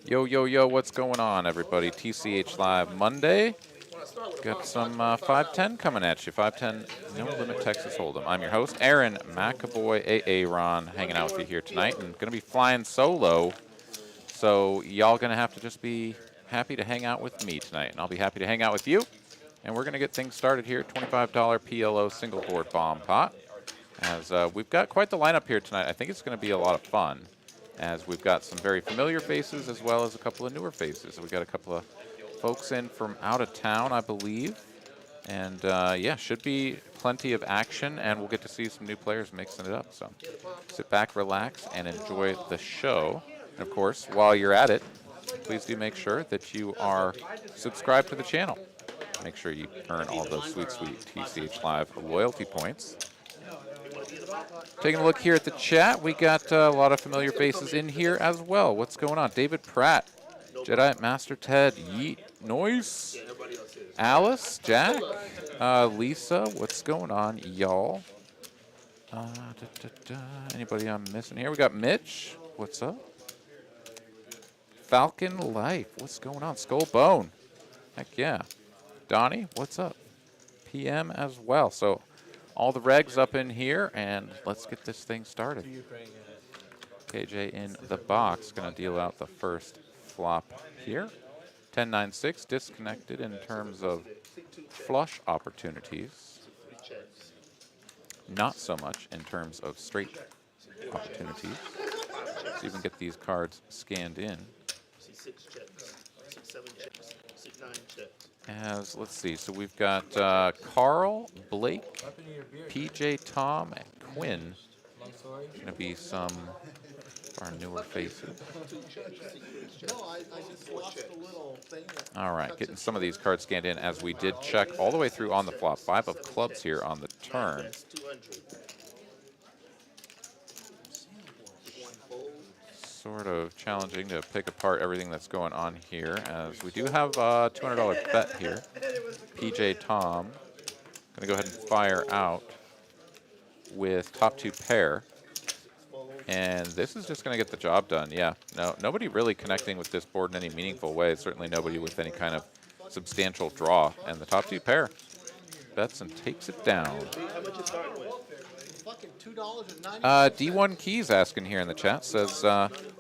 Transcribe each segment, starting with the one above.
Yo, yo, yo, what's going on, everybody? TCH Live Monday. Got some 510 coming at you. 510 No Limit Texas Hold'em. I'm your host, Aaron McAvoy, Aaron, hanging out with you here tonight, and going to be flying solo. So y'all going to have to just be happy to hang out with me tonight, and I'll be happy to hang out with you. And we're going to get things started here. $25 PLO single board bomb pot. As we've got quite the lineup here tonight. I think it's going to be a lot of fun, as we've got some very familiar faces as well as a couple of newer faces. We've got a couple of folks in from out of town, I believe. And yeah, should be plenty of action, and we'll get to see some new players mixing it up. So sit back, relax, and enjoy the show. And of course, while you're at it, please do make sure that you are subscribed to the channel. Make sure you earn all those sweet, sweet TCH Live loyalty points. Taking a look here at the chat, we got a lot of familiar faces in here as well. What's going on? David Pratt, Jedi Master Ted, Yeet, Noise, Alice, Jack, Lisa, what's going on, y'all? Anybody I'm missing here? We got Mitch, what's up? Falcon Life, what's going on? Skull Bone, heck yeah. Donnie, what's up? PM as well. So all the regs up in here, and let's get this thing started. KJ in the box, going to deal out the first flop here. 10-9-6, disconnected in terms of flush opportunities. Not so much in terms of straight opportunities. Let's even get these cards scanned in. As, let's see, so we've got Carl, Blake, PJ, Tom, and Quinn. Going to be some of our newer faces. All right, getting some of these cards scanned in as we did check all the way through on the flop. 5 of clubs here on the turn. Sort of challenging to pick apart everything that's going on here, as we do have a $200 bet here. PJ Tom going to go ahead and fire out with top 2 pair, and this is just going to get the job done. Yeah, no, nobody really connecting with this board in any meaningful way. Certainly nobody with any kind of substantial draw, and the top 2 pair bets and takes it down. D1 Keys asking here in the chat, says,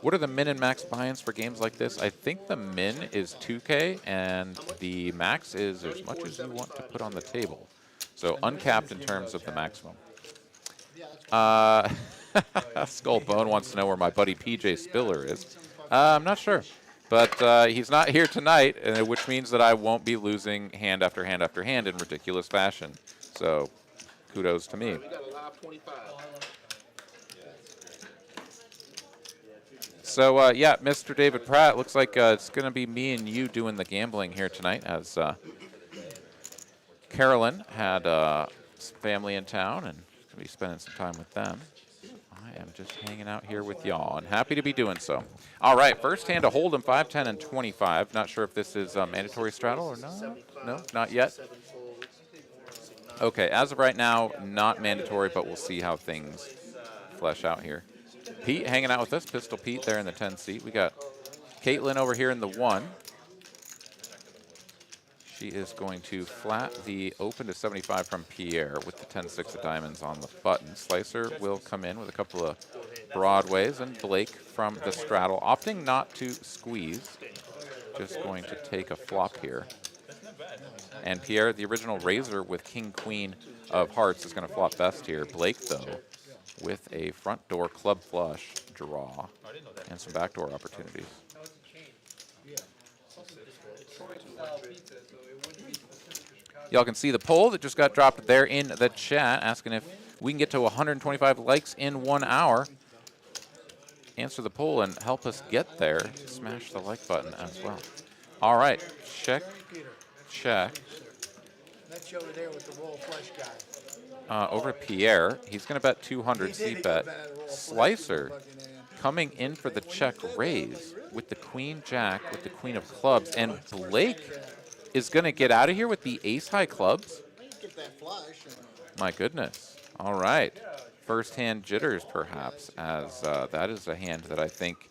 what are the min and max buy-ins for games like this? I think the min is 2K, and the max is as much as you want to put on the table. So uncapped in terms of the maximum. Skull Bone wants to know where my buddy PJ Spiller is. I'm not sure, but he's not here tonight, which means that I won't be losing hand after hand after hand in ridiculous fashion. So kudos to me. So, yeah, Mr. David Pratt, looks like it's going to be me and you doing the gambling here tonight, as Carolyn had family in town and going to be spending some time with them. I am just hanging out here with y'all and happy to be doing so. All right, first hand to Holdem, 5, 10, and 25. Not sure if this is mandatory straddle or not. No, not yet. Okay, as of right now, not mandatory, but we'll see how things flesh out here. Pete hanging out with us, Pistol Pete there in the 10 seat. We got Caitlin over here in the 1. She is going to flat the open to 75 from Pier with the 10-6 of diamonds on the button. Slicer will come in with a couple of broadways, and Blake from the straddle, opting not to squeeze. Just going to take a flop here. And Pierre, the original raiser with King Queen of Hearts, is going to flop best here. Blake, though, with a front door club flush draw and some backdoor opportunities. Y'all can see the poll that just got dropped there in the chat, asking if we can get to 125 likes in 1 hour. Answer the poll and help us get there. Smash the like button as well. All right, check. That's over there with the roll flush guy. Over at Pierre, he's going to bet 200 c-bet. Slicer coming in for the check raise with the Queen Jack, with the Queen of Clubs, and Blake is going to get out of here with the Ace High Clubs. My goodness. All right. First hand jitters, perhaps, as that is a hand that I think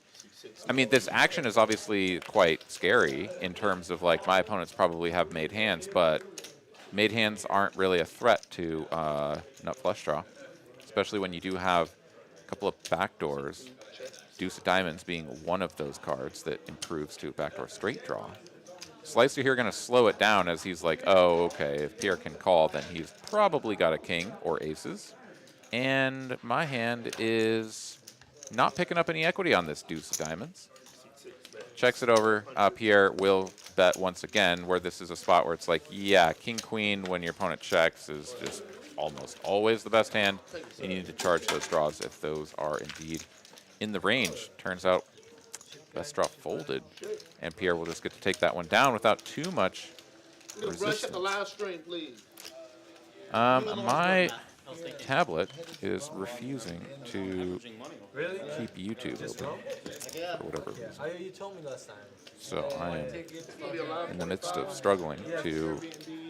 I mean, this action is obviously quite scary in terms of, like, my opponents probably have made hands, but made hands aren't really a threat to nut flush draw, especially when you do have a couple of backdoors, deuce of diamonds being one of those cards that improves to a backdoor straight draw. Slicer here going to slow it down as he's like, oh, okay, if Pier can call, then he's probably got a king or aces. And my hand is not picking up any equity on this deuce of diamonds. Checks it over. Pier will bet once again, where this is a spot where it's like, yeah, king, queen, when your opponent checks is just almost always the best hand. You need to charge those draws if those are indeed in the range. Turns out, best draw folded. And Pier will just get to take that one down without too much resistance. The last string, please. My tablet is refusing to keep YouTube open for whatever reason. You told me last time. So I am in the midst of struggling to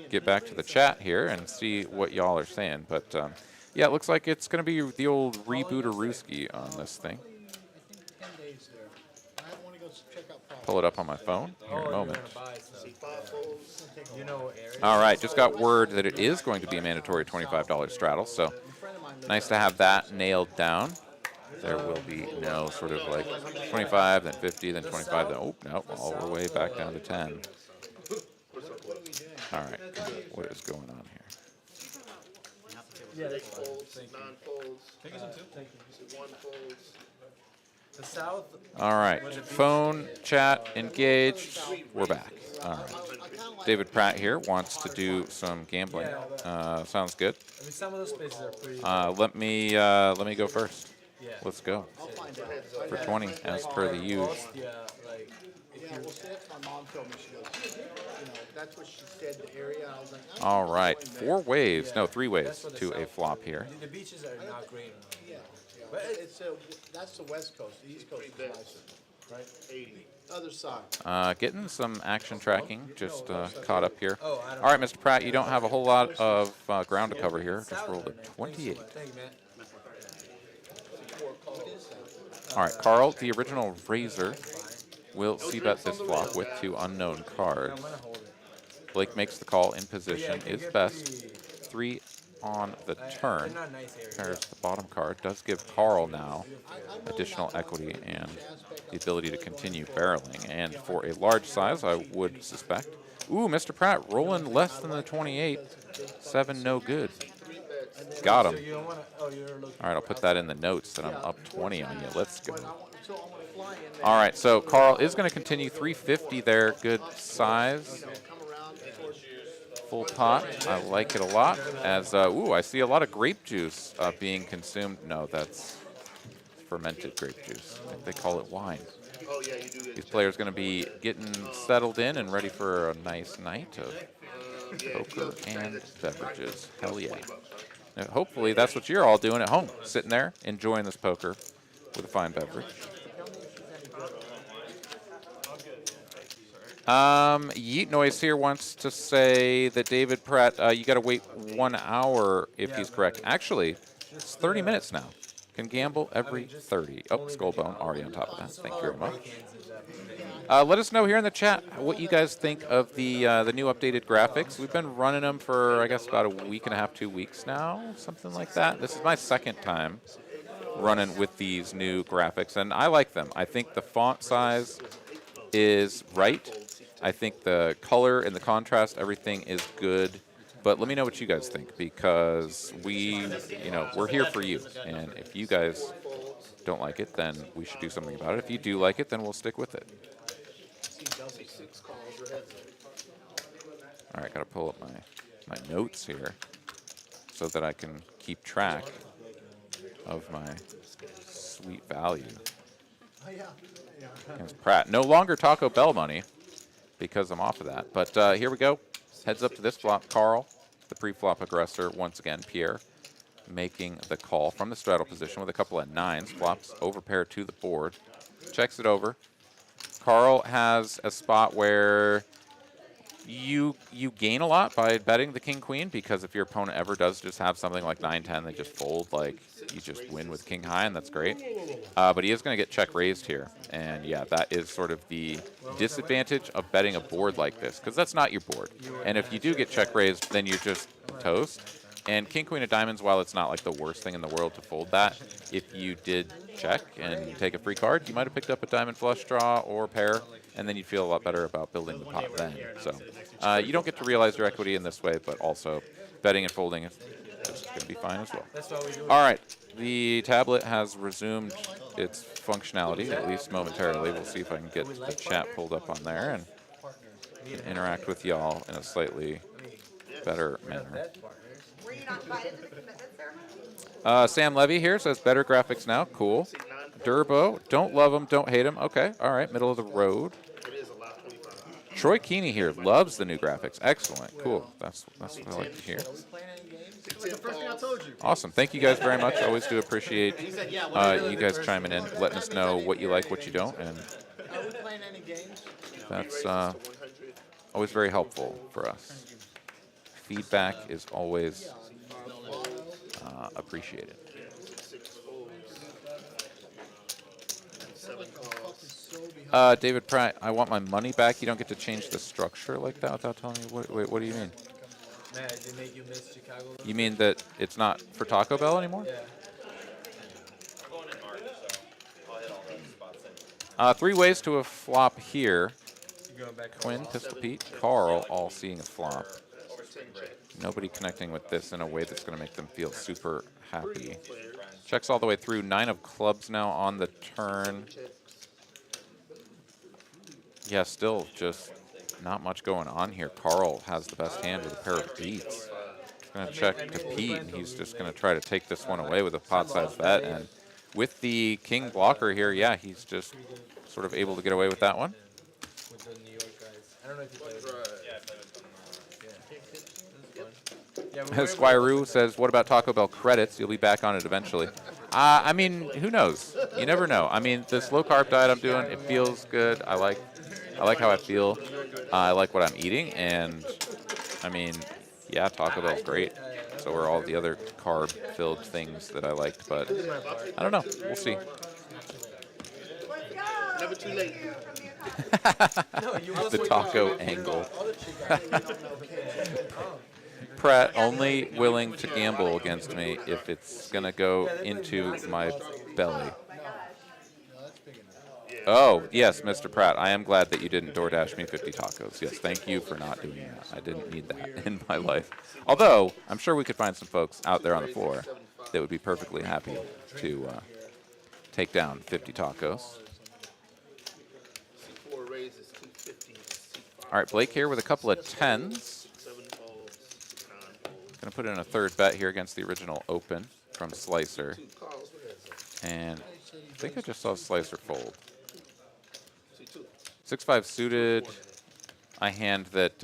get back to the chat here and see what y'all are saying. But yeah, it looks like it's going to be the old rebooter-rooski on this thing. Pull it up on my phone here in a moment. All right, just got word that it is going to be a mandatory $25 straddle, so nice to have that nailed down. There will be no sort of like 25, then 50, then 25, then, oh, no, all the way back down to 10. All right, what is going on here? Yeah, folds, non-folds. Thank you. One folds. The South. All right, phone, chat, engaged. We're back. All right. David Pratt here wants to do some gambling. Sounds good. I mean, some of those spaces are pretty. Let me go first. Yeah. Let's go. For 20, as per the usual. Yeah, like. Yeah, well, see, that's my mom told me. She goes, you know, that's what she said, the area. I was like, I'm All not right, going there. 4 waves, no, 3 waves to a flop here. The beaches are not green. Yeah, but that's the West Coast. The East Coast is nicer, right? 80. Other side. Getting some action tracking, just caught up here. All right, Mr. Pratt, you don't have a whole lot of ground to cover here. Just rolled a 28. Thank you, man. All right, Carl, the original Razor, will c-bet this flop with 2 unknown cards. Blake makes the call in position, is best. 3 on the turn. Pairs the bottom card. Does give Carl now additional equity and the ability to continue barreling. And for a large size, I would suspect. Ooh, Mr. Pratt rolling less than the 28. 7 no good. Got him. All right, I'll put that in the notes that I'm up 20 on you. Let's go. All right, so Carl is going to continue 350 there. Good size. Full pot. I like it a lot. As ooh, I see a lot of grape juice being consumed. No, that's fermented grape juice. I think they call it wine. These players going to be getting settled in and ready for a nice night of poker and beverages. Hell yeah. Now, hopefully that's what you're all doing at home, sitting there enjoying this poker with a fine beverage. Yeet Noise here wants to say that David Pratt, you got to wait 1 hour if he's correct. Actually, it's 30 minutes now. Can gamble every 30. Oh, Skullbone already on top of that. Thank you very much. Let us know here in the chat what you guys think of the new updated graphics. We've been running them for, I guess, about a week and a half, 2 weeks now, something like that. This is my second time running with these new graphics, and I like them. I think the font size is right. I think the color and the contrast, everything is good. But let me know what you guys think, because we're here for you. And if you guys don't like it, then we should do something about it. If you do like it, then we'll stick with it. All right, got to pull up my notes here so that I can keep track of my sweet value. Against Pratt. No longer Taco Bell money because I'm off of that. But here we go. Heads up to this flop. Carl, the pre-flop aggressor, once again, Pier, making the call from the straddle position with a couple of 9s. Flops over pair to the board. Checks it over. Carl has a spot where You gain a lot by betting the king queen, because if your opponent ever does just have something like 9-10, they just fold. Like, you just win with king high, and that's great. But he is going to get check raised here, and yeah, that is sort of the disadvantage of betting a board like this, because that's not your board. And if you do get check raised, then you're just toast. And king queen of diamonds, while it's not like the worst thing in the world to fold that, if you did check and take a free card, you might have picked up a diamond flush draw or pair, and then you'd feel a lot better about building the pot then. So you don't get to realize your equity in this way, but also betting and folding is just going to be fine as well. All right, the tablet has resumed its functionality, at least momentarily. We'll see if I can get the chat pulled up on there and interact with y'all in a slightly better manner. Were you not invited to the commitment ceremony? Sam Levy here says better graphics now. Cool. Durbo, don't love them, don't hate them. Okay, all right, middle of the road. Troy Keeney here loves the new graphics. Excellent, cool. That's what I like to hear. Awesome. Thank you guys very much. Always do appreciate you guys chiming in, letting us know what you like, what you don't, and that's always very helpful for us. Feedback is always appreciated. David Pratt, I want my money back. You don't get to change the structure like that without telling me. Wait, what do you mean? Man, did it make you miss Chicago? You mean that it's not for Taco Bell anymore? Yeah. 3 ways to a flop here. You going back Quinn, Pistol Pete, Carl, all seeing a flop. Nobody connecting with this in a way that's going to make them feel super happy. Checks all the way through. 9 of clubs now on the turn. Yeah, still just not much going on here. Carl has the best hand with a pair of eights. He's going to check to Pete, and he's just going to try to take this one away with a pot-sized bet. And with the king blocker here, yeah, he's just sort of able to get away with that one. with the New York guys. I don't know if you played with them. Squiroo says, what about Taco Bell credits? You'll be back on it eventually. I mean, who knows? You never know. I mean, this low-carb diet I'm doing, it feels good. I like how I feel. I like what I'm eating. And, I mean, yeah, Taco Bell's great. So are all the other carb-filled things that I liked. But I don't know. We'll see. Never too late. The taco angle. Pratt only willing to gamble against me if it's going to go into my belly. Oh, yes, Mr. Pratt, I am glad that you didn't DoorDash me 50 tacos. Yes, thank you for not doing that. I didn't need that in my life. Although, I'm sure we could find some folks out there on the floor that would be perfectly happy to take down 50 tacos. All right, Blake here with a couple of 10s. Going to put in a third bet here against the original open from Slicer. And I think I just saw Slicer fold. 6-5 suited. A hand that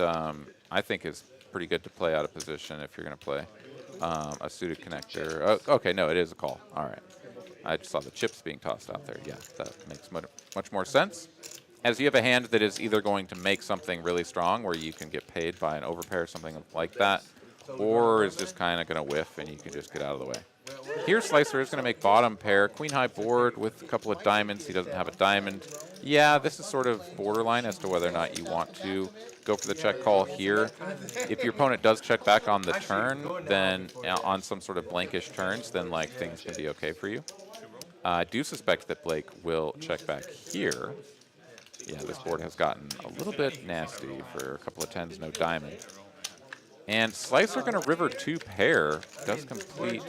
I think is pretty good to play out of position if you're going to play a suited connector. Oh, okay, no, it is a call. All right. I just saw the chips being tossed out there. Yeah, that makes much more sense. As you have a hand that is either going to make something really strong where you can get paid by an overpair or something like that, or is just kind of going to whiff and you can just get out of the way. Here, Slicer is going to make bottom pair. Queen high board with a couple of diamonds. He doesn't have a diamond. Yeah, this is sort of borderline as to whether or not you want to go for the check call here. If your opponent does check back on the turn, then on some sort of blankish turns, then like things can be okay for you. I do suspect that Blake will check back here. Yeah, this board has gotten a little bit nasty for a couple of 10s, no diamond. And Slicer going to river 2 pair. Does complete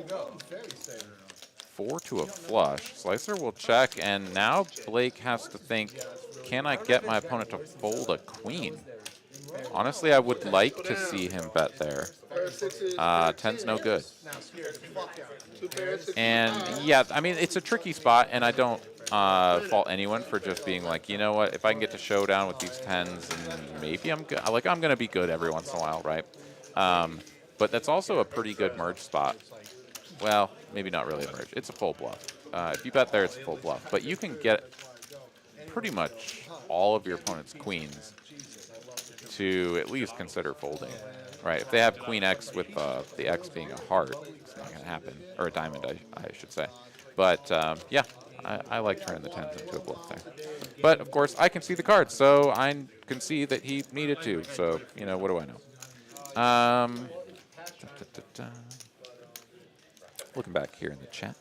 4 to a flush. Slicer will check, and now Blake has to think, can I get my opponent to fold a queen? Honestly, I would like to see him bet there. 10's no good. And yeah, I mean, it's a tricky spot, and I don't fault anyone for just being like, you know what, if I can get to showdown with these 10s, and maybe I'm good. Like, I'm going to be good every once in a while, right? But that's also a pretty good merge spot. Well, maybe not really a merge. It's a full bluff. If you bet there, it's a full bluff. But you can get pretty much all of your opponent's queens to at least consider folding, right? If they have Queen X with the X being a heart, it's not going to happen, or a diamond, I should say. But yeah, I like turning the tens into a bluff there. But of course, I can see the cards, so I can see that he needed to. So you know, what do I know? Looking back here in the chat.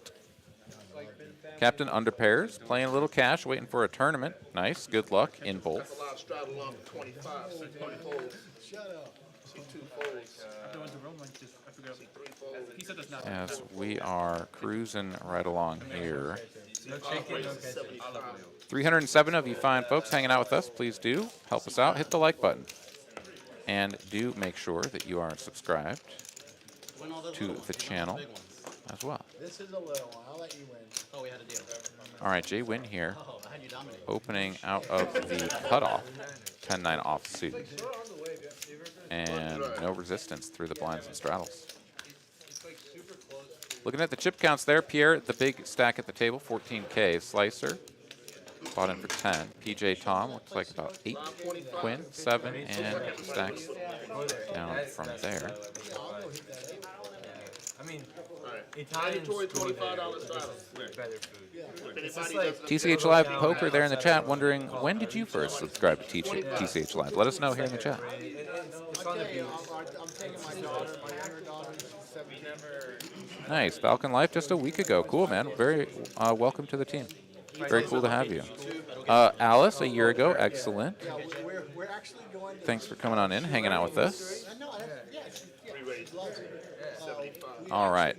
Captain under pairs, playing a little cash, waiting for a tournament. Nice, good luck in both. Allow straddle on 25. See 20 folds. Shut up. See 2 folds. See 3 folds. As we are cruising right along here. No chicken, no ketchup. 307 of you fine folks hanging out with us. Please do help us out. Hit the like button. And do make sure that you are subscribed to the channel as well. This is a little one. I'll let you win. Oh, we had a deal. All right, JWin here, Oh, I had you dominate. opening out of the cutoff, 10-9 offsuit. And no resistance through the blinds and straddles. Looking at the chip counts there, Pier, the big stack at the table, 14K. Slicer, bought in for 10. PJ Tom, looks like about 8. Quinn, 7, and stacks down from there. I mean, Alright. Italians Mandatory go there $25 because straddle. it's better food. If It's anybody like doesn't TCH Live Poker there in the chat, wondering when did you first subscribe to TCH Live? Let us know here in the chat. It's on the beach. I'm taking my daughter, my younger daughter, she's 17. Nice, Falcon Life just a week ago. Cool, man. Very welcome to the team. Very cool to have you. Alice, a year ago, excellent. Yeah, we're actually going to. Thanks for coming on in, hanging out with us. I know, yeah, she loves it. All right,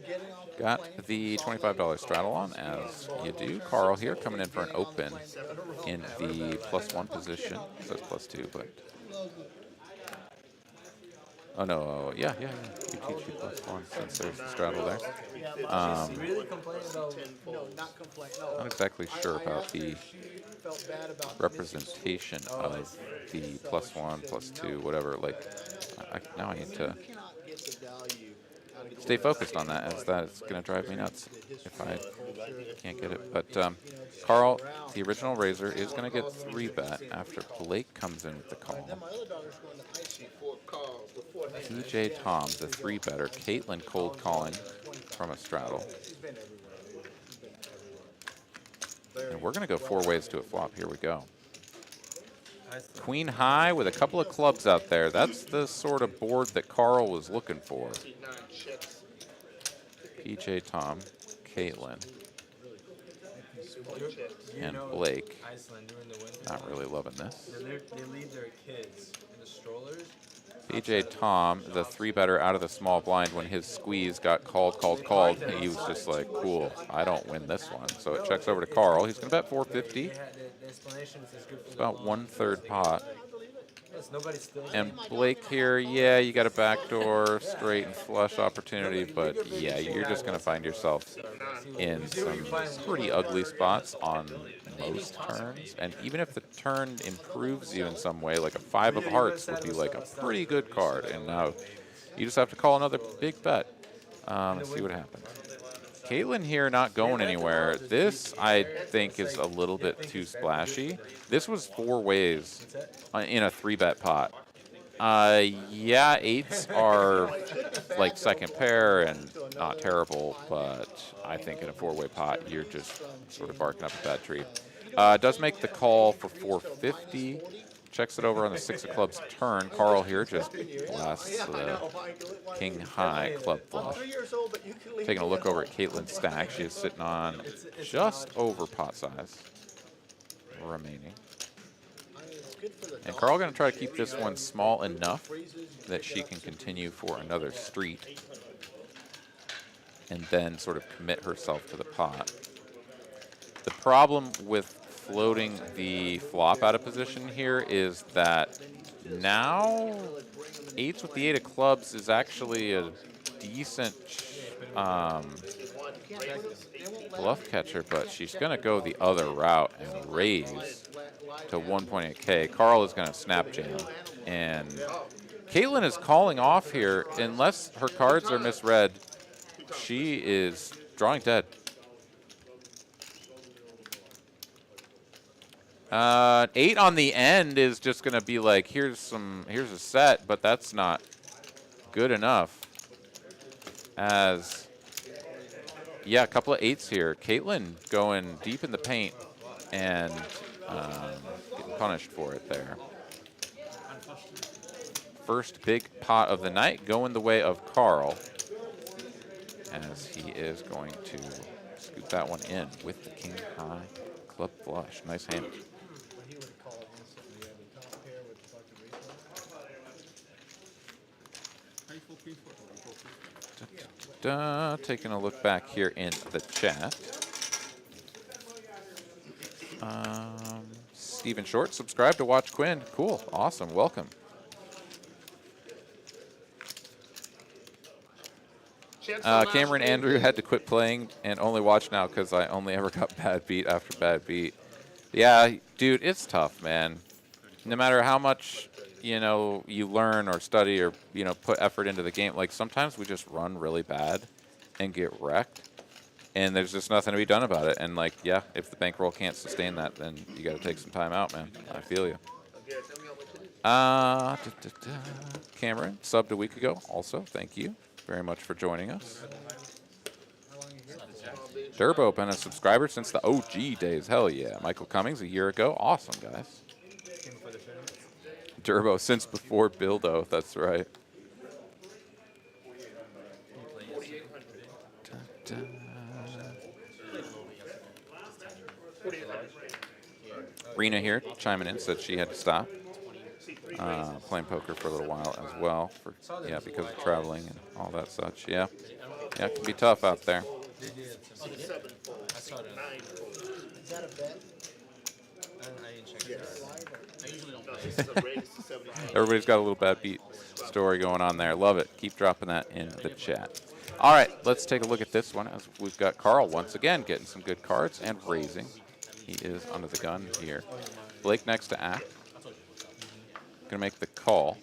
got the $25 straddle on, as you do. Carl here coming in for an open in the +1 position. It says +2, but oh no, yeah. You teach you +1 since there's the straddle there. Really complaining about No, not complain. No. Not exactly sure about the She felt bad about representation of the +1, +2, whatever. Like, now I need to You cannot get the value out of stay focused on that, as that is going to drive me nuts if I can't get it. But Carl, the original raiser, is going to get 3-bet after Blake comes in with the call. my other daughter's going to ice. 4 calls before that. TJ Tom, the 3-better. Caitlin cold calling from a straddle. She's been everywhere. And we're going to go 4 ways to a flop. Here we go. Queen high with a couple of clubs out there. That's the sort of board that Carl was looking for. 9 chips. PJ Tom, Caitlin, and Blake. Iceland during the winter. Not really loving this. They leave their kids in the strollers. PJ Tom, the 3-better out of the small blind when his squeeze got called. He was just like, cool, I don't win this one. So it checks over to Carl. He's going to bet 450. The explanation is good for It's about 1/3 pot. Yes, nobody's still. And Blake here, yeah, you got a backdoor straight and flush opportunity, but yeah, you're just going to find yourself in some pretty ugly spots on most turns. And even if the turn improves you in some way, like a 5 of hearts would be like a pretty good card. And now you just have to call another big bet and see what happens. Caitlin here not going anywhere. This, I think, is a little bit too splashy. This was 4 ways in a 3-bet pot. Yeah, 8s are like second pair and not terrible, but I think in a 4-way pot, you're just sort of barking up a bad tree. Does make the call for 450. Checks it over on the 6 of clubs turn. Carl here just blasts the king high club flush. Taking a look over at Caitlin's stack. She is sitting on just over pot size remaining. And Carl going to try to keep this one small enough that she can continue for another street and then sort of commit herself to the pot. The problem with floating the flop out of position here is that now 8s with the 8 of clubs is actually a decent bluff catcher, but she's going to go the other route and raise to 1.8K. Carl is going to snap jam, and Caitlin is calling off here. Unless her cards are misread, she is drawing dead. 8 on the end is just going to be like, here's a set, but that's not good enough. As, yeah, a couple of 8s here. Caitlin going deep in the paint and getting punished for it there. First big pot of the night going the way of Carl, as he is going to scoop that one in with the king high club flush. Nice hand. He would have called instantly. You have the top pair with the fucking replay. Taking a look back here in the chat. Stephen Short, subscribe to watch Quinn. Cool, awesome, welcome. Cameron Andrew had to quit playing and only watch now because I only ever got bad beat after bad beat. Yeah, dude, it's tough, man. No matter how much, you know, you learn or study or, you know, put effort into the game, like sometimes we just run really bad and get wrecked. And there's just nothing to be done about it. And like, yeah, if the bankroll can't sustain that, then you got to take some time out, man. I feel you. Cameron, subbed a week ago. Also, thank you very much for joining us. Durbo, been a subscriber since the OG days. Hell yeah. Michael Cummings, a year ago. Awesome, guys. Durbo, since before Bildo. That's right. Rena here chiming in, said she had to stop playing poker for a little while as well. Yeah, because of traveling and all that such. Yeah, yeah, it can be tough out there. Is that a bet? Everybody's got a little bad beat story going on there. Love it. Keep dropping that in the chat. All right, let's take a look at this one as we've got Carl once again getting some good cards and raising. He is under the gun here. Blake next to act. Gonna make the call.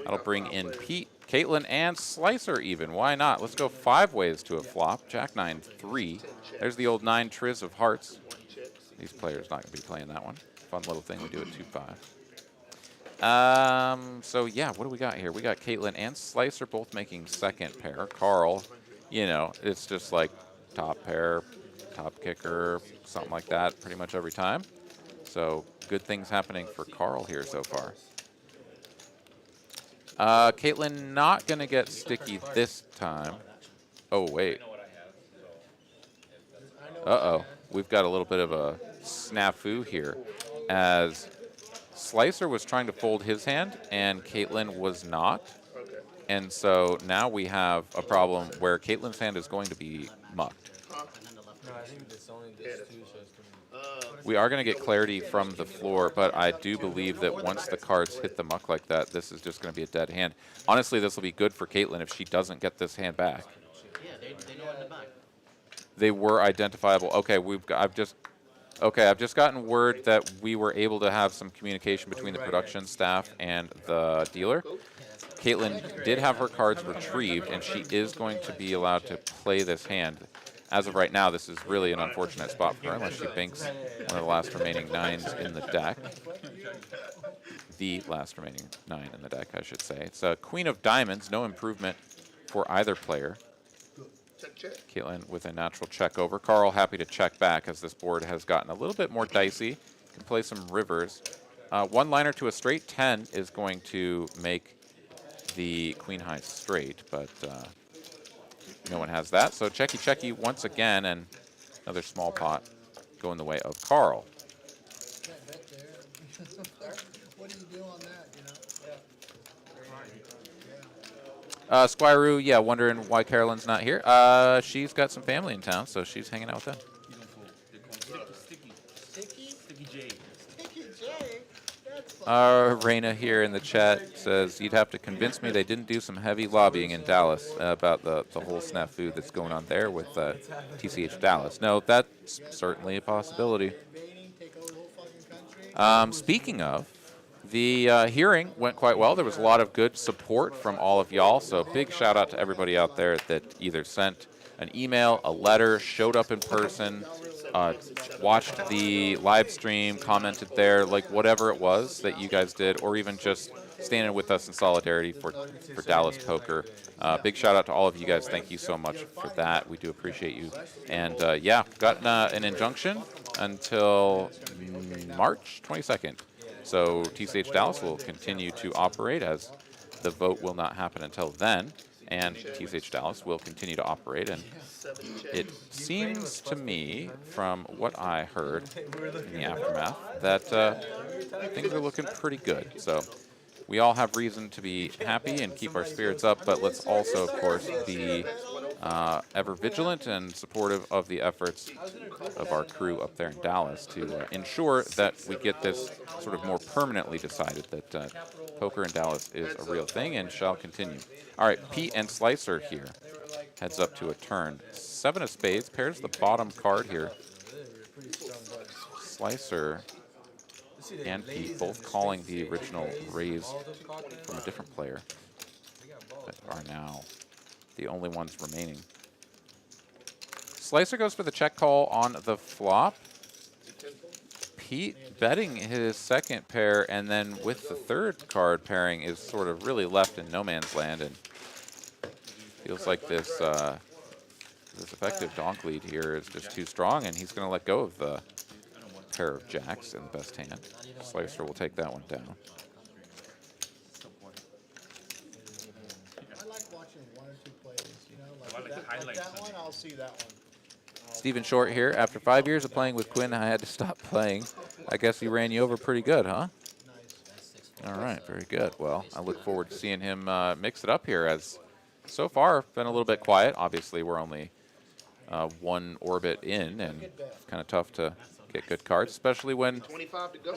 That'll bring in Pete, Caitlin, and Slicer even. Why not? Let's go 5 ways to a flop. Jack 9-3. There's the old 9 Triz of hearts. These players not gonna be playing that one. Fun little thing we do at 2-5. So yeah, what do we got here? We got Caitlin and Slicer both making second pair. Carl, you know, it's just like top pair, top kicker, something like that pretty much every time. So good things happening for Carl here so far. Caitlin not going to get sticky this time. Oh, wait. Uh-oh. We've got a little bit of a snafu here, as Slicer was trying to fold his hand and Caitlin was not. And so now we have a problem where Caitlin's hand is going to be mucked. No, I think it's only this two, so it's gonna be. We are going to get clarity from the floor, but I do believe that once the cards hit the muck like that, this is just going to be a dead hand. Honestly, this will be good for Caitlin if she doesn't get this hand back. Yeah, they know in the back. They were identifiable. Okay, I've just gotten word that we were able to have some communication between the production staff and the dealer. Caitlin did have her cards retrieved, and she is going to be allowed to play this hand. As of right now, this is really an unfortunate spot for her, unless she banks one of the last remaining 9s in the deck. The last remaining 9 in the deck, I should say. It's a Queen of Diamonds, no improvement for either player. Caitlin with a natural check over. Carl happy to check back as this board has gotten a little bit more dicey. Can play some rivers. One liner to a straight 10 is going to make the queen high straight, but no one has that. So checky once again, and another small pot going the way of Carl. Can't bet there. What do you do on that, you know? Squiroo, yeah, wondering why Carolyn's not here. She's got some family in town, so she's hanging out with them. Sticky J? That's fun. Raina here in the chat says, you'd have to convince me they didn't do some heavy lobbying in Dallas about the whole snafu that's going on there with TCH Dallas. No, that's certainly a possibility. Take over the whole fucking country. Speaking of, the hearing went quite well. There was a lot of good support from all of y'all, so big shout out to everybody out there that either sent an email, a letter, showed up in person, watched the live stream, commented there, like whatever it was that you guys did, or even just standing with us in solidarity for Dallas Poker. Big shout out to all of you guys. Thank you so much for that. We do appreciate you. And yeah, got an injunction until March 22nd. So TCH Dallas will continue to operate, as the vote will not happen until then. And TCH Dallas will continue to operate. And it seems to me, from what I heard in the aftermath, that things are looking pretty good. So we all have reason to be happy and keep our spirits up, but let's also, of course, be ever vigilant and supportive of the efforts of our crew up there in Dallas to ensure that we get this sort of more permanently decided that poker in Dallas is a real thing and shall continue. All right, Pete and Slicer here. Heads up to a turn. 7 of spades, pairs the bottom card here. Slicer and Pete both calling the original raise from a different player, but are now the only ones remaining. Slicer goes for the check call on the flop. Pete betting his second pair, and then with the third card pairing is sort of really left in no man's land, and feels like this this effective donk lead here is just too strong, and he's going to let go of the pair of jacks in the best hand. Slicer will take that one down. I like watching 1 or 2 plays, you know, like that one, I'll see that one. Stephen Short here. After 5 years of playing with Quinn, I had to stop playing. I guess he ran you over pretty good, huh? All right, very good. Well, I look forward to seeing him mix it up here, as so far been a little bit quiet. Obviously, we're only 1 orbit in, and it's kind of tough to get good cards, especially when 25 to go.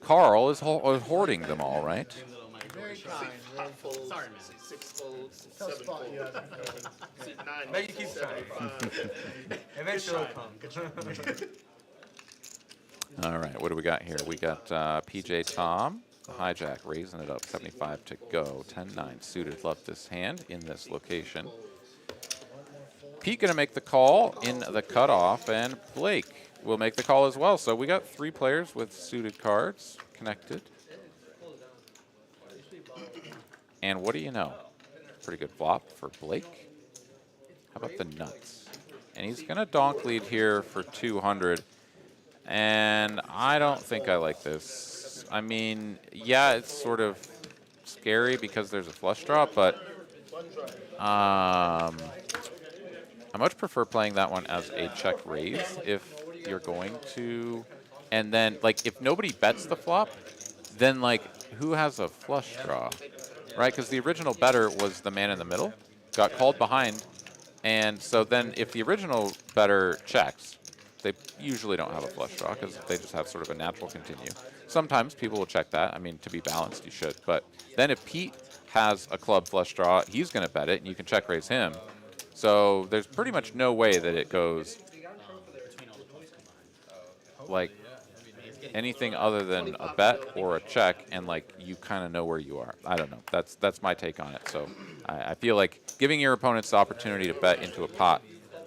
Carl is hoarding them all, right? Very kind. Hot folds, 6 folds, Tough 7 spot you folds, have in there. 9, Maybe you keep trying. 75. Eventually it'll come. All right, what do we got here? We got PJ Tom, the hijack, raising it up, 75 to go, 10-9 suited. Love this hand in this location. Pete going to make the call in the cutoff, and Blake will make the call as well. So we got 3 players with suited cards connected. And what do you know? Pretty good flop for Blake. How about the nuts? And he's going to donk lead here for 200. And I don't think I like this. I mean, yeah, it's sort of scary because there's a flush draw, but I much prefer playing that one as a check raise if you're going to. And then, like, if nobody bets the flop, then, like, who has a flush draw, right? Because the original better was the man in the middle, got called behind, and so then if the original better checks, they usually don't have a flush draw because they just have sort of a natural continue. Sometimes people will check that. I mean, to be balanced, you should. But then if Pete has a club flush draw, he's going to bet it, and you can check raise him. So there's pretty much no way that it goes like anything other than a bet or a check, and like you kind of know where you are. I don't know. That's my take on it. So I feel like giving your opponents the opportunity to bet into a pot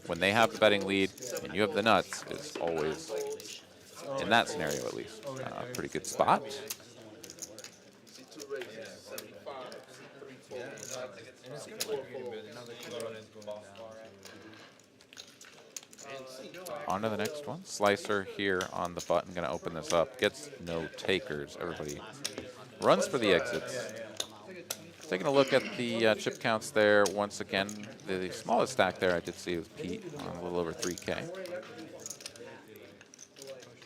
when they have the betting lead and you have the nuts is always, in that scenario at least, a pretty good spot. On to the next one. Slicer here on the button, going to open this up. Gets no takers. Everybody runs for the exits. Taking a look at the chip counts there once again. The smallest stack there I did see was Pete on a little over 3K.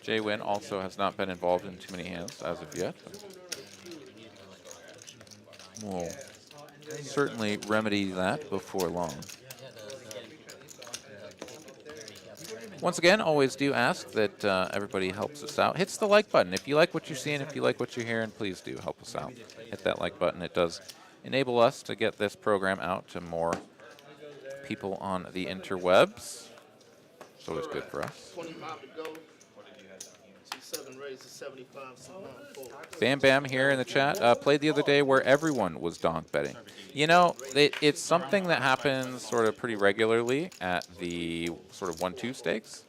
JWin also has not been involved in too many hands as of yet. We'll certainly remedy that before long. Once again, always do ask that everybody helps us out. Hits the like button. If you like what you're seeing, if you like what you're hearing, please do help us out. Hit that like button. It does enable us to get this program out to more people on the interwebs. It's always good for us. 25 to go. 7 raises, 75, 79 folds. Bam Bam here in the chat. Played the other day where everyone was donk betting. You know, it's something that happens sort of pretty regularly at the sort of 1-2 stakes.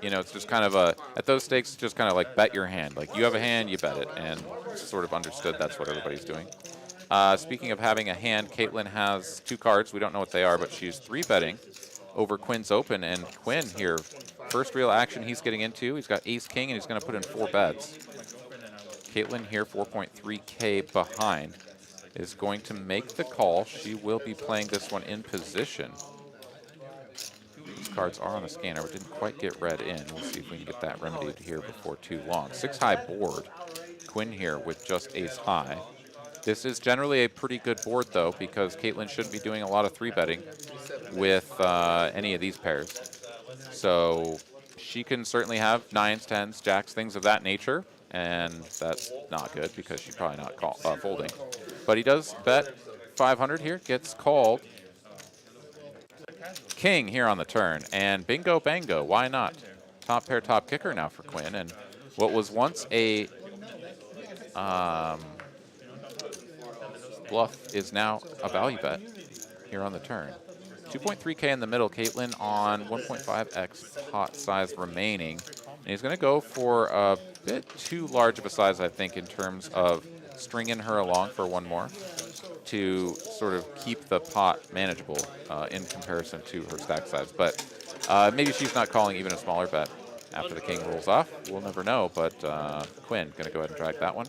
you know, it's just kind of a, at those stakes, just kind of like bet your hand. Like you have a hand, you bet it. And it's sort of understood that's what everybody's doing. Speaking of having a hand, Caitlin has 2 cards. We don't know what they are, but she's 3-betting over Quinn's open. And Quinn here, first real action he's getting into. He's got ace king, and he's going to put in 4 bets. Caitlin here, 4.3K behind, is going to make the call. She will be playing this one in position. These cards are on the scanner, but didn't quite get read in. We'll see if we can get that remedied here before too long. 6-high board. Quinn here with just ace high. This is generally a pretty good board, though, because Caitlin shouldn't be doing a lot of 3-betting with any of these pairs. So she can certainly have 9s, 10s, jacks, things of that nature, and that's not good because she's probably not folding. But he does bet 500 here, gets called. King here on the turn, and bingo bango, why not? Top pair, top kicker now for Quinn, and what was once a bluff is now a value bet here on the turn. 2.3K in the middle, Caitlin on 1.5x pot size remaining. And he's going to go for a bit too large of a size, I think, in terms of stringing her along for one more to sort of keep the pot manageable in comparison to her stack size. But maybe she's not calling even a smaller bet after the king rolls off. We'll never know, but Quinn going to go ahead and drag that one.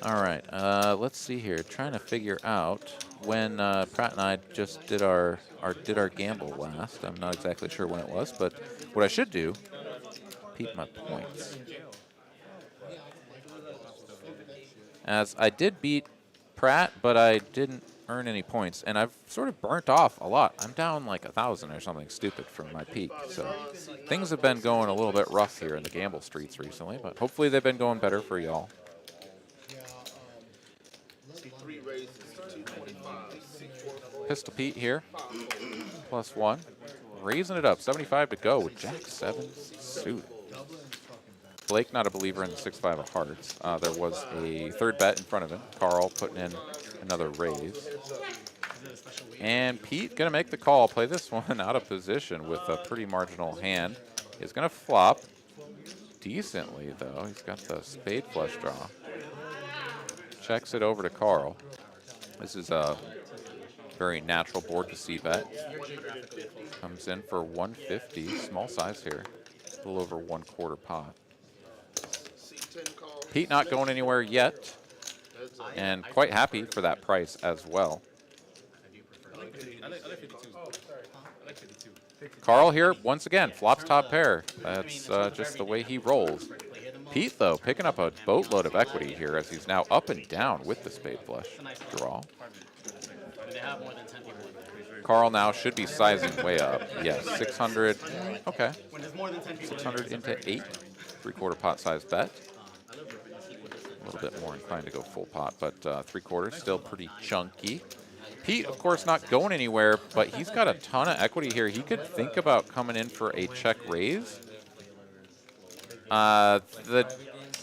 All right, let's see here. Trying to figure out when Pratt and I just did our gamble last. I'm not exactly sure when it was, but what I should do, peep my points. As I did beat Pratt, but I didn't earn any points, and I've sort of burnt off a lot. I'm down like 1,000 or something stupid from my peak, so things have been going a little bit rough here in the gamble streets recently, but hopefully they've been going better for y'all. Pistol Pete here, +1, raising it up, 75 to go with Jack 7 suited. Blake not a believer in the 6-5 of hearts. There was a 3rd bet in front of him. Carl putting in another raise. And Pete gonna make the call, play this one out of position with a pretty marginal hand. He's gonna flop decently though. He's got the spade flush draw. Checks it over to Carl. This is a very natural board to c-bet. Comes in for 150, small size here, a little over 1/4 pot. Pete not going anywhere yet, and quite happy for that price as well. Carl here, once again, flops top pair. That's just the way he rolls. Pete, though, picking up a boatload of equity here as he's now up and down with the spade flush draw. Carl now should be sizing way up. Yes, 600. Okay. 600 into 8. 3/4 pot size bet. A little bit more inclined to go full pot, but 3/4 still pretty chunky. Pete, of course, not going anywhere, but he's got a ton of equity here. He could think about coming in for a check raise. The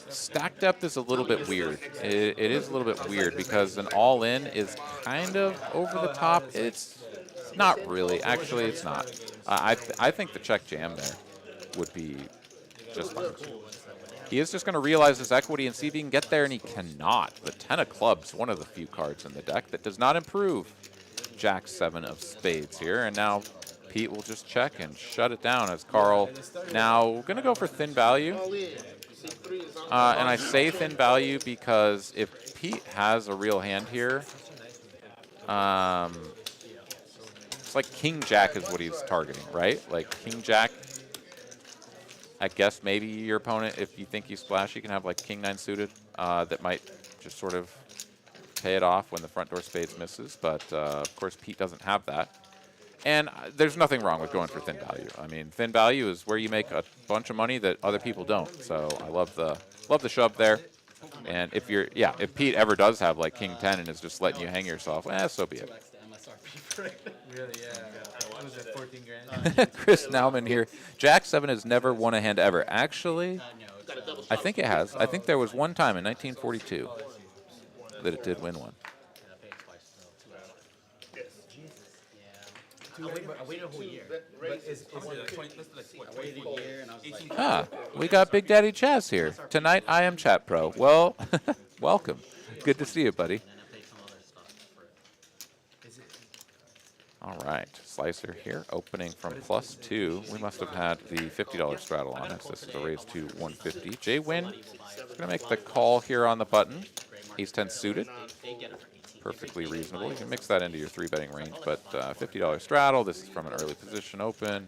stack depth is a little bit weird. It is a little bit weird because an all-in is kind of over the top. It's not really. Actually, it's not. I think the check jam there would be just fine. He is just going to realize his equity and see if he can get there, and he cannot. The 10 of clubs, one of the few cards in the deck that does not improve. Jack 7 of spades here, and now Pete will just check and shut it down as Carl now going to go for thin value. And I say thin value because if Pete has a real hand here, it's like King Jack is what he's targeting, right? Like King Jack, I guess maybe your opponent, if you think you splash, you can have like King 9 suited that might just sort of pay it off when the front door spades misses. But of course, Pete doesn't have that. And there's nothing wrong with going for thin value. I mean, thin value is where you make a bunch of money that other people don't. So I love the shove there. And if if Pete ever does have like King 10 and is just letting you hang yourself, so be it. Really, yeah. What was it, 14 grand? Chris Nauman here. Jack 7 has never won a hand ever. Actually, I think it has. I think there was one time in 1942. that it did win one. I waited a whole year. But is it like 20, I waited a year and I was like, Ah, we got Big Daddy Chaz here. Tonight I am Chat Pro. Well, welcome. Good to see you, buddy. All right, Slicer here, opening from +2. We must have had the $50 straddle on us. This is a raise to 150. JWin is going to make the call here on the button. Ace-10 suited. Perfectly reasonable. You can mix that into your 3-betting range, but $50 straddle. This is from an early position open.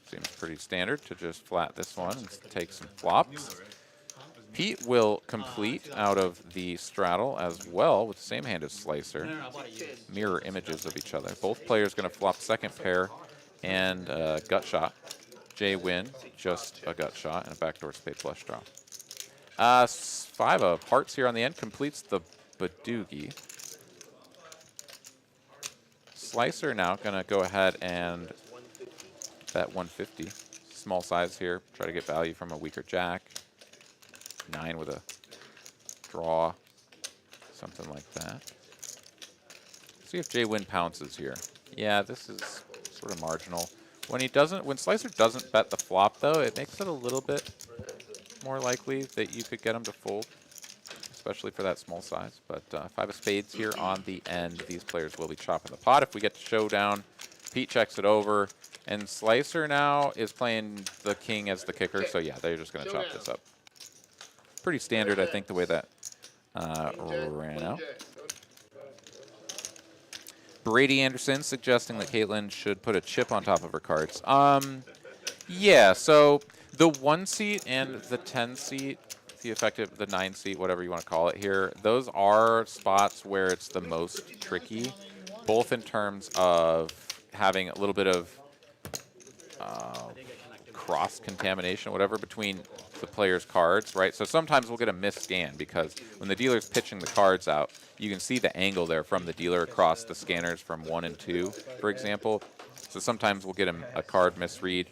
Seems pretty standard to just flat this one and take some flops. Pete will complete out of the straddle as well with the same hand as Slicer. Mirror images of each other. Both players going to flop second pair and gut shot. JWin, just a gut shot and a backdoor spade flush draw. 5 of hearts here on the end completes the Badoogie. Slicer now going to go ahead and bet 150. Small size here. Try to get value from a weaker jack. 9 with a draw. Something like that. See if JWin pounces here. Yeah, this is sort of marginal. When Slicer doesn't bet the flop though, it makes it a little bit more likely that you could get him to fold, especially for that small size. But 5 of spades here on the end. These players will be chopping the pot. If we get to showdown, Pete checks it over. And Slicer now is playing the king as the kicker. So yeah, they're just going to chop this up. Pretty standard, I think, the way that ran out. Brady Anderson suggesting that Caitlin should put a chip on top of her cards. Yeah, so the 1 seat and the 10 seat, the 9 seat, whatever you want to call it here, those are spots where it's the most tricky, both in terms of having a little bit of cross-contamination, whatever, between the player's cards, right? So sometimes we'll get a missed scan because when the dealer's pitching the cards out, you can see the angle there from the dealer across the scanners from 1 and 2, for example. So sometimes we'll get a card misread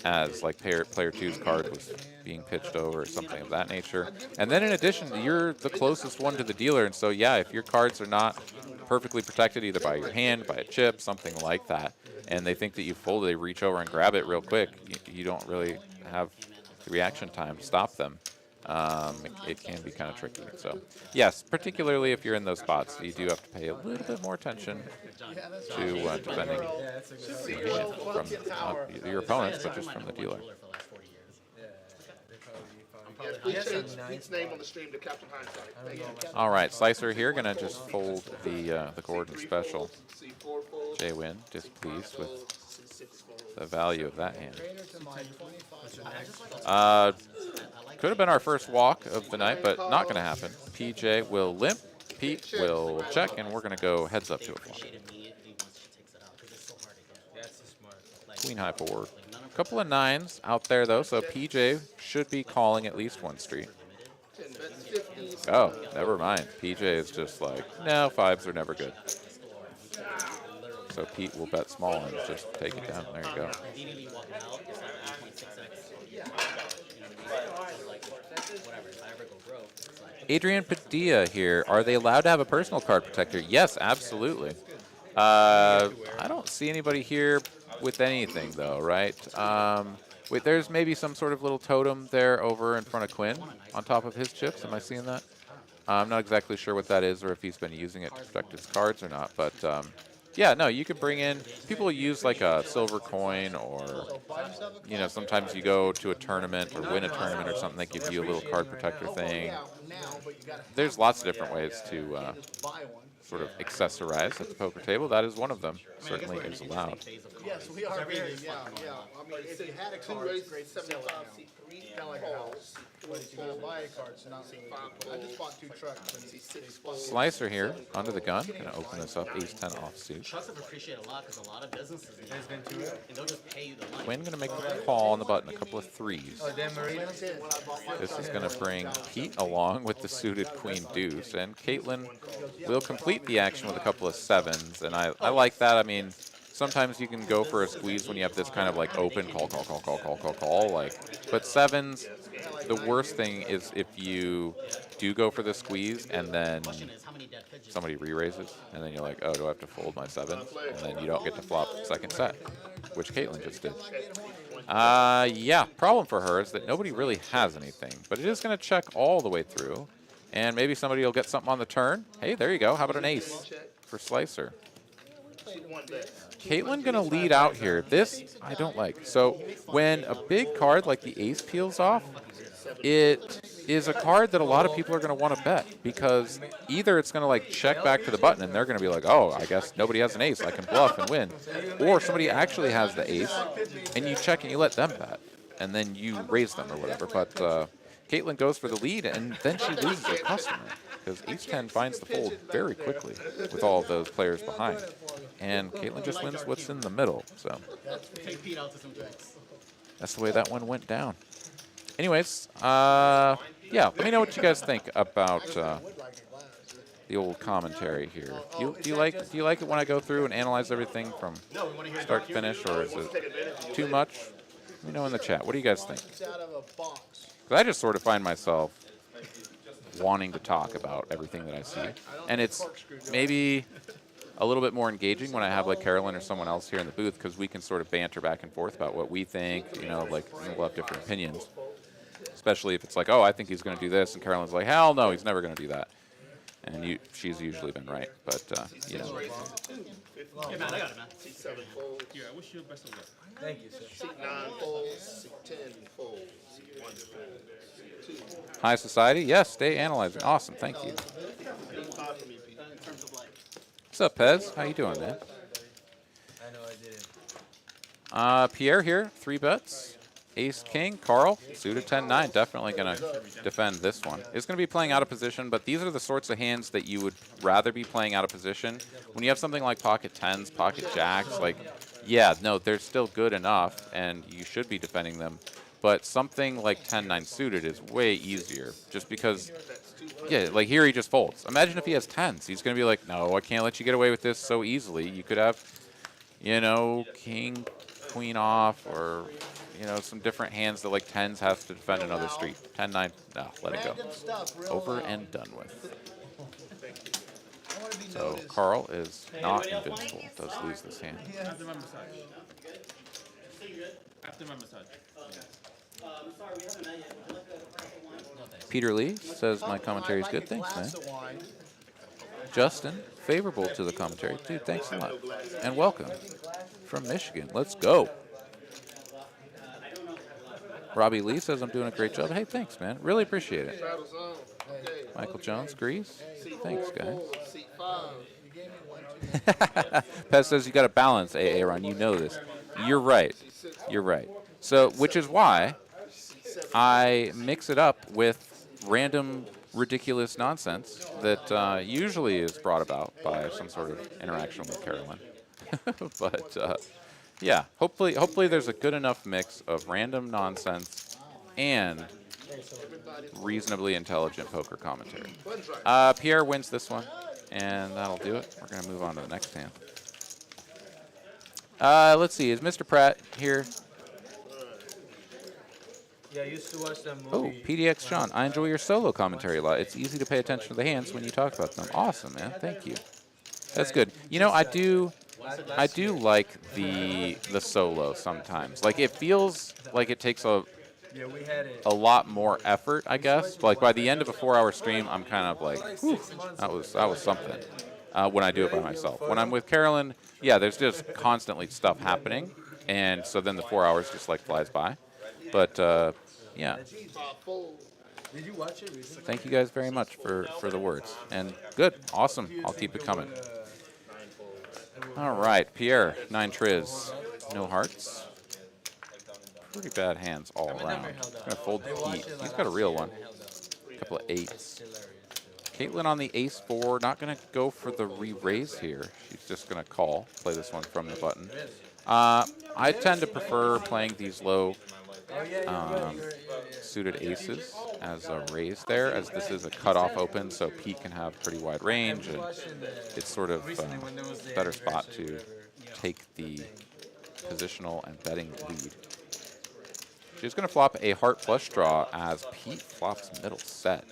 as like player 2's card was being pitched over or something of that nature. And then in addition, you're the closest one to the dealer, and so yeah, if your cards are not perfectly protected either by your hand, by a chip, something like that, and they think that you fold, they reach over and grab it real quick, you don't really have the reaction time to stop them. It can be kind of tricky. So yes, particularly if you're in those spots, you do have to pay a little bit more attention to defending from your opponents, but just from the dealer. Pete's name on the stream to Captain Hindsight. All right, Slicer here gonna just fold the Gordon special. JWin displeased with the value of that hand. Could have been our first walk of the night, but not going to happen. PJ will limp, Pete will check, and we're going to go heads up to a flop. Queen high forward. A couple of 9s out there, though, so PJ should be calling at least 1 street. Oh, never mind. PJ is just like, no, 5s are never good. So Pete will bet small and just take it down. There you go. Adrian Padilla here. Are they allowed to have a personal card protector? Yes, absolutely. I don't see anybody here with anything, though, right? Wait, there's maybe some sort of little totem there over in front of Quinn on top of his chips. Am I seeing that? I'm not exactly sure what that is or if he's been using it to protect his cards or not, but yeah, no, you could bring in, people use like a silver coin or, you know, sometimes you go to a tournament or win a tournament or something, they give you a little card protector thing. There's lots of different ways to sort of accessorize at the poker table. That is one of them. Certainly is allowed. Yes, we are very, yeah. I mean, if you had a card, it's great, 75 seat, kind of like a house. But if you gotta buy a card, it's not really good. I just bought 2 trucks. And Slicer here, under the gun. Gonna open this up, ace-10 offsuit. Trucks have appreciated a lot because a lot of businesses and they'll just pay you the money. Quinn gonna make a call on the button, a couple of 3s. Oh, Dan Marino. This is gonna bring Pete along with the suited queen deuce, and Caitlin will complete the action with a couple of 7s, and I like that. I mean, sometimes you can go for a squeeze when you have this kind of like open call, like, but 7s, the worst thing is if you do go for the squeeze and then Question is, how many dead pigeons? somebody re-raises, and then you're like, oh, do I have to fold my sevens? And then you don't get to flop second set, which Caitlin just did. Yeah, problem for her is that nobody really has anything, but it is going to check all the way through, and maybe somebody will get something on the turn. Hey, there you go. How about an ace for Slicer? Caitlin going to lead out here. This I don't like. So when a big card like the ace peels off, it is a card that a lot of people are going to want to bet, because either it's going to like check back to the button and they're going to be like, oh, I guess nobody has an ace, I can bluff and win, or somebody actually has the ace and you check and you let them bet and then you raise them or whatever. But Caitlin goes for the lead and then she loses her customer, because ace-10 finds the fold very quickly with all of those players behind, and Caitlin just wins what's in the middle. So Take Pete out to some drinks. that's the way that one went down. Anyways, yeah, let me know what you guys think about the old commentary here. Do you like it when I go through and analyze everything from start to finish, or is it too much? Let me know in the chat. What do you guys think? Because I just sort of find myself wanting to talk about everything that I see, and it's maybe a little bit more engaging when I have like Carolyn or someone else here in the booth, because we can sort of banter back and forth about what we think. You know, like we'll have different opinions. Especially if it's like, oh, I think he's going to do this, and Carolyn's like, hell no, he's never going to do that. And she's usually been right, but, you know. Hey, man, I got it, man. C7 folds. Yeah, I wish you the best of luck. Thank you, sir. C9 folds. C10 folds. C1 folds. C2. High society, yes, stay analyzing. Awesome, thank you. D5 for me, Pete. In terms of like, What's up, Pez? How you doing, man? I know I did. Pierre here, 3 bets. Ace King, Carl, suited 10-9, definitely going to defend this one. It's going to be playing out of position, but these are the sorts of hands that you would rather be playing out of position. When you have something like pocket 10s, pocket jacks, like, yeah, no, they're still good enough, and you should be defending them. But something like 10-9 suited is way easier, just because, yeah, like here he just folds. Imagine if he has 10s. He's going to be like, no, I can't let you get away with this so easily. You could have, you know, king, queen off, or... you know, some different hands that like 10s has to defend another street. 10-9, no, let it go. Over and done with. So Carl is not invincible. Does lose this hand. After my massage. After my massage. Peter Lee says my commentary is good. Thanks, man. Justin, favorable to the commentary. Dude, thanks a lot. And welcome from Michigan. Let's go. Robbie Lee says I'm doing a great job. Hey, thanks, man. Really appreciate it. Michael Jones agrees. Thanks, guys. Pez says you got to balance, Aaron. You know this. You're right. You're right. So, which is why I mix it up with random, ridiculous nonsense that usually is brought about by some sort of interaction with Carolyn. But yeah, hopefully there's a good enough mix of random nonsense and reasonably intelligent poker commentary. Pierre wins this one, and that'll do it. We're going to move on to the next hand. Let's see, is Mr. Pratt here? Yeah, I used to watch that Oh, movie. PDX Sean, I enjoy your solo commentary a lot. It's easy to pay attention to the hands when you talk about them. Awesome, man. Thank you. That's good. You know, I do like the solo sometimes. Like, it feels like it takes a lot more effort, I guess. Like, by the end of a 4-hour stream, I'm kind of like, whew, that was something. When I do it by myself. When I'm with Carolyn, yeah, there's just constantly stuff happening, and so then the 4 hours just like flies by. But yeah. Did you watch it recently? Thank you guys very much for the words. And good, awesome. I'll keep it coming. All right, Pierre, 9 triz, no hearts. Pretty bad hands all around. I'm gonna fold the heat. He's got a real one. A couple of 8s. Caitlin on the ace-4, not gonna go for the re-raise here. She's just gonna call, play this one from the button. I tend to prefer playing these low suited aces as a raise there, as this is a cutoff open, so Pete can have pretty wide range, and it's sort of a better spot to take the positional and betting lead. She's going to flop a heart flush draw as Pete flops middle set.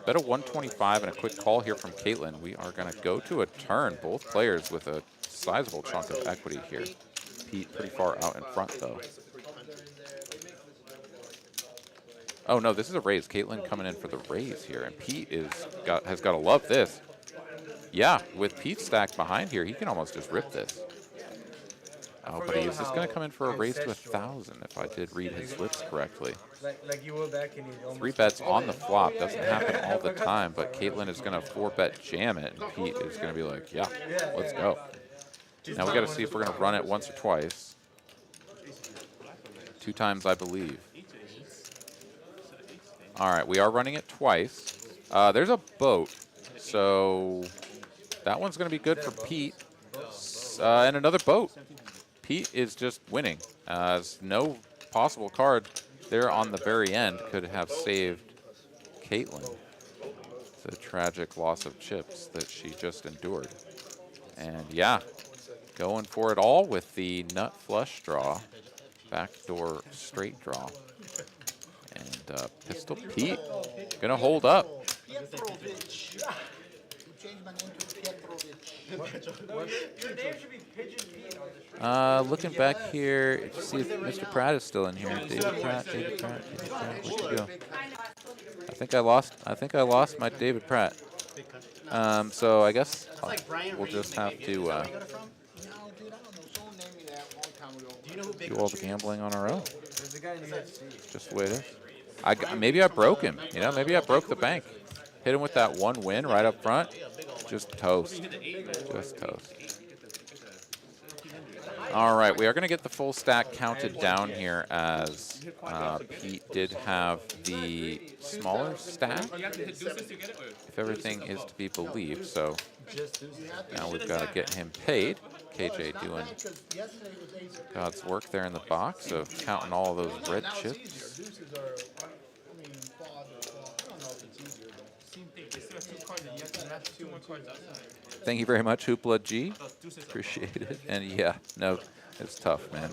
Bet a 125 and a quick call here from Caitlin. We are going to go to a turn. Both players with a sizable chunk of equity here. Pete pretty far out in front, though. Oh, no, this is a raise. Caitlin coming in for the raise here, and Pete has got to love this. Yeah, with Pete stacked behind here, he can almost just rip this. Oh, but he's just going to come in for a raise to 1,000 if I did read his lips correctly. Like you were back and you almost 3 bets on the flop. Doesn't happen all the time, but Caitlin is going to 4-bet jam it, and Pete is going to be like, yeah, let's go. Now we got to see if we're going to run it once or twice. 2 times, I believe. All right, we are running it twice. There's a boat, so that one's going to be good for Pete. And another boat. Pete is just winning. No possible card there on the very end could have saved Caitlin. It's a tragic loss of chips that she just endured. And yeah, going for it all with the nut flush draw, backdoor straight draw. And Pistol Pete gonna hold up. Petrovich. You changed my name to Petrovich. Your name should be Pigeon Pete on the Looking back here to see if Mr. Pratt is still in here. David Pratt. Where'd you go? I think I lost my David Pratt. So I guess we'll just have to No, dude, I don't know. Someone named me that a long time ago. do all the gambling on our own. There's a guy in the UFC. Just the way it is. Maybe I broke him. You know, maybe I broke the bank. Hit him with that 1 win right up front. Just toast. Just toast. All right, we are going to get the full stack counted down here as Pete did have the smaller stack, if everything is to be believed. So now we've got to get him paid. KJ doing God's work there in the box of counting all of those red chips. Thank you very much, Hoopla G. Appreciate it. And yeah, no, it's tough, man.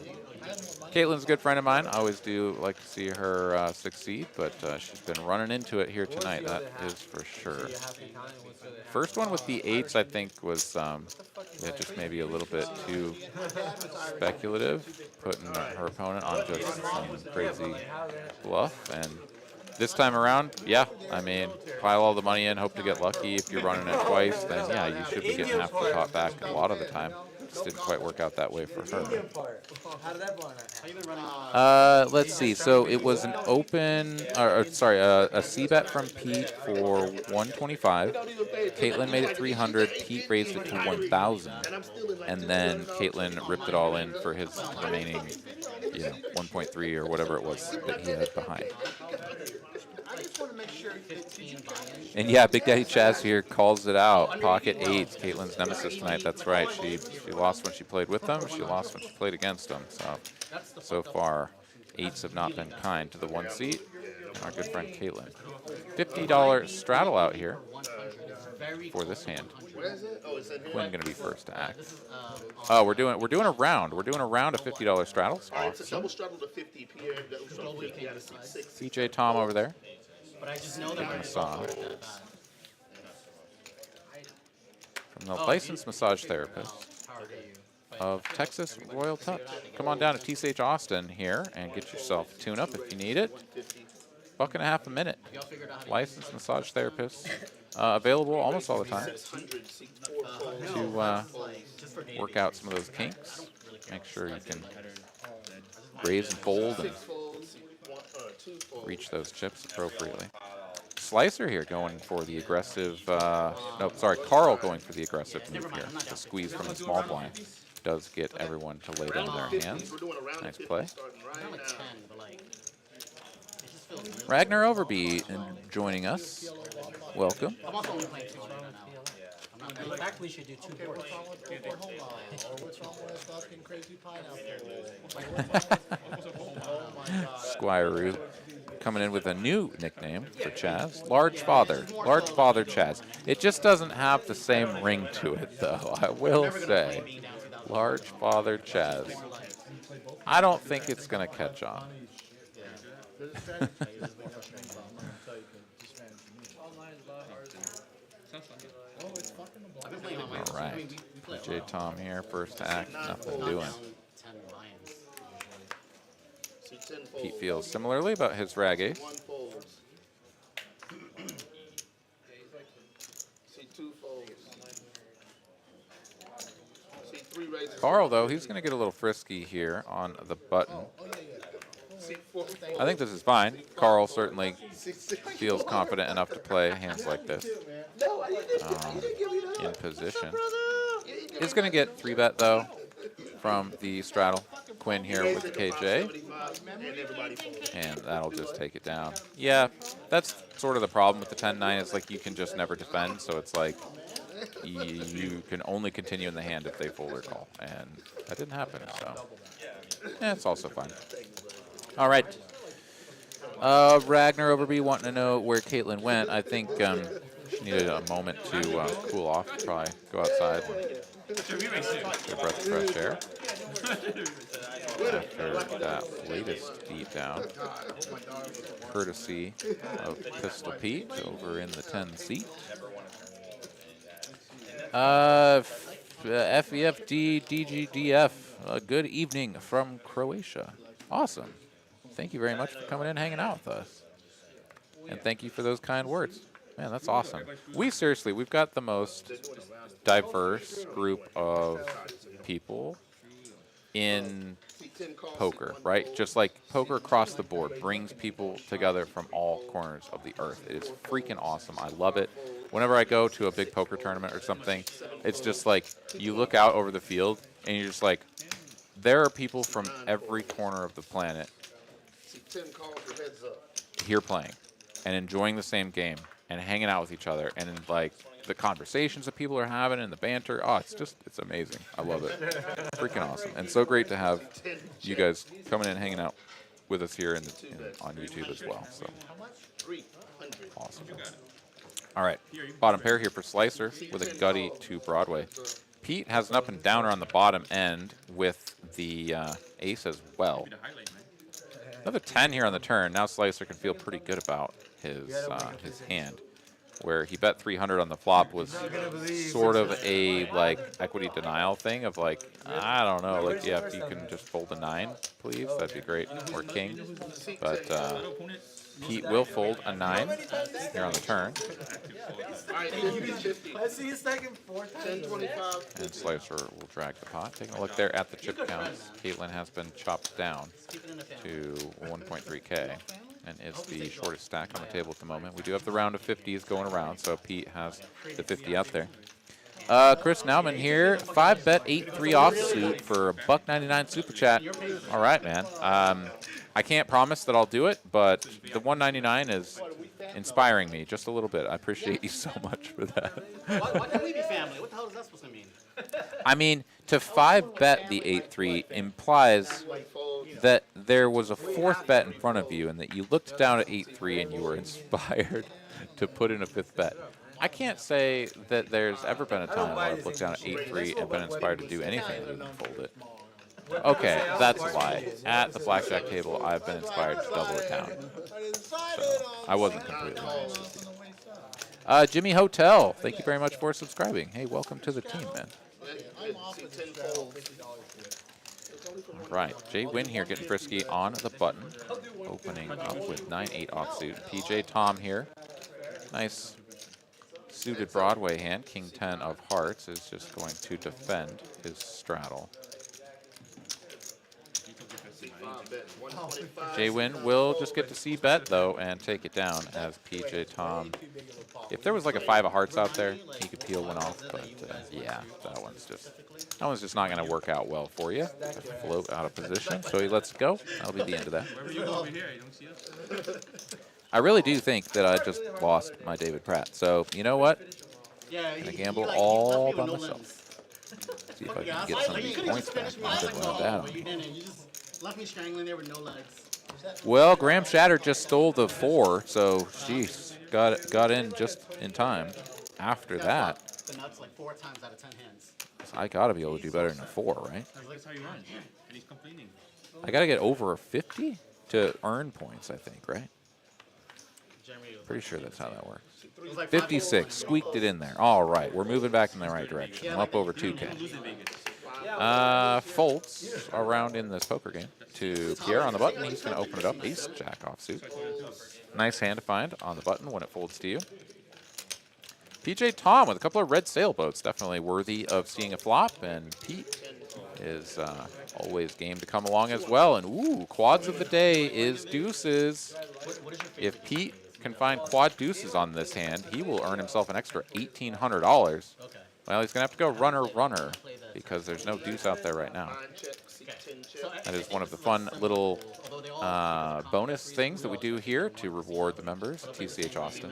Caitlin's a good friend of mine. I always do like to see her succeed, but she's been running into it here tonight. That is for sure. First one with the 8s, I think, was yeah, just maybe a little bit too speculative, putting her opponent on just some crazy bluff. And this time around, yeah, I mean, pile all the money in, hope to get lucky. If you're running it twice, then yeah, you should be getting half the pot back a lot of the time. Just didn't quite work out that way for her. How did that blind? Let's see. So it was an open, sorry, a C-bet from Pete for 125. Caitlin made it 300. Pete raised it to 1,000. And then Caitlin ripped it all in for his remaining, 1.3 or whatever it was that he had behind. And yeah, Big Daddy Chaz here calls it out. Pocket 8s, Caitlin's nemesis tonight. That's right. She lost when she played with them. She lost when she played against them. So far, 8s have not been kind to the 1 seat. Our good friend Caitlin. $50 straddle out here for this hand. Quinn gonna be first to act. Oh, we're doing a round. We're doing a round of $50 straddles. Awesome. Double straddle to 50, Pier. Double straddle 50 out of 6. CJ Tom over there. But I just know that Massage. From the licensed massage therapist of Texas Royal Touch. Come on down to TCH Austin here and get yourself a tune-up if you need it. $1.50 a minute. Licensed massage therapist. Available almost all the time to work out some of those kinks. Make sure you can raise and fold and reach those chips appropriately. Slicer here going for the aggressive, no, sorry, Carl going for the aggressive move here. The squeeze from the small blind does get everyone to lay down their hands. Nice play. Ragnar Overby joining us. Welcome. I'm also only playing 2 right now. In fact, we should do 2 boards. Squire Roo coming in with a new nickname for Chaz. Large Father Chaz. It just doesn't have the same ring to it, though, I will say. Large Father Chaz. I don't think it's going to catch on. There's a strategy. There's more frustrating. I'm gonna tell you, 'cause this strategy means. Online's a lot harder. Oh, it's fucking the ball. I've been playing online. All right. We play a J lot. Tom here, first act, nothing Knock doing. down 10 lions. See 10 folds. Pete feels similarly about his rag ace. 1 folds. See 2 folds. See 3 raises. Carl, though, he's going to get a little frisky here on the button. See 4 folds. I think this is fine. Carl certainly feels confident enough to play hands like this No, you didn't give me that. in position. You didn't give He's going to get 3-bet, though, from the straddle. Quinn here with the KJ, 75, and everybody folds. and that'll just take it down. Yeah, that's sort of the problem with the 10-9. It's like you can just never defend, so it's like you can only continue in the hand if they fold or call, and that didn't happen, so yeah, it's also fine. All right. Ragnar Overby wanting to know where Caitlin went. I think she needed a moment to cool off, probably go outside and get a breath of fresh air. After that latest beat down, courtesy of Pistol Pete over in the 10 seat. FEFD DGDF, good evening from Croatia. Awesome. Thank you very much for coming in and hanging out with us. And thank you for those kind words. Man, that's awesome. We've got the most diverse group of people in poker, right? Just like poker across the board brings people together from all corners of the earth. It is freaking awesome. I love it. Whenever I go to a big poker tournament or something, it's just like you look out over the field and you're just like, there are people from every corner of the planet See 10 calls your heads up. here playing and enjoying the same game and hanging out with each other, and like the conversations that people are having and the banter. Oh, it's amazing. I love it. Freaking awesome. And so great to have you guys coming in and hanging out with us here on YouTube as well. So 300. awesome. All right, bottom pair here for Slicer with a gutty to Broadway. Pete has an up and downer on the bottom end with the ace as well. Another 10 here on the turn. Now Slicer can feel pretty good about his hand. Where he bet 300 on the flop was sort of a like equity denial thing of like, I don't know, like, yeah, if you can just fold a 9, please, that'd be great, or king. But Pete will fold a 9 here on the turn. All right, 50. Let's see a second, 4 times. 10, 25. And Slicer will drag the pot. Taking a look there at the chip counts. Caitlin has been chopped down to 1.3K and is the shortest stack on the table at the moment. We do have the round of 50s going around, so Pete has the 50 out there. Chris Nauman here, 5-bet 8-3 offsuit for $1.99 super chat. All right, man. I can't promise that I'll do it, but the $1.99 is inspiring me just a little bit. I appreciate you so much for that. Why can't we be family? What the hell is that supposed to mean? I mean, to 5-bet the 8-3 implies that there was a 4th bet in front of you and that you looked down at 8-3 and you were inspired to put in a 5th bet. I can't say that there's ever been a time where I've looked down at 8-3 and been inspired to do anything other than fold it. Okay, that's a lie. At the blackjack table, I've been inspired to double it down. So, I wasn't completely honest. Jimmy Hotel, thank you very much for subscribing. Hey, welcome to the team, man. See 10 folds. All right, JWin here getting frisky on the button. Opening up with 9-8 offsuit. PJ Tom here. Nice suited Broadway hand. King 10 of hearts is just going to defend his straddle. JWin will just get to see bet, though, and take it down as PJ Tom. If there was like a 5 of hearts out there, he could peel one off, but yeah, that one's just not going to work out well for you. Float out of position, so he lets it go. That'll be the end of that. I really do think that I just lost my David Pratt, so you know what? Yeah, I'm going to gamble all by myself. See if I can get some of these points back. You didn't. You just left me strangling there with no legs. Well, Graham Shatter just stole the 4, so jeez, got in just in time. After that, The nuts like 4 times out of 10 hands. I gotta be able to do better than a 4, right? That's how you run. And he's complaining. I gotta get over a 50? to earn points, I think, right? Jeremy was Pretty sure that's how that works. it was like 56, squeaked it in there. All right, we're moving back in the right direction. I'm up over 2K. Folds around in this poker game to Pier on the button. He's going to open it up. Ace, jack offsuit. Nice hand to find on the button when it folds to you. PJ Tom with a couple of red sailboats. Definitely worthy of seeing a flop. And Pete is always game to come along as well. And ooh, quads of the day is deuces. If Pete can find quad deuces on this hand, he will earn himself an extra $1,800. okay. Well, he's going to have to go runner because there's no deuce out there right now. 9 check, C10 check. That is one of the fun little bonus things that we do here to reward the members of TCH Austin.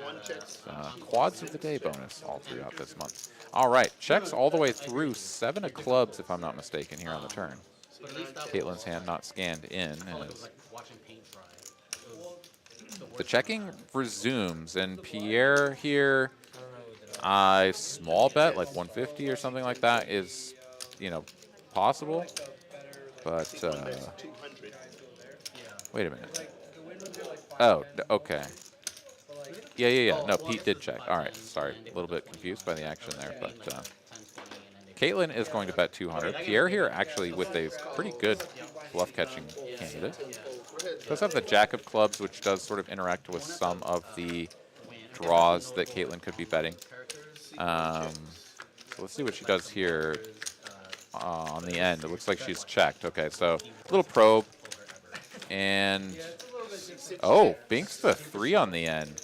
Quads of the day bonus all throughout this month. All right, checks all the way through 7 of clubs, if I'm not mistaken, here on the turn. Caitlin's hand not scanned in. It was like watching paint dry. The checking resumes, and Pierre here, small bet, like 150 or something like that is, you know, possible. But, wait a minute. Oh, okay. Yeah. No, Pete did check. All right, sorry. A little bit confused by the action there, but Caitlin is going to bet 200. Pierre here actually with a pretty good bluff catching candidate. Does have the jack of clubs, which does sort of interact with some of the draws that Caitlin could be betting. So let's see what she does here on the end. It looks like she's checked. Okay, so a little probe. And, oh, binks the 3 on the end.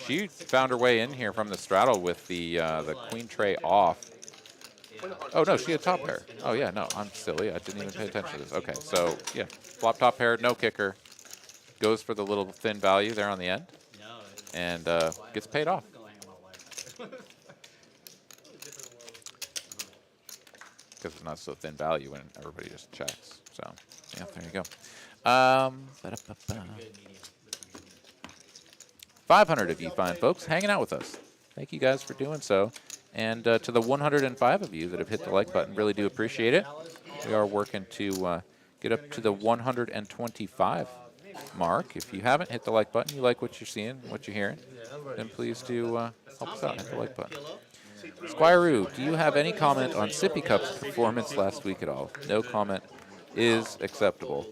She found her way in here from the straddle with the queen tray off. Oh, no, she had top pair. Oh, yeah, no, I'm silly. I didn't even pay attention to this. Okay, so, yeah, flop top pair, no kicker. Goes for the little thin value there on the end. And gets paid off. Because it's not so thin value when everybody just checks. So, yeah, there you go. 500 of you fine folks hanging out with us. Thank you guys for doing so. And to the 105 of you that have hit the like button, really do appreciate it. We are working to get up to the 125 mark. If you haven't hit the like button, you like what you're seeing, what you're hearing, then please do help us out. Hit the like button. Squiroo, do you have any comment on Sippy Cup's performance last week at all? No comment is acceptable.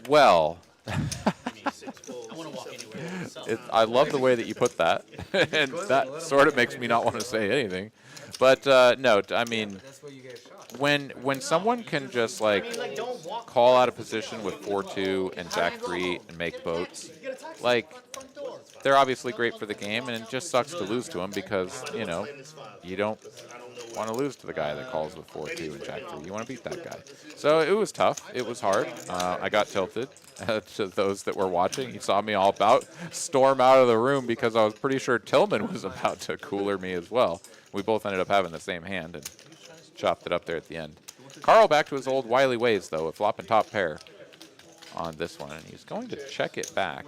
Well, I love the way that you put that, and that sort of makes me not want to say anything. But no, I mean, when someone can just like call out a position with 4-2 and Jack-3 and make boats, like they're obviously great for the game, and it just sucks to lose to them because you know you don't want to lose to the guy that calls with 4-2 and Jack-3. You want to beat that guy. So it was tough. It was hard. I got tilted. To those that were watching, you saw me all about storm out of the room because I was pretty sure Tillman was about to cooler me as well. We both ended up having the same hand and chopped it up there at the end. Carl back to his old wily ways, though, a flop and top pair on this one, and he's going to check it back.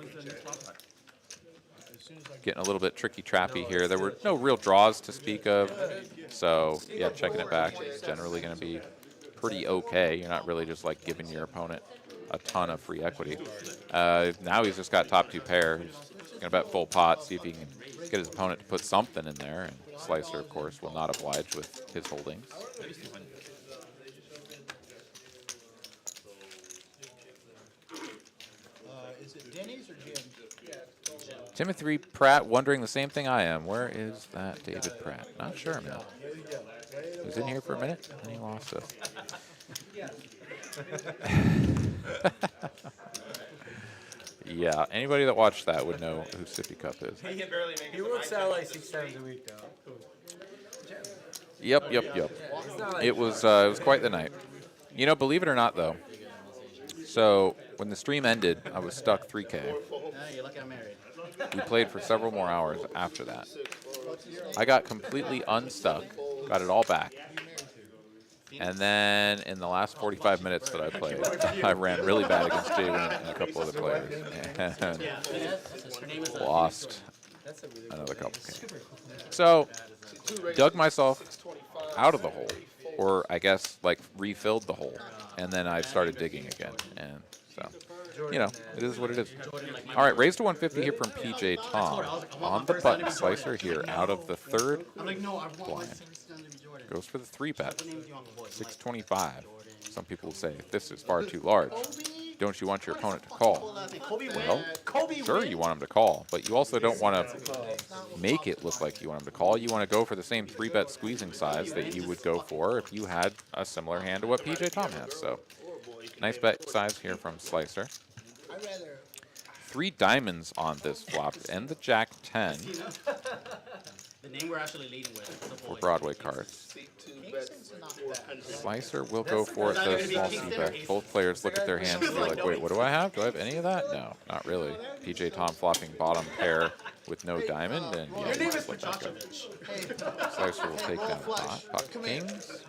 Getting a little bit tricky trappy here. There were no real draws to speak of, so yeah, checking it back is generally going to be pretty okay. You're not really just like giving your opponent a ton of free equity. Now he's just got top 2 pair. He's going to bet full pot, see if he can get his opponent to put something in there. And Slicer, of course, will not oblige with his holdings. Is it Denny's or Jim's? Timothy Pratt wondering the same thing I am. Where is that David Pratt? Not sure, man. He was in here for a minute, and he lost us. Yeah, anybody that watched that would know who Sippy Cup is. He works out like 6 times a week, though. Yep. It was quite the night. You know, believe it or not, though. So when the stream ended, I was stuck 3K. You're lucky I'm married. We played for several more hours after that. I got completely unstuck, got it all back. And then in the last 45 minutes that I played, I ran really bad against JWin and a couple other players. And lost another couple games. So, dug myself out of the hole. Or I guess like refilled the hole. And then I started digging again. And so you know, it is what it is. All right, raised to 150 here from PJ Tom. On the button, Slicer here out of the third I'm like, no, I want blind. Jordan. Goes for the 3-bet. What name do you want to avoid? 625. Some people will say, this is far too large. Don't you want your opponent to call? Kobe win. Well, Kobe sure, win. you want him to call, but you also don't want to make it look like you want him to call. You want to go for the same 3-bet squeezing size that you would go for if you had a similar hand to what PJ Tom has. So, nice bet size here from Slicer. I'd rather. 3 diamonds on this flop and the Jack 10 The name we're actually leading with. for Broadway cards. Slicer will go for the small c-bet. Both players look at their hands and they're like, wait, what do I have? Do I have any of that? No, not really. PJ Tom flopping bottom pair with no diamond, and yeah, Your name is just let that go. Pachachovich. Slicer will take down a pot. Pocket kings.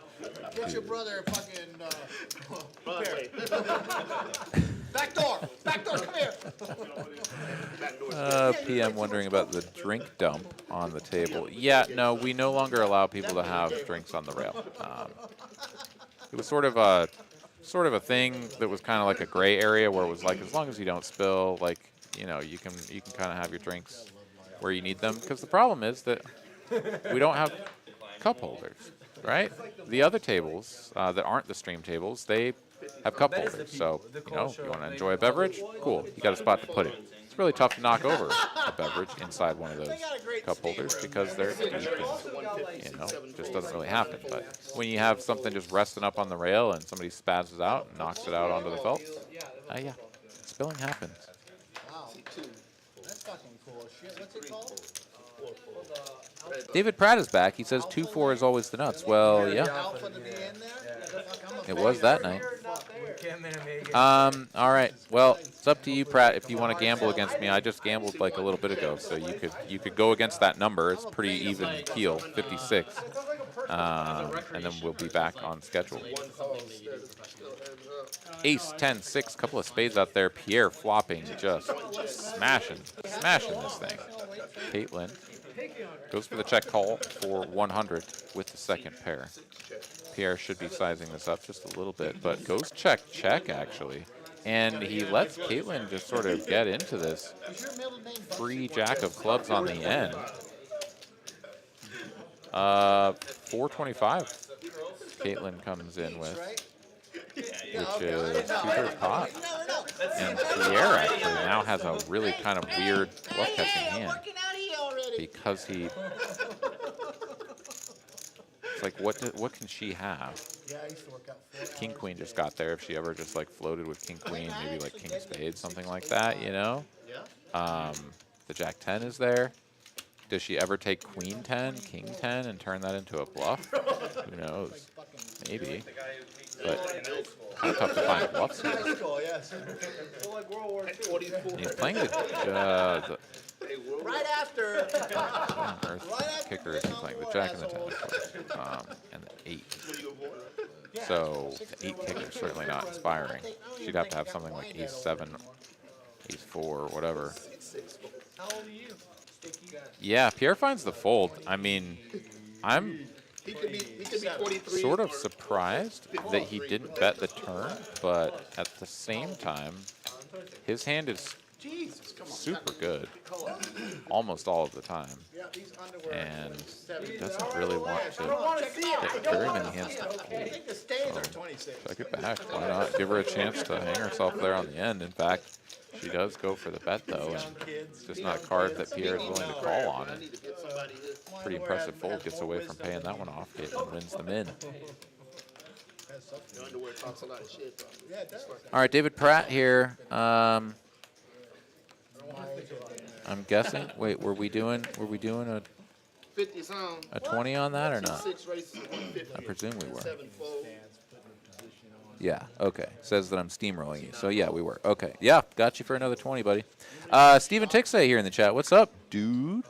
Get your brother fucking. Broadway. Back door! Back door, come here! PM wondering about the drink dump on the table. Yeah, no, we no longer allow people to have drinks on the rail. It was sort of a thing that was kind of like a gray area where it was like, as long as you don't spill, like, you know, you can kind of have your drinks where you need them. Because the problem is that we don't have cup holders, right? The other tables that aren't the stream tables, they have cup holders. So, you know, you want to enjoy a beverage? Cool. You got a spot to put it. It's really tough to knock over a beverage inside one of those cup holders because they're deep and, you know, just doesn't really happen. But when you have something just resting up on the rail and somebody spazzes out and knocks it out onto the felt, yeah, spilling happens. Wow. That's fucking cool shit. What's it called? David Pratt is back. He says 2-4 is always the nuts. Well, yeah, Alpha to be in there? it was that night. All All right. Well, it's up to you, Pratt. If you want to gamble against me, I just gambled like a little bit ago, so you could go against that number. It's pretty even keel, 56, and then we'll be back on schedule. Ace, 10, 6, couple of spades out there. Pier flopping, just smashing this thing. Caitlin goes for the check call for 100 with the second pair. Pierre should be sizing this up just a little bit, but goes check, actually. And he lets Caitlin just sort of get into this free jack of clubs on the end. 425 Caitlin comes in with, which is 2/3 pot. And Pierre actually now has a really kind of weird bluff catching hand because he... It's like, what can she have? Yeah, I used to work out 4 King Queen just got there. If she ever just like floated with King Queen, maybe like King Spade, something like that, you know? The Jack 10 is there. Does she ever take Queen 10, King 10, and turn that into a bluff? Who knows? Maybe. But kind of tough to find bluffs here. He's playing the Right after. Earth kicker is playing the Jack and the 10, of course, and the 8. So the 8 kicker is certainly not inspiring. She'd have to have something like Ace 7, Ace 4, whatever. How old are you? Yeah, Pierre finds the fold. I mean, I'm He could be 43. sort of surprised that he didn't bet the turn, but at the same time, his hand is super good almost all of the time, and he doesn't really want to get very many hands to fold. So check it back. Why not give her a chance to hang herself there on the end? In fact, she does go for the bet, though, and it's just not a card that Pierre is willing to call on. And pretty impressive fold, gets away from paying that one off. Caitlin wins them in. Your underwear talks a lot of shit, bro. All right, David Pratt here. I'm guessing. Wait, were we doing a 50 some. a 20 on that or not? 6 races, 150. I presume we were. 7 fold. Yeah, okay. Says that I'm steamrolling you. So, yeah, we were. Okay. Yeah, got you for another 20, buddy. Stephen Tixay here in the chat. What's up, dude?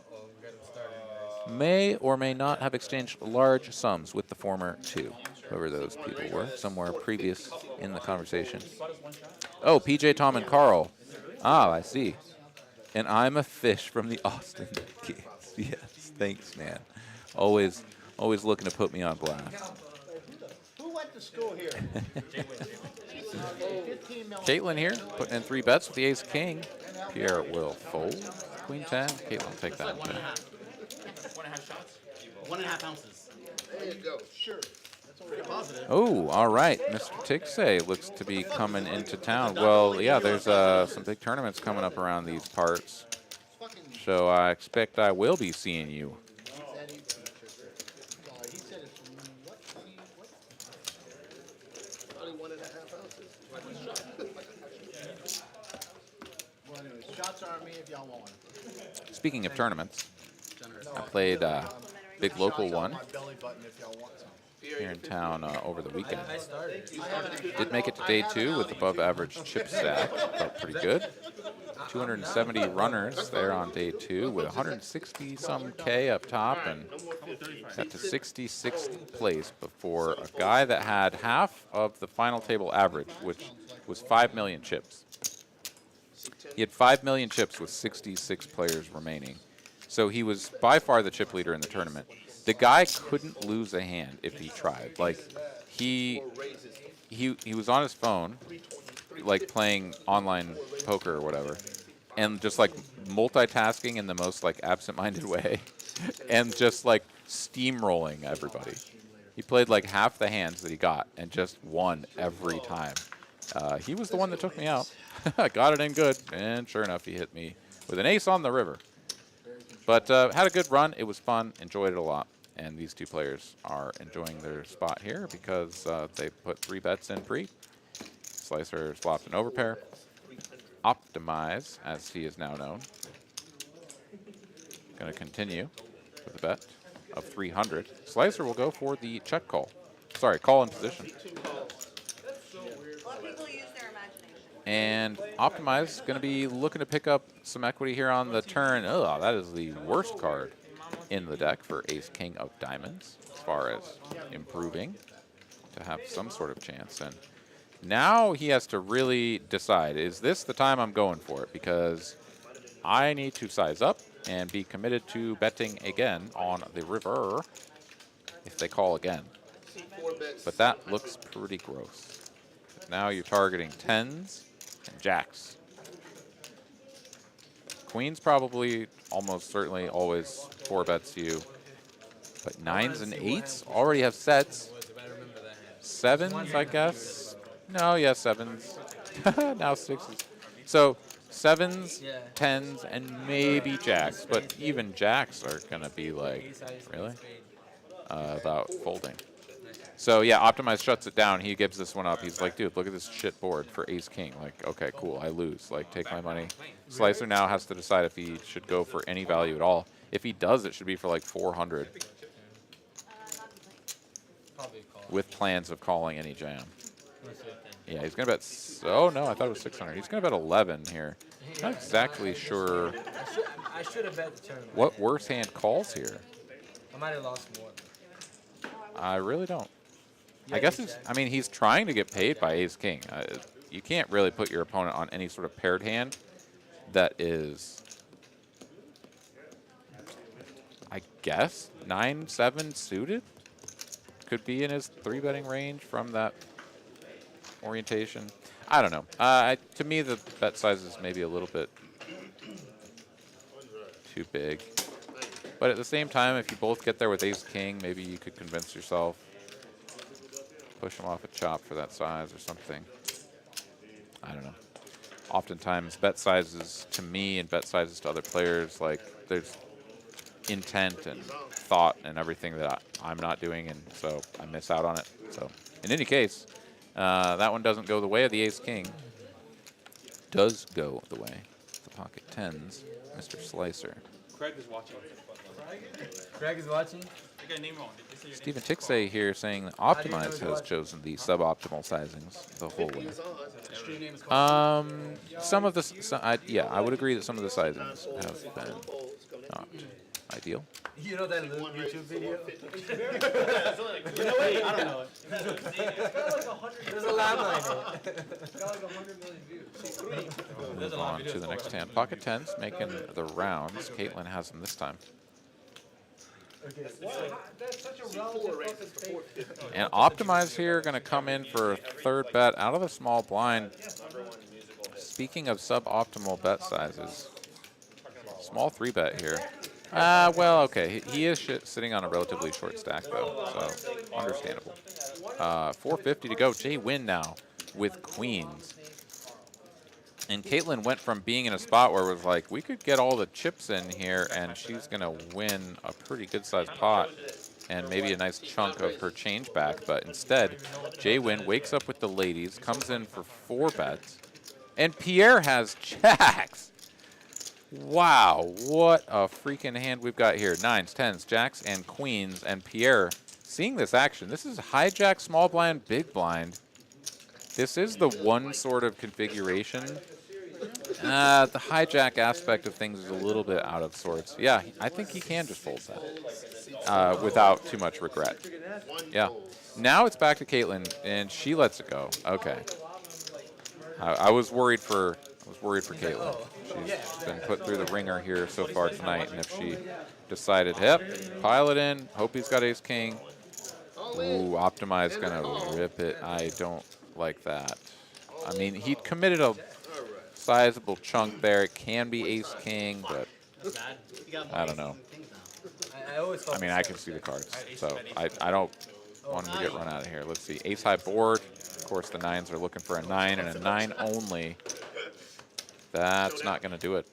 May or may not have exchanged large sums with the former two, whoever those people were, somewhere previous in the conversation. Oh, PJ, Tom, and Carl. Ah, I see. And I'm a fish from the Austin kids. Yes, thanks, man. Always looking to put me on blast. Who went to school here? Caitlin here, putting in 3 bets with the ace king. Pierre will fold. Queen 10. Caitlin will take that. 1.5 shots. 1.5 ounces. There you go. Sure. Pretty positive. Oh, all right. Mr. Tixay looks to be coming into town. Well, yeah, there's some big tournaments coming up around these parts. So I expect I will be seeing you. He said it's what? Only 1.5 ounces. Well, anyways, shots are on me if y'all want one. Speaking of tournaments, I played big local Shots on one my belly button if y'all want some. here in town over the weekend. I started. Did make it to day 2 with above average chip stack. Felt pretty good. 270 runners there on day 2 with 160 some K up top and got to 66th place before a guy that had half of the final table average, which was 5 million chips. He had 5 million chips with 66 players remaining. So he was by far the chip leader in the tournament. The guy couldn't lose a hand if he tried. Like, he was on his phone, like playing online poker or whatever, and just like multitasking in the most like absent-minded way, and just like steamrolling everybody. He played like half the hands that he got and just won every time. He was the one that took me out. I got it in good, and sure enough, he hit me with an ace on the river. But had a good run. It was fun. Enjoyed it a lot. And these 2 players are enjoying their spot here because they put 3 bets in pre. Slicer flopped an overpair. Optimize, as he is now known. Going to continue with a bet of 300. Slicer will go for the check call. Sorry, call in position. A lot of people use their imagination. And Optimize is going to be looking to pick up some equity here on the turn. Oh, that is the worst card in the deck for Ace King of Diamonds as far as improving to have some sort of chance. And now he has to really decide, is this the time I'm going for it? Because I need to size up and be committed to betting again on the river if they call again. But that looks pretty gross. Now you're targeting 10s and jacks. Queens probably almost certainly always 4 bets you. But 9s and 8s already have sets. 7s, I guess. No, yeah, 7s. Now 6s. So 7s, 10s, and maybe jacks. But even jacks are going to be like, really? About folding. So yeah, Optimize shuts it down. He gives this one up. He's like, dude, look at this shit board for Ace King. Like, okay, cool, I lose. Like, take my money. Slicer now has to decide if he should go for any value at all. If he does, it should be for like 400. With plans of calling any jam. Yeah, he's gonna bet. Oh no, I thought it was 600. He's gonna bet 11 here. Not exactly sure. I should have bet the tournament. What worse hand calls here? I might have lost more. I really don't. I guess it's, I mean, he's trying to get paid by Ace King. You can't really put your opponent on any sort of paired hand that is, I guess, 9-7 suited. Could be in his 3-betting range from that orientation. I don't know. To me, the bet size is maybe a little bit too big. But at the same time, if you both get there with Ace King, maybe you could convince yourself, push him off a chop for that size or something. I don't know. Oftentimes, bet sizes to me and bet sizes to other players, like, there's intent and thought and everything that I'm not doing, and so I miss out on it. So, in any case, that one doesn't go the way of the Ace King. Does go the way of the pocket 10s, Mr. Slicer. Craig is watching. Craig is watching. I got a name wrong. Did you say Stephen Tixay here saying that Optimize has chosen the suboptimal sizings the whole way. stream name is called? Some of the, yeah, I would agree that some of the sizings have been not ideal. You know that YouTube video? You know what? I don't know it. There's a llama in it. It's got like 100 million views. Move on to the next hand. Pocket 10s making the rounds. Caitlin has them this time. Okay. That's such a relative fucking statement. And Optimize here going to come in for a third bet out of the small blind. Speaking of suboptimal bet sizes, small 3-bet here. Well, okay. He is sitting on a relatively short stack, though, so understandable. 450 to go. JWin now with queens. And Caitlin went from being in a spot where it was like, we could get all the chips in here, and she's going to win a pretty good-sized pot and maybe a nice chunk of her change back. But instead, JWin wakes up with the ladies, comes in for 4 bets, and Pierre has jacks. Wow, what a freaking hand we've got here. 9s, 10s, jacks, and queens. And Pierre seeing this action. This is hijack, small blind, big blind. This is the one sort of configuration. The hijack aspect of things is a little bit out of sorts. Yeah, I think he can just fold that without too much regret. Yeah. Now it's back to Caitlin, and she lets it go. Okay. I was worried for Caitlin. She's been put through the ringer here so far tonight, and if she decided, yep, pile it in, hope he's got ace-king. Ooh, Optimize gonna rip it. I don't like that. I mean, he committed a sizable chunk there. It can be ace-king, but I don't know. I mean, I can see the cards, so I don't want him to get run out of here. Let's see, ace-high board. Of course, the 9s are looking for a 9 and a 9 only. That's not going to do it.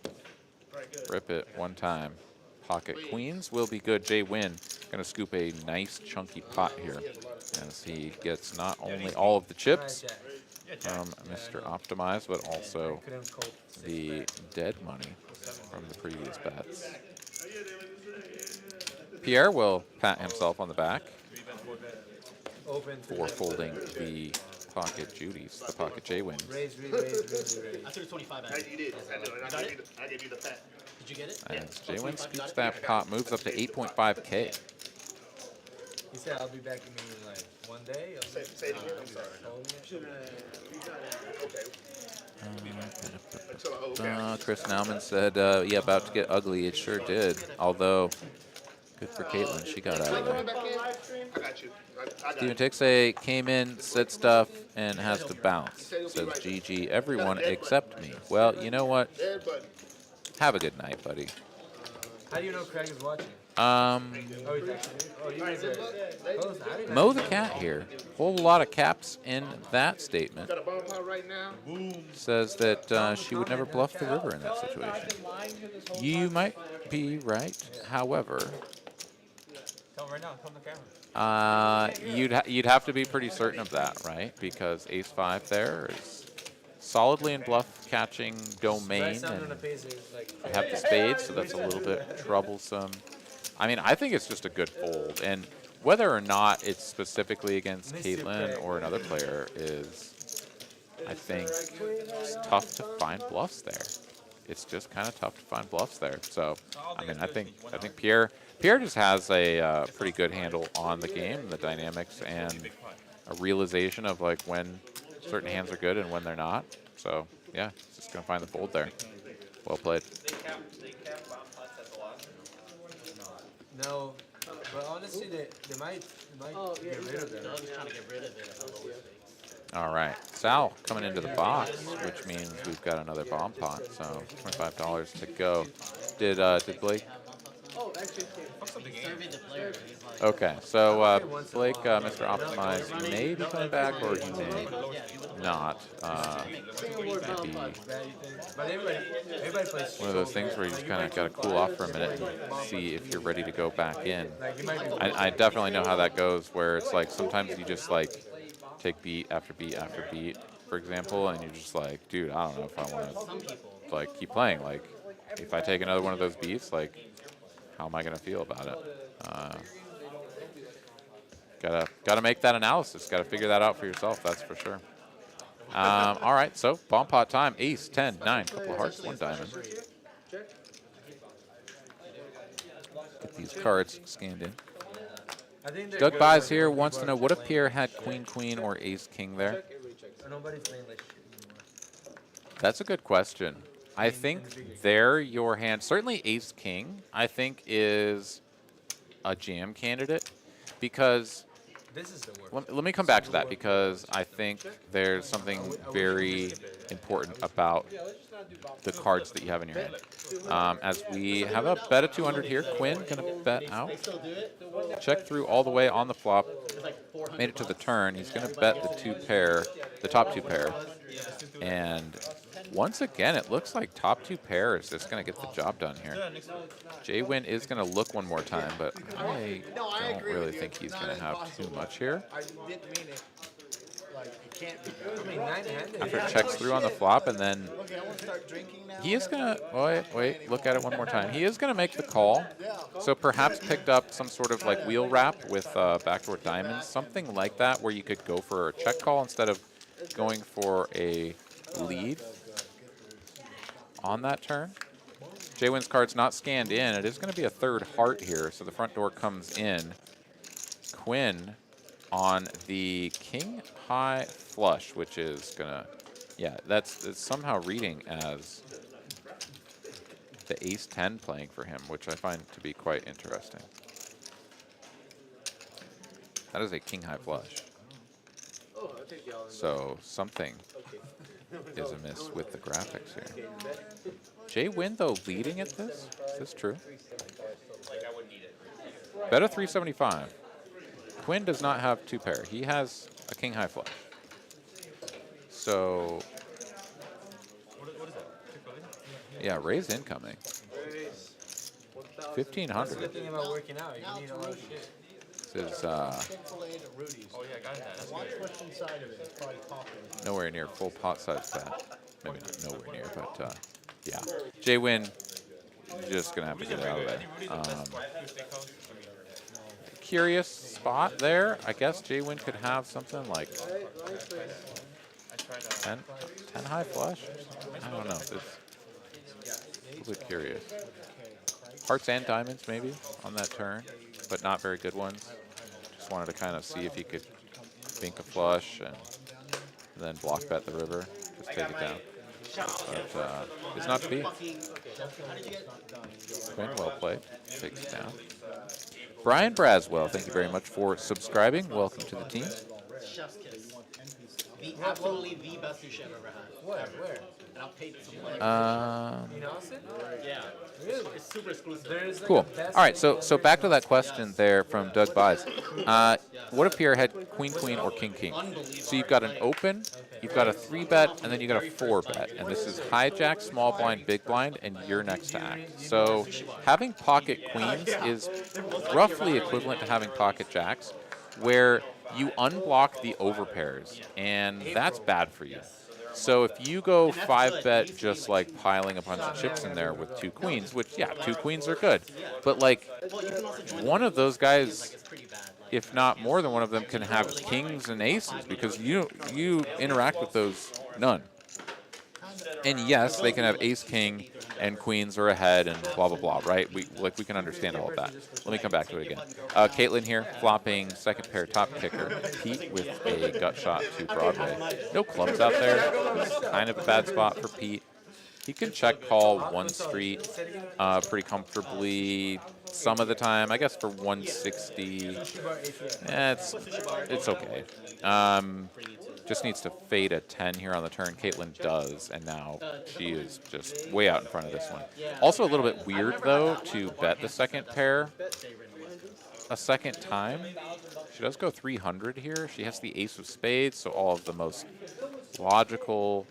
Rip it one time. Pocket queens will be good. JWin going to scoop a nice chunky pot here as he gets not only all of the chips from Mr. Optimize, but also the dead money from the previous bets. Pierre will pat himself on the back for folding the pocket Judies, the pocket JWins. I threw 25 at You did. I gave you the pat. Did you get it? As JWin scoops that pot, moves up to 8.5K. He said I'll be back in maybe like one day. Say it again. I'm sorry. Okay. Chris Nauman said, yeah, about to get ugly. It sure did. Although, good for Caitlin. She got out of there. I got you. I got Steven you. Tixay came in, said stuff, and has to bounce. Says GG, everyone except me. Well, you know what? Have a good night, buddy. How do you know Craig is watching? Um, Oh, he's actually. Oh, you guys are close. I didn't Mo the cat here. Whole lot of caps in that statement. Got a bomb pot right now. Says that she would never bluff the river in that situation. You might be right. However, Tell him right now. Tell him the camera. you'd have to be pretty certain of that, right? Because ace-5 there is solidly in bluff catching domain, and you have the spades, so that's a little bit troublesome. I mean, I think it's just a good fold, and whether or not it's specifically against Caitlin or another player is, I think, it's tough to find bluffs there. It's just kind of tough to find bluffs there. So, I mean, I think Pierre just has a pretty good handle on the game, the dynamics, and a realization of like when certain hands are good and when they're not. So, yeah, he's just gonna find the fold there. Well played. No, but honestly, they might get rid of it. They're just trying to get rid of it at a lower stakes. All right, Sal coming into the box, which means we've got another bomb pot. So $25 to go. Did Blake? Surveyed the player. He's like, Okay, so Blake, Mr. Optimize, may be coming back, or he may not. Maybe But everybody plays. one of those things where you just kind of got to cool off for a minute and see if you're ready to go back in. Like you might be. I definitely know how that goes, where it's like sometimes you just like take beat after beat after beat, for example, and you're just like, dude, I don't know if I want some people. to like keep playing. Like, if I take another one of those beats, like, how am I gonna feel about it? Gotta make that analysis. Gotta figure that out for yourself. That's for sure. All right, so bomb pot time. Ace, 10, 9, couple of hearts, 1 diamond. Get these cards scanned in. I think they're Doug good Buys when here people wants to are know, what if playing- Pierre had queen, queen, or ace, king there? Nobody's playing like shit anymore. That's a good question. I think there your hand, certainly ace, king, I think is a jam candidate because This is the worst. let me come back to that because I think there's something very important about the cards that you have in your hand. As we have a bet of 200 here, Quinn gonna bet out. Check through all the way on the flop. Made it to the turn. He's gonna bet the top two pair, and once again, it looks like top two pair is just gonna get the job done here. JWin is gonna look one more time, but I don't really think he's gonna have too much here. I didn't mean it. Like, it can't be. I mean, nine-handed. After it checks through on the flop, and then Okay, I want to start drinking now. he is gonna, wait, look at it one more time. He is gonna make the call. So perhaps picked up some sort of like wheel wrap with backdoor diamonds, something like that, where you could go for a check call instead of going for a lead on that turn. JWin's card's not scanned in. It is gonna be a third heart here, so the front door comes in. Quinn on the king high flush, which is gonna, yeah, it's somehow reading as the ace 10 playing for him, which I find to be quite interesting. That is a king high flush. So something is amiss with the graphics here. JWin though leading at this? Is this true? Bet of 375. Quinn does not have two pair. He has a king high flush. So yeah, raise incoming. 1500. Good thing about working out. You need a lot of shit. This is Chick-fil-A at Rudy's. Oh yeah, got that. Watch what's inside of it. It's probably coffee. nowhere near full pot size bet. Maybe not nowhere near, but yeah. JWin, just gonna have to get out of there. Curious spot there. I guess JWin could have something like 10 high flush. I don't know. It's a little bit curious. Hearts and diamonds maybe on that turn, but not very good ones. Just wanted to kind of see if he could think a flush and then block bet the river. Just take it down. But it's not to be. Quinn, well played. Takes it down. Brian Braswell, thank you very much for subscribing. Welcome to the team. Chef's kiss. Absolutely the best sushi I've ever had. Where? And I'll pay some money. In Austin? Yeah. Really? It's super exclusive. There's like Cool. a best All right, so back to that question there from Doug Buys. What if Pier had queen, queen, or king, king? So you've got an open, you've got a 3-bet, and then you've got a 4-bet. And this is hijack, small blind, big blind, and you're next to act. So having pocket queens is roughly equivalent to having pocket jacks, where you unblock the overpairs, and that's bad for you. So if you go 5-bet just like piling a bunch of chips in there with 2 queens, which, yeah, 2 queens are good. But like one of those guys, if not more than one of them, can have kings and aces because you interact with those none. And yes, they can have ace, king, and queens are ahead and blah, blah, blah, right? We can understand all of that. Let me come back to it again. Caitlin here, flopping second pair top kicker. Pete with a gut shot to Broadway. No clubs out there. It's kind of a bad spot for Pete. He can check call 1 street pretty comfortably some of the time. I guess for 160, it's okay. Just needs to fade a 10 here on the turn. Caitlin does, and now she is just way out in front of this one. Also a little bit weird, though, to bet the second pair a second time. She does go 300 here. She has the ace of spades, so all of the most logical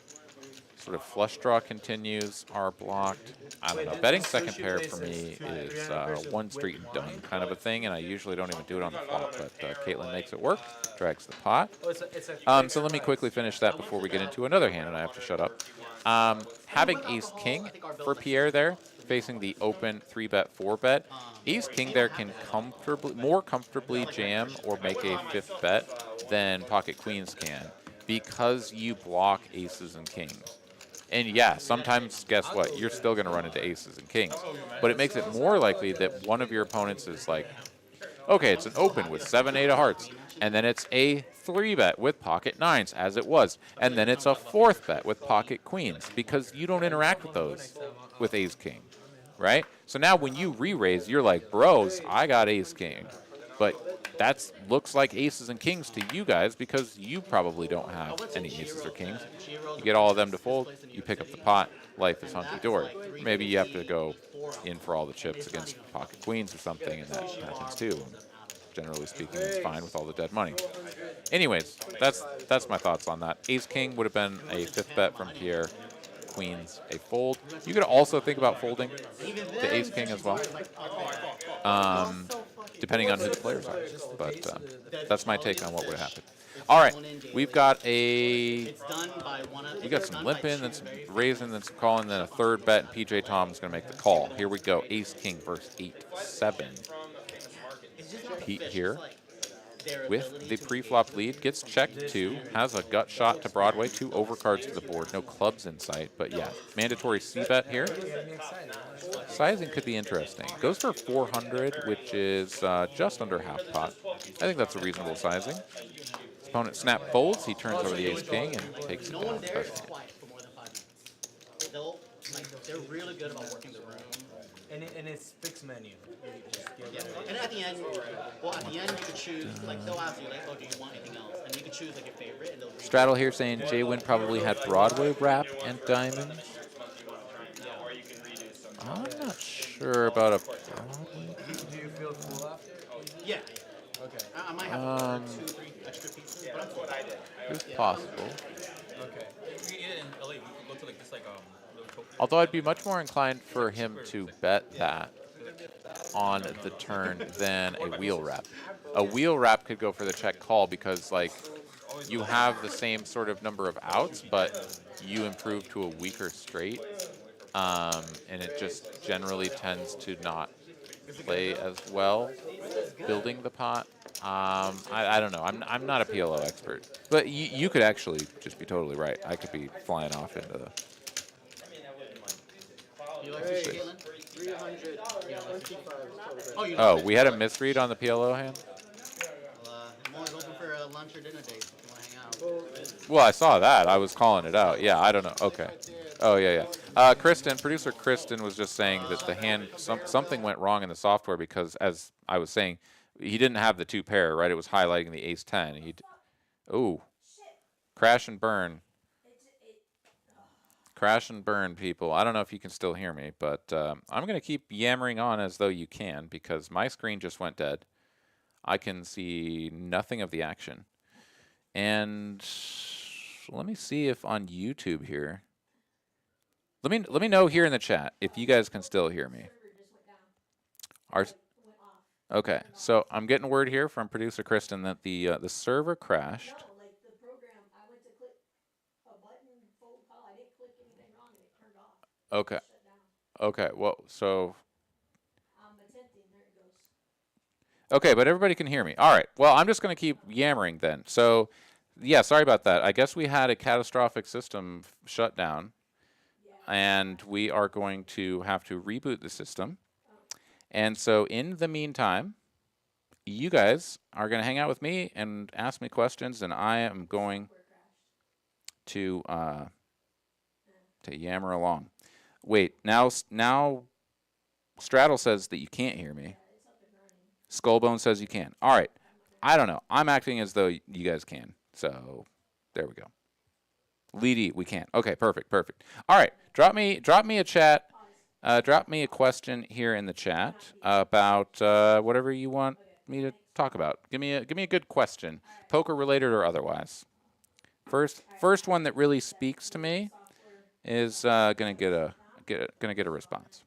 sort of flush draw continues are blocked. I don't know. Betting second pair for me is 1 street and done kind of a thing, and I usually don't even do it on the flop, but Caitlin makes it work, drags the pot. So let me quickly finish that before we get into another hand, and I have to shut up. Having ace-king for Pierre there, facing the open 3-bet, 4-bet, ace-king there can more comfortably jam or make a 5th bet than pocket queens can because you block aces and kings. And yeah, sometimes, guess what? You're still going to run into aces and kings. But it makes it more likely that one of your opponents is like, okay, it's an open with 7, 8 of hearts. And then it's a 3-bet with pocket 9s, as it was. And then it's a 4th bet with pocket queens, because you don't interact with those with ace king. right? So now when you re-raise, you're like, bros, I got ace king. But that looks like aces and kings to you guys because you probably don't have any aces or kings. You get all of them to fold, you pick up the pot, life is hunky-dory. Maybe you have to go in for all the chips against pocket queens or something, and that happens too. Generally speaking, it's fine with all the dead money. Anyways, that's my thoughts on that. Ace king would have been a 5th bet from Pier. Queens a fold. You could also think about folding the ace king as well, depending on who the players are. But that's my take on what would have happened. All right, we've got we got some limping, then some raising, then some calling, then a 3rd bet, and PJ Tom's going to make the call. Here we go. Ace king versus 8-7. Pete here with the pre-flop lead, gets checked 2, has a gut shot to Broadway, 2 overcards to the board, no clubs in sight, but yeah, mandatory C-bet here. Sizing could be interesting. Goes for 400, which is just under half pot. I think that's a reasonable sizing. His opponent snap folds, he turns over the ace-king and takes it down with the best hand. They're really good about working the room. And it's fixed menu. Yeah, and at the end, well, at the end you could choose, like they'll ask you, like, oh, do you want anything else? And you could choose like your favorite, and they'll. Straddle here saying JWin probably had Broadway wrap and diamonds. I'm not sure about a Broadway. Do you feel full after? Yeah. Okay. I might have 2 or 3 extra pieces, but I'm cool. It's possible. Okay. Although I'd be much more inclined for him to bet that on the turn than a wheel wrap. A wheel wrap could go for the check call because, like, you have the same sort of number of outs, but you improve to a weaker straight, and it just generally tends to not play as well building the pot. I don't know. I'm not a PLO expert, but you could actually just be totally right. I could be flying off into the. You like sushi, Caitlin? 325. Oh, we had a misread on the PLO hand? Well, I'm always open for a lunch or dinner date if you want to hang out. Well, I saw that. I was calling it out. Yeah, I don't know. Okay. Oh, yeah. Producer Kristen was just saying that the hand, something went wrong in the software because, as I was saying, he didn't have the 2 pair, right? It was highlighting the ace-10. Ooh. Crash and burn. Crash and burn, people. I don't know if you can still hear me, but I'm going to keep yammering on as though you can because my screen just went dead. I can see nothing of the action. And let me see if on YouTube here. Let me know here in the chat if you guys can still hear me. Okay, so I'm getting word here from producer Kristen that the server crashed. Okay. Okay. Well, so. Okay, but everybody can hear me. All right. Well, I'm just going to keep yammering then. So, yeah, sorry about that. I guess we had a catastrophic system shutdown, and we are going to have to reboot the system. And so, in the meantime, you guys are going to hang out with me and ask me questions, and I am going to yammer along. Wait, now Straddle says that you can't hear me. Skullbone says you can. All right. I don't know. I'm acting as though you guys can. So there we go. Leedy, we can't. Okay, perfect. All right. Drop me a chat. Drop me a question here in the chat about whatever you want me to talk about. Give me a good question, poker related or otherwise. First one that really speaks to me is gonna get a response.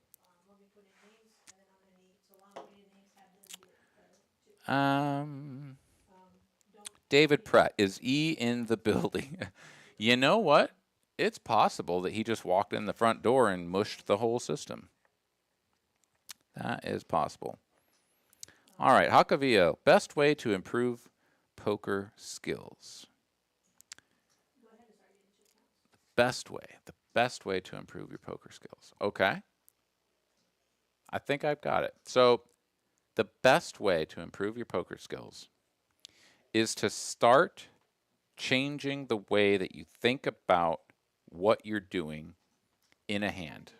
David Pratt, is E in the building? You know what? It's possible that he just walked in the front door and mushed the whole system. That is possible. All right, Hakavio, best way to improve poker skills. The best way to improve your poker skills. Okay. I think I've got it. So the best way to improve your poker skills is to start changing the way that you think about what you're doing in a hand.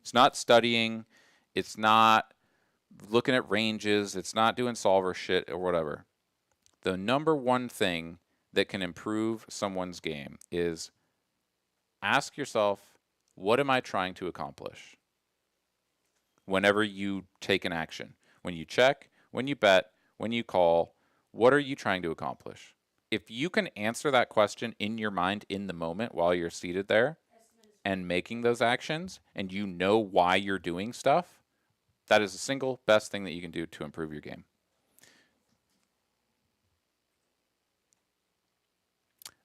It's not studying. It's not looking at ranges. It's not doing solver shit or whatever. The number one thing that can improve someone's game is ask yourself, what am I trying to accomplish? Whenever you take an action, when you check, when you bet, when you call, what are you trying to accomplish? If you can answer that question in your mind in the moment while you're seated there and making those actions, and you know why you're doing stuff, that is the single best thing that you can do to improve your game.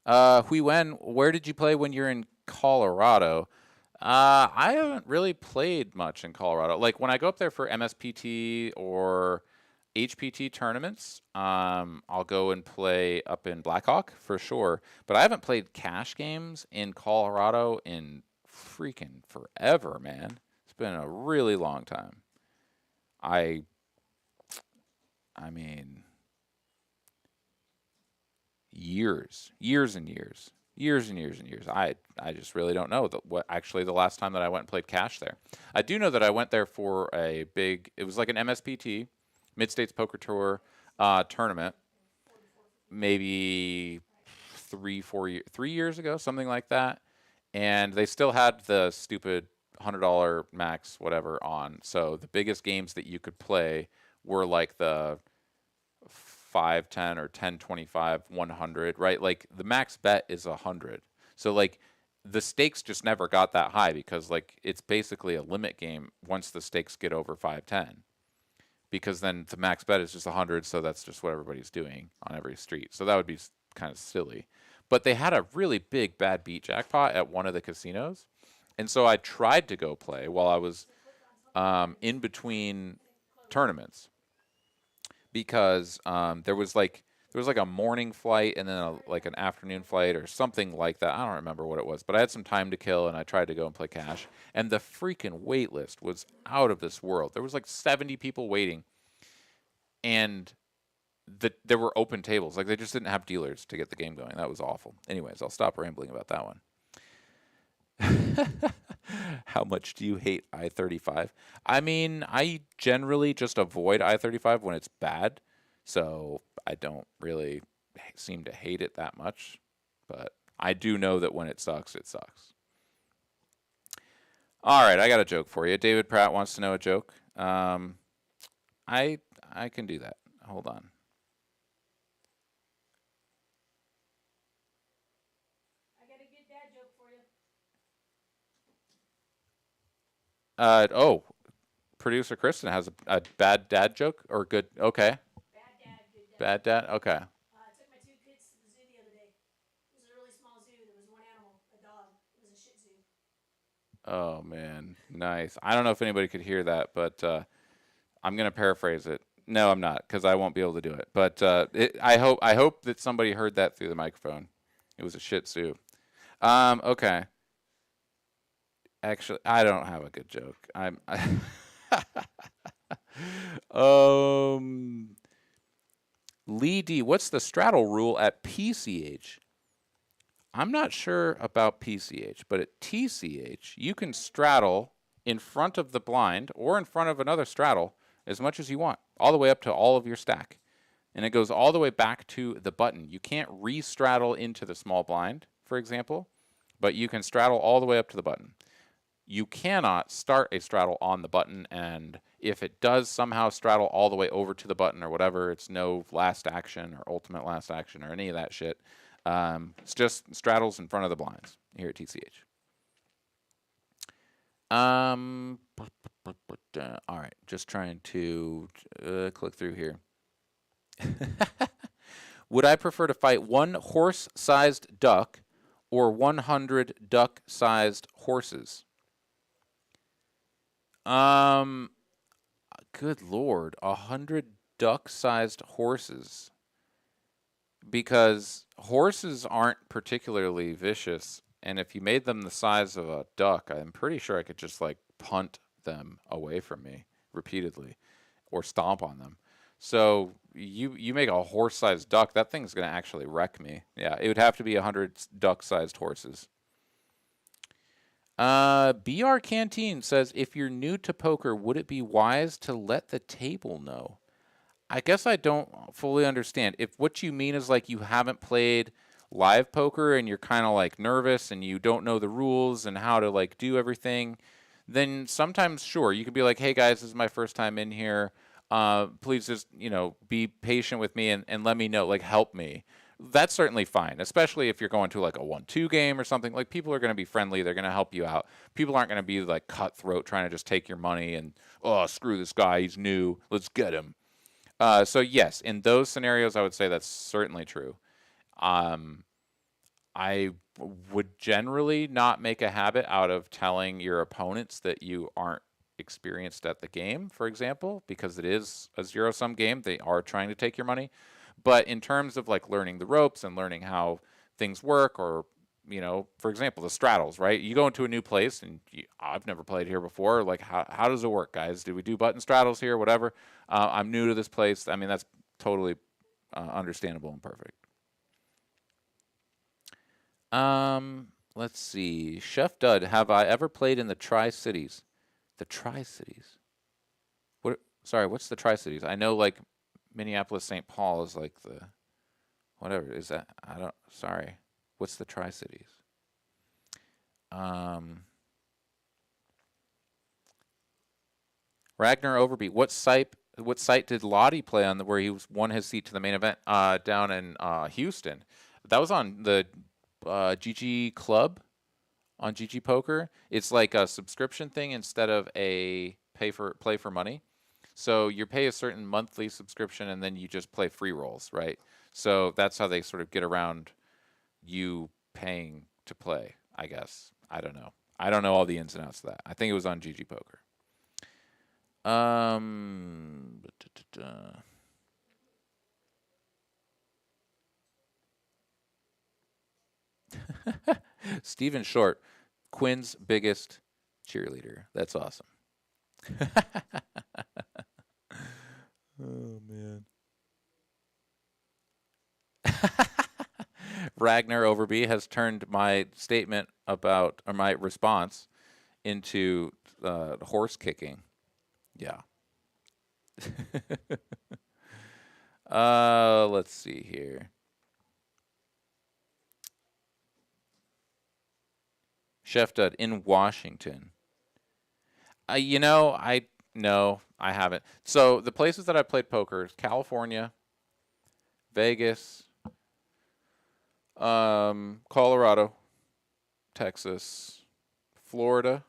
JWin, where did you play when you're in Colorado? I haven't really played much in Colorado. Like when I go up there for MSPT or HPT tournaments, I'll go and play up in Blackhawk for sure. But I haven't played cash games in Colorado in freaking forever, man. It's been a really long time. I mean, years and years. I just really don't know what actually the last time that I went and played cash there. I do know that I went there for a big, it was like an MSPT, Mid-States Poker Tour tournament, maybe 3 years ago, something like that. And they still had the stupid $100 max whatever on. So the biggest games that you could play were like the 5-10 or 10-25 100, right? Like the max bet is 100. So like the stakes just never got that high because like it's basically a limit game once the stakes get over 5-10. Because then the max bet is just 100, so that's just what everybody's doing on every street. So that would be kind of silly. But they had a really big bad beat jackpot at one of the casinos. And so I tried to go play while I was in between tournaments. Because there was like a morning flight and then like an afternoon flight or something like that. I don't remember what it was, but I had some time to kill and I tried to go and play cash. And the freaking wait list was out of this world. There was like 70 people waiting, and there were open tables. Like they just didn't have dealers to get the game going. That was awful. Anyways, I'll stop rambling about that one. How much do you hate I-35? I mean, I generally just avoid I-35 when it's bad, so I don't really seem to hate it that much. But I do know that when it sucks, it sucks. All right, I got a joke for you. David Pratt wants to know a joke. I can do that. Hold on. Oh, producer Kristen has a bad dad joke or good? Okay. Bad dad, good dad. Bad dad. Okay. I took my 2 kids to the zoo the other day. It was a really small zoo. There was one animal, a dog. It was a Shih Tzu. Oh man, nice. I don't know if anybody could hear that, but I'm gonna paraphrase it. No, I'm not, because I won't be able to do it. But I hope that somebody heard that through the microphone. It was a Shih Tzu. Okay. Actually, I don't have a good joke. Lee D, what's the straddle rule at PCH? I'm not sure about PCH, but at TCH, you can straddle in front of the blind or in front of another straddle as much as you want, all the way up to all of your stack. And it goes all the way back to the button. You can't re-straddle into the small blind, for example, but you can straddle all the way up to the button. You cannot start a straddle on the button, and if it does somehow straddle all the way over to the button or whatever, it's no last action or ultimate last action or any of that shit. It's just straddles in front of the blinds here at TCH. All right, just trying to click through here. Would I prefer to fight one horse-sized duck or 100 duck-sized horses? Good Lord, 100 duck-sized horses. Because horses aren't particularly vicious, and if you made them the size of a duck, I'm pretty sure I could just like punt them away from me repeatedly or stomp on them. So you make a horse-sized duck, that thing's going to actually wreck me. Yeah, it would have to be 100 duck-sized horses. BR Canteen says, if you're new to poker, would it be wise to let the table know? I guess I don't fully understand. If what you mean is like you haven't played live poker and you're kind of like nervous and you don't know the rules and how to like do everything, then sometimes, sure, you could be like, hey guys, this is my first time in here. Please just, be patient with me and let me know, like help me. That's certainly fine, especially if you're going to like a 1-2 game or something. Like people are going to be friendly. They're going to help you out. People aren't going to be like cutthroat trying to just take your money and, oh, screw this guy. He's new. Let's get him. So yes, in those scenarios, I would say that's certainly true. I would generally not make a habit out of telling your opponents that you aren't experienced at the game, for example, because it is a zero-sum game. They are trying to take your money. But in terms of like learning the ropes and learning how things work, or, for example, the straddles, right? You go into a new place and I've never played here before. Like, how does it work, guys? Do we do button straddles here? Whatever. I'm new to this place. I mean, that's totally understandable and perfect. Let's see. Chef Dud, have I ever played in the Tri-Cities? The Tri-Cities? Sorry, what's the Tri-Cities? I know, like, Minneapolis, St. Paul is like the, whatever, is that? Sorry. What's the Tri-Cities? Ragnar Overby, what site did Lottie play on where he won his seat to the main event down in Houston? That was on the GG Club on GG Poker. It's like a subscription thing instead of a play for money. So you pay a certain monthly subscription and then you just play free rolls, right? So that's how they sort of get around you paying to play, I guess. I don't know. I don't know all the ins and outs of that. I think it was on GG Poker. Stephen Short, Quinn's biggest cheerleader. That's awesome. Oh, man. Ragnar Overby has turned my statement about, or my response, into horse kicking. Yeah. Let's see here. Chef Dud in Washington. No, I haven't. So the places that I played poker is California, Vegas, Colorado, Texas, Florida,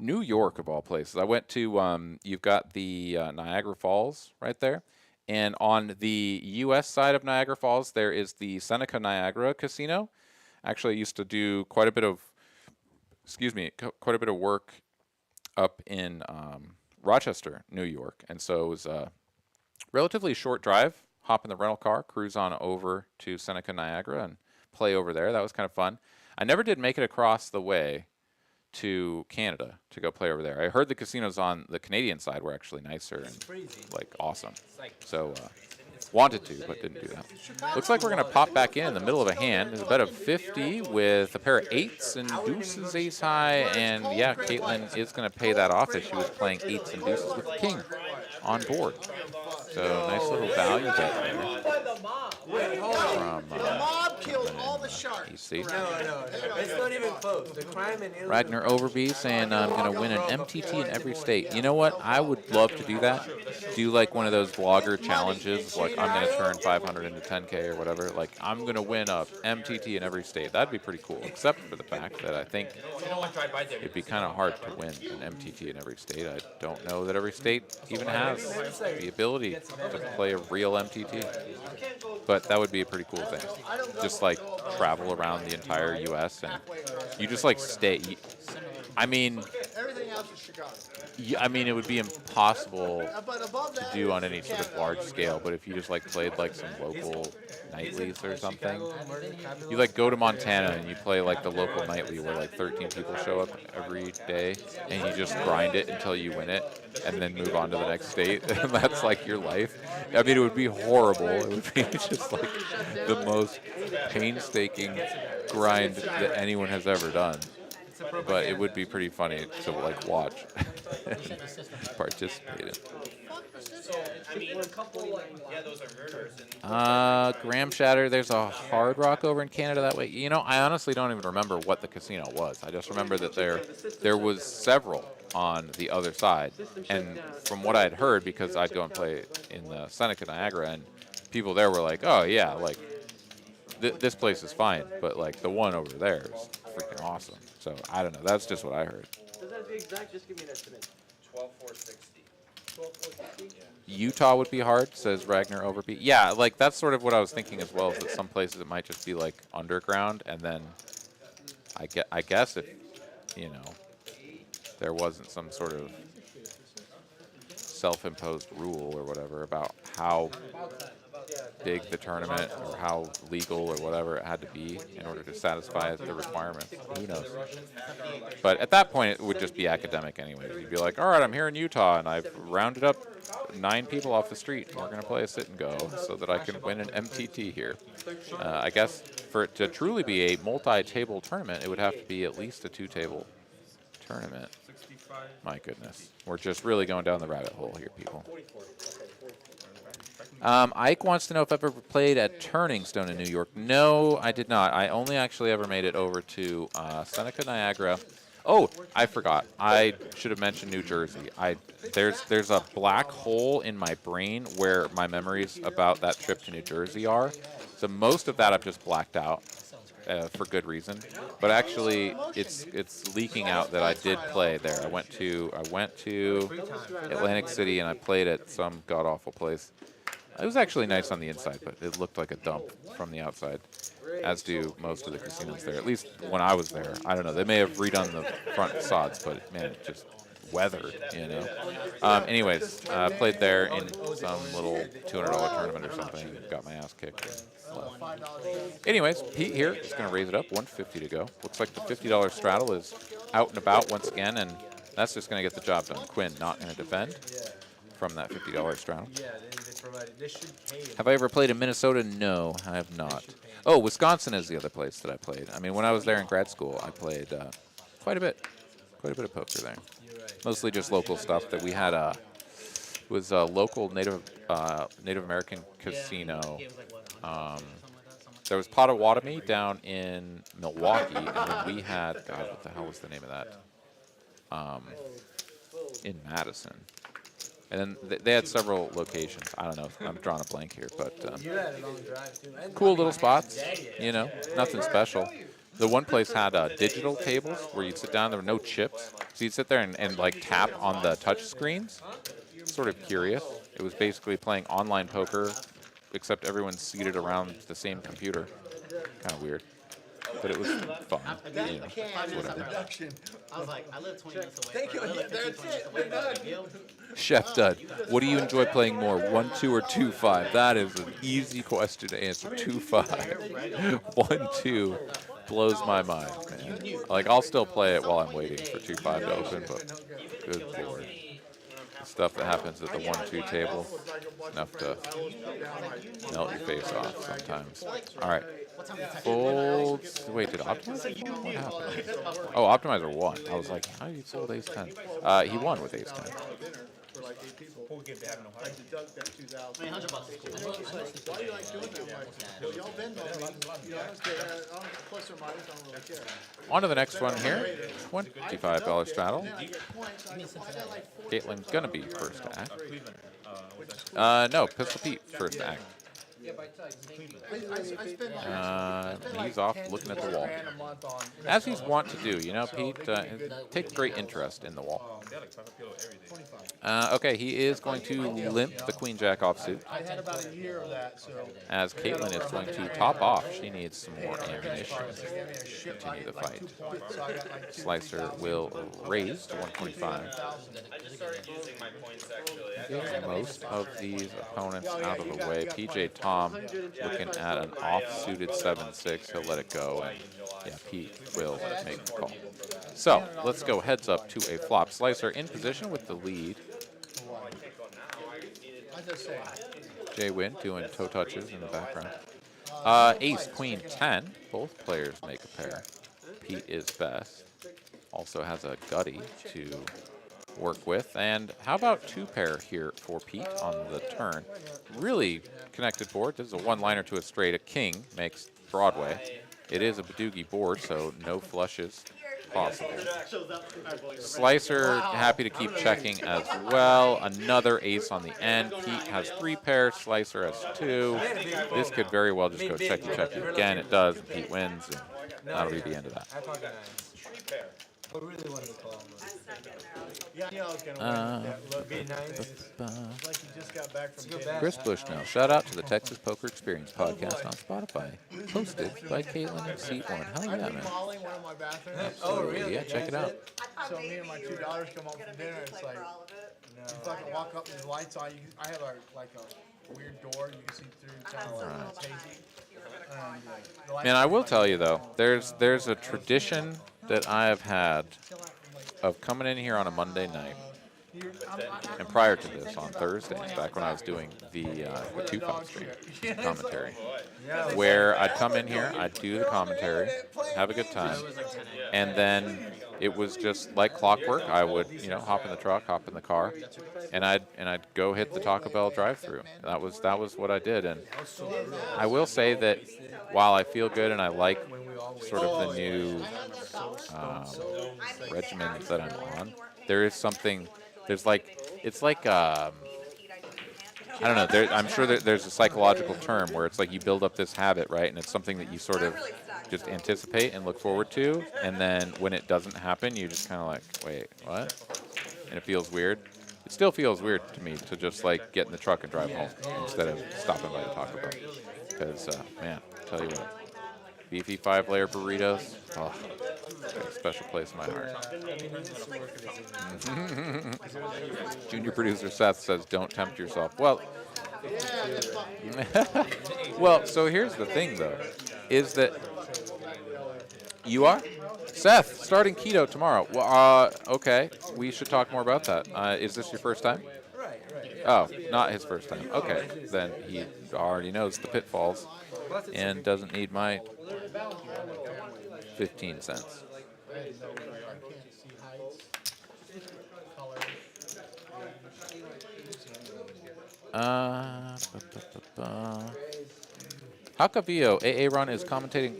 New York, of all places. I went to, you've got the Niagara Falls right there. And on the U.S. side of Niagara Falls, there is the Seneca Niagara Casino. Actually, I used to do quite a bit of work up in Rochester, New York. And so it was a relatively short drive, hop in the rental car, cruise on over to Seneca Niagara and play over there. That was kind of fun. I never did make it across the way to Canada to go play over there. I heard the casinos on the Canadian side were actually nicer and like awesome. So wanted to, but didn't do that. Looks like we're going to pop back in the middle of a hand. There's a bet of 50 with a pair of eights and deuces ace high. And yeah, Caitlin is going to pay that off as she was playing eights and deuces with the king on board. So nice little value bet there. From, The mob killed all the sharks. No. It's not even close. The crime in Ragnar Overby saying I'm going to win an MTT in every state. You know what? I would love to do that. Do like one of those vlogger challenges, like I'm going to turn 500 into 10K or whatever. Like I'm going to win a MTT in every state. That'd be pretty cool, except for the fact that I think it'd be kind of hard to win an MTT in every state. I don't know that every state even has the ability to play a real MTT. But that would be a pretty cool thing. Just like travel around the entire U.S. and you just like stay. I mean, Everything else is Chicago. I mean, it would be impossible But above to that, do on any sort of large scale. But if you just like played like some local nightlies or something, you like go to Montana and you play like the local nightly where like 13 people show up every day, and you just grind it until you win it, and then move on to the next state. And that's like your life. I mean, it would be horrible. It would be just like the most painstaking grind that anyone has ever done. but it would be pretty funny to like watch, participate in. Graham Shatter, there's a Hard Rock over in Canada that way. You know, I honestly don't even remember what the casino was. I just remember that there was several on the other side. And from what I'd heard, because I'd go and play in the Seneca Niagara, and people there were like, oh yeah, like this place is fine, but like the one over there is freaking awesome. So I don't know. That's just what I heard. Does that be exact? Just give me an estimate. 12,460. 12,460? Utah would be hard, says Ragnar Overby. Yeah, like that's sort of what I was thinking as well, is that some places it might just be like underground, and then I guess if, you know, there wasn't some sort of self-imposed rule or whatever about how big the tournament or how legal or whatever it had to be in order to satisfy the requirements. Who knows? But at that point, it would just be academic anyway. You'd be like, all right, I'm here in Utah, and I've rounded up 9 people off the street, and we're going to play a sit and go so that I can win an MTT here. I guess for it to truly be a multi-table tournament, it would have to be at least a 2-table tournament. My goodness. We're just really going down the rabbit hole here, people. Ike wants to know if I've ever played at Turning Stone in New York. No, I did not. I only actually ever made it over to Seneca Niagara. Oh, I forgot. I should have mentioned New Jersey. There's a black hole in my brain where my memories about that trip to New Jersey are. So most of that I've just blacked out for good reason. But actually, it's leaking out that I did play there. I went to Atlantic City and I played at some god awful place. It was actually nice on the inside, but it looked like a dump from the outside, as do most of the casinos there. At least when I was there. I don't know. They may have redone the front facades, but man, it just weathered, you know. Anyways, played there in some little $200 tournament or something. Got my ass kicked. Anyways, Pete here is going to raise it up. 150 to go. Looks like the $50 straddle is out and about once again, and that's just going to get the job done. Quinn not going to defend from that $50 straddle. Yeah, they provided. They should pay. Have I ever played in Minnesota? No, I have not. Oh, Wisconsin is the other place that I played. I mean, when I was there in grad school, I played quite a bit of poker there. Mostly just local stuff that we had. Was a local Native American casino. There was Potawatomi down in Milwaukee, and then we had, God, what the hell was the name of that? In Madison. And then they had several locations. I don't know. I'm drawing a blank here, but cool little spots. You know, nothing special. The one place had digital tables where you'd sit down. There were no chips, so you'd sit there and like tap on the touch screens. Sort of curious. It was basically playing online poker, except everyone's seated around the same computer. Kind of weird. But it was fun. You know, whatever. I was like, I live 20 minutes away. Thank you. I live like 15, 20 minutes away. That's a deal. Chef Dud, what do you enjoy playing more, 1-2 or 2-5? That is an easy question to answer. 2-5. 1-2 blows my mind, man. Like, I'll still play it while I'm waiting for 2-5 to open, but good lord. The stuff that happens at the 1-2 table, enough to melt your face off sometimes. All right. Folds. Wait, did Optimizer won? What happened? Oh, Optimizer won. I was like, how did he fold ace-10? He won with ace-10. For like 8 people. I deduct that 2,000. I mean, $100 is cool. Why do you like doing that? Like, y'all bend on me. You know, I don't care. I don't, plus or minus, I don't really care. On to the next one here. $25 straddle. Then I get points. I got like 4. Caitlin's gonna be first to act. No, Pistol Pete first to act. I spend He's off looking at the wall. As he's wont to do, you know, Pete takes great interest in the wall. Okay, he is going to limp the Queen Jack offsuit. I had about a year of that, so. As Caitlin is going to top off. She needs some more ammunition to continue the fight. Slicer will raise to 125. Get most of these opponents out of the way. PJ Tom looking at an off-suited 7-6. He'll let it go, and yeah, Pete will make the call. So let's go heads up to a flop. Slicer in position with the lead. JWin doing toe touches in the background. Ace, Queen, 10. Both players make a pair. Pete is best. Also has a gutty to work with. And how about 2-pair here for Pete on the turn? Really connected board. This is a one-liner to a straight. A king makes Broadway. It is a Badoogie board, so no flushes possible. Slicer, happy to keep checking as well. Another ace on the end. Pete has 3 pairs. Slicer has 2. This could very well just go checky again. It does, and Pete wins, and that'll be the end of that. I pocket nines. I really wanted to call him. Yeah, I was gonna win that look. Be nice. It's like you just got back from go Vegas. back. Chris Bushnell, shout out to the Texas Poker Experience podcast on Spotify, hosted by Caitlin and Seat One. Hell yeah, man. Remodeling one of my bathrooms. Oh, really? Yeah, check it out. So me and my 2 daughters come home from dinner. It's like you fucking walk up, there's lights on. I have a weird door you can see through. Kind of like hazy. The lights Man, I are will like- tell you though, there's a tradition that I have had of coming in here on a Monday night, and prior to this on Thursdays, back when I was doing the 2-5 stream commentary, where I'd come in here, I'd do the commentary, have a good time, and then it was just like clockwork. I would, hop in the truck, hop in the car, and I'd go hit the Taco Bell drive-through. That was what I did, and I will say that while I feel good and I like sort of the new regimens that I'm on, there is something. It's like I don't know. I'm sure that there's a psychological term where it's like you build up this habit, right? And it's something that you sort of just anticipate and look forward to, and then when it doesn't happen, you just kind of like, wait, what? And it feels weird. It still feels weird to me to just like get in the truck and drive home instead of stopping by the Taco Bell. Because man, tell you what, beefy 5-layer burritos, oh, got a special place in my heart. Junior producer Seth says, "Don't tempt yourself." Well, well, so here's the thing, though, is that you are Seth starting keto tomorrow. Well, okay, we should talk more about that. Is this your first time? Right. Oh, not his first time. Okay, then he already knows the pitfalls and doesn't need my 15 cents. Hakavío, Aaron is commentating ?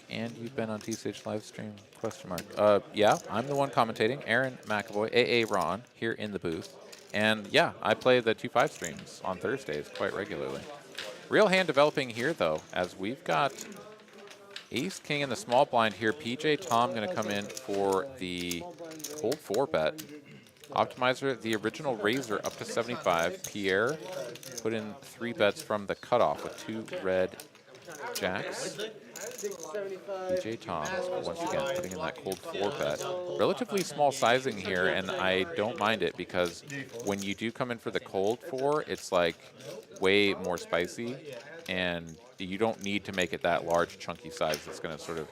And you've been on TCH live stream ? Yeah, I'm the one commentating. Aaron McAvoy, Aaron here in the booth, and yeah, I play the 2-5 streams on Thursdays quite regularly. Real hand developing here though, as we've got Ace King in the small blind here. PJ Tom going to come in for the cold 4-bet. Optimizer, the original raiser up to 75. Pier put in 3 bets from the cutoff with 2 red jacks. PJ Tom, once again, putting in that cold 4-bet. Relatively small sizing here, and I don't mind it because when you do come in for the cold 4, it's like way more spicy, and you don't need to make it that large, chunky size that's going to sort of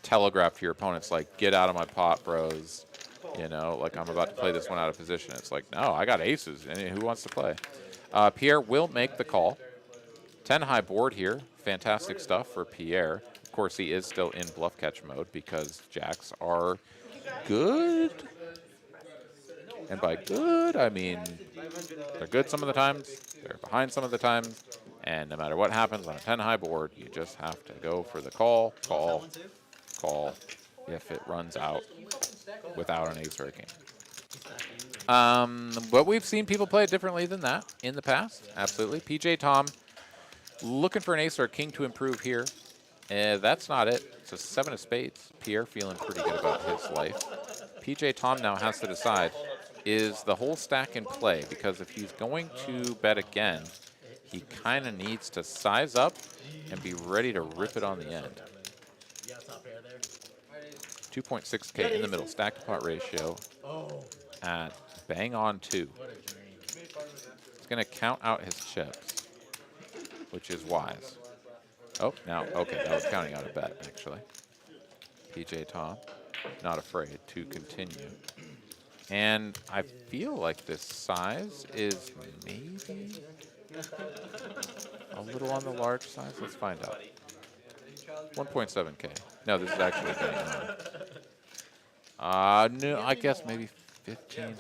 telegraph to your opponents, like, get out of my pot, bros. Like I'm about to play this one out of position. It's like, no, I got aces. And who wants to play? Pierre will make the call. 10 high board here. Fantastic stuff for Pierre. Of course, he is still in bluff catch mode because jacks are good. And by good, I mean they're good some of the times. They're behind some of the times. And no matter what happens on a 10 high board, you just have to go for the call, if it runs out without an ace or a king. But we've seen people play it differently than that in the past. Absolutely. PJ Tom looking for an ace or a king to improve here. That's not it. It's a 7 of spades. Pierre feeling pretty good about his life. PJ Tom now has to decide, is the whole stack in play? Because if he's going to bet again, he kind of needs to size up and be ready to rip it on the end. 2.6K in the middle, stack to pot ratio at bang on 2. He's going to count out his chips, which is wise. Oh, now, okay, that was counting out a bet, actually. PJ Tom, not afraid to continue. And I feel like this size is maybe a little on the large size. Let's find out. 1.7K. No, this is actually bang on. No, I guess maybe 15.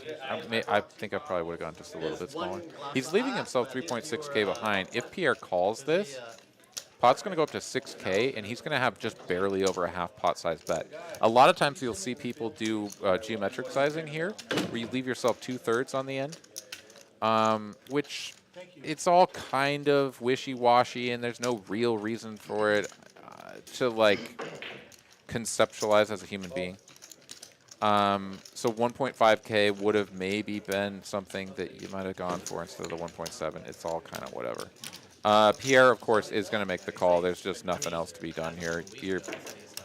I think I probably would have gone just a little bit smaller. He's leaving himself 3.6K behind. If Pierre calls this, pot's going to go up to 6K, and he's going to have just barely over a half pot size bet. A lot of times you'll see people do geometric sizing here, where you leave yourself 2/3 on the end, which it's all kind of wishy-washy, and there's no real reason for it to like conceptualize as a human being. So 1.5K would have maybe been something that you might have gone for instead of the 1.7. It's all kind of whatever. Pier, of course, is going to make the call. There's just nothing else to be done here. You're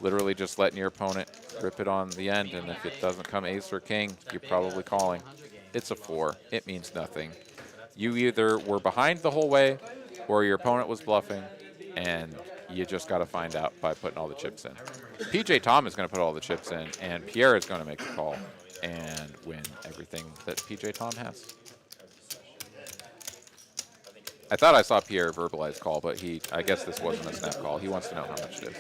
literally just letting your opponent rip it on the end, and if it doesn't come ace or king, you're probably calling. It's a 4. It means nothing. You either were behind the whole way, or your opponent was bluffing, and you just got to find out by putting all the chips in. PJ Tom is going to put all the chips in, and Pierre is going to make the call and win everything that PJ Tom has. I thought I saw Pierre verbalize call, but I guess this wasn't a snap call. He wants to know how much it is.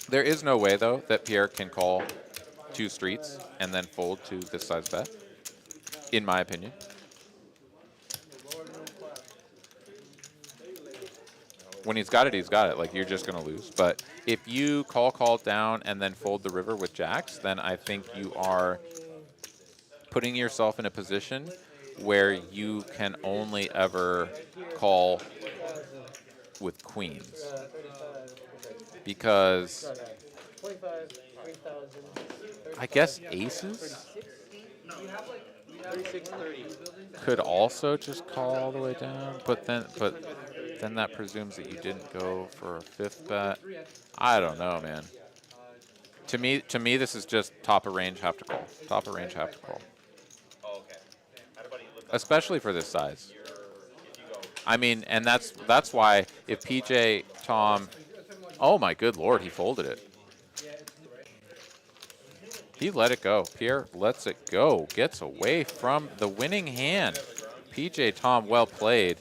There is no way, though, that Pierre can call 2 streets and then fold to this size bet, in my opinion. When he's got it, he's got it. Like, you're just going to lose. But if you call down and then fold the river with jacks, then I think you are putting yourself in a position where you can only ever call with queens. Because I guess aces could also just call all the way down, but then that presumes that you didn't go for a 5th bet. I don't know, man. To me, this is just top of range, have to call. Top of range, have to call. Especially for this size. I mean, and that's why if PJ Tom, oh my good lord, he folded it. He let it go. Pierre lets it go. Gets away from the winning hand. PJ Tom, well played.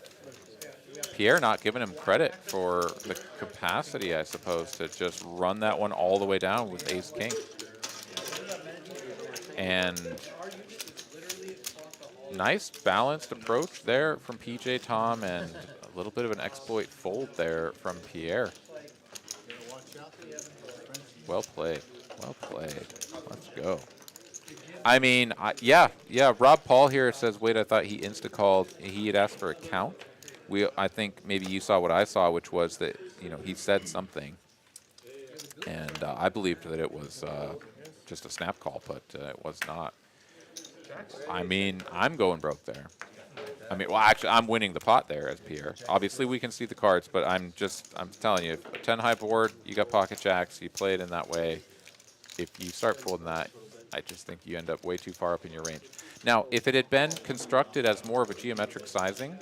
Pierre not giving him credit for the capacity, I suppose, to just run that one all the way down with ace-king. And nice balanced approach there from PJ Tom, and a little bit of an exploit fold there from Pierre. Well played. Well played. Let's go. I mean, yeah. Rob Paul here says, wait, I thought he insta-called. He had asked for a count. I think maybe you saw what I saw, which was that, he said something. And I believed that it was just a snap call, but it was not. I mean, I'm going broke there. I mean, well, actually, I'm winning the pot there as Pierre. Obviously, we can see the cards, but I'm telling you, if a 10 high board, you got pocket jacks, you play it in that way. If you start folding that, I just think you end up way too far up in your range. Now, if it had been constructed as more of a geometric sizing,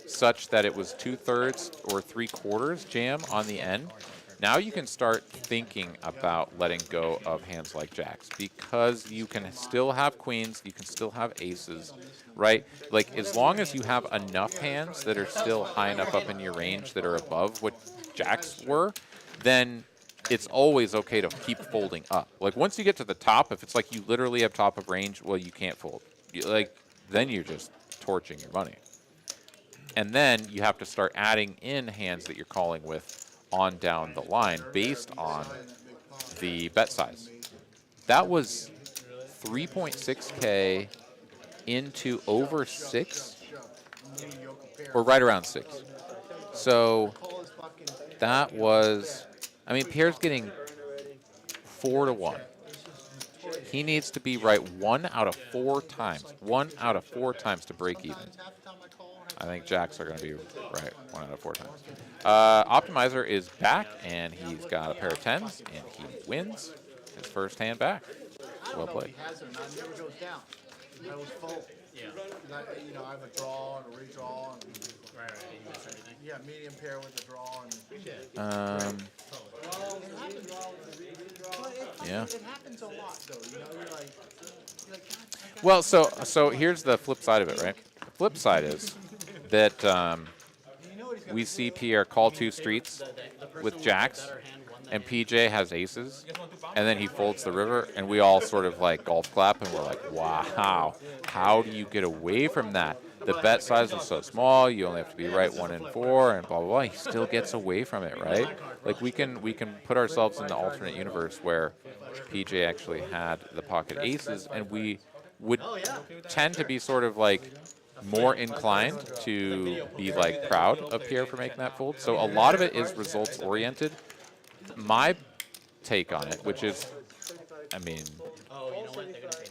such that it was 2/3 or 3/4 jam on the end, now you can start thinking about letting go of hands like jacks, because you can still have queens, you can still have aces, right? Like, as long as you have enough hands that are still high enough up in your range that are above what jacks were, then it's always okay to keep folding up. Like, once you get to the top, if it's like you literally have top of range, well, you can't fold. Then you're just torching your money. And then you have to start adding in hands that you're calling with on down the line based on the bet size. That was 3.6K into over 6, or right around 6. So that was, I mean, Pierre's getting 4 to 1. He needs to be right 1 out of 4 times. 1 out of 4 times to break even. I think jacks are going to be right 1 out of 4 times. Optimizer is back, and he's got a pair of 10s, and he wins his first hand back. Well played. I never goes down. I was full. Yeah. I have a draw and a redraw. And, yeah, medium pair with a draw. And, yeah. It happens a lot, though. You're like, well, so here's the flip side of it, right? The flip side is that we see Pierre call 2 streets with jacks, and PJ has aces, and then he folds the river, and we all sort of like golf clap, and we're like, wow, how do you get away from that? The bet size is so small, you only have to be right 1 in 4, and blah, blah, blah. He still gets away from it, right? Like, we can put ourselves in the alternate universe where PJ actually had the pocket aces, and we would tend to be sort of like more inclined to be like proud of Pier for making that fold. So a lot of it is results oriented. My take on it, which is, I mean,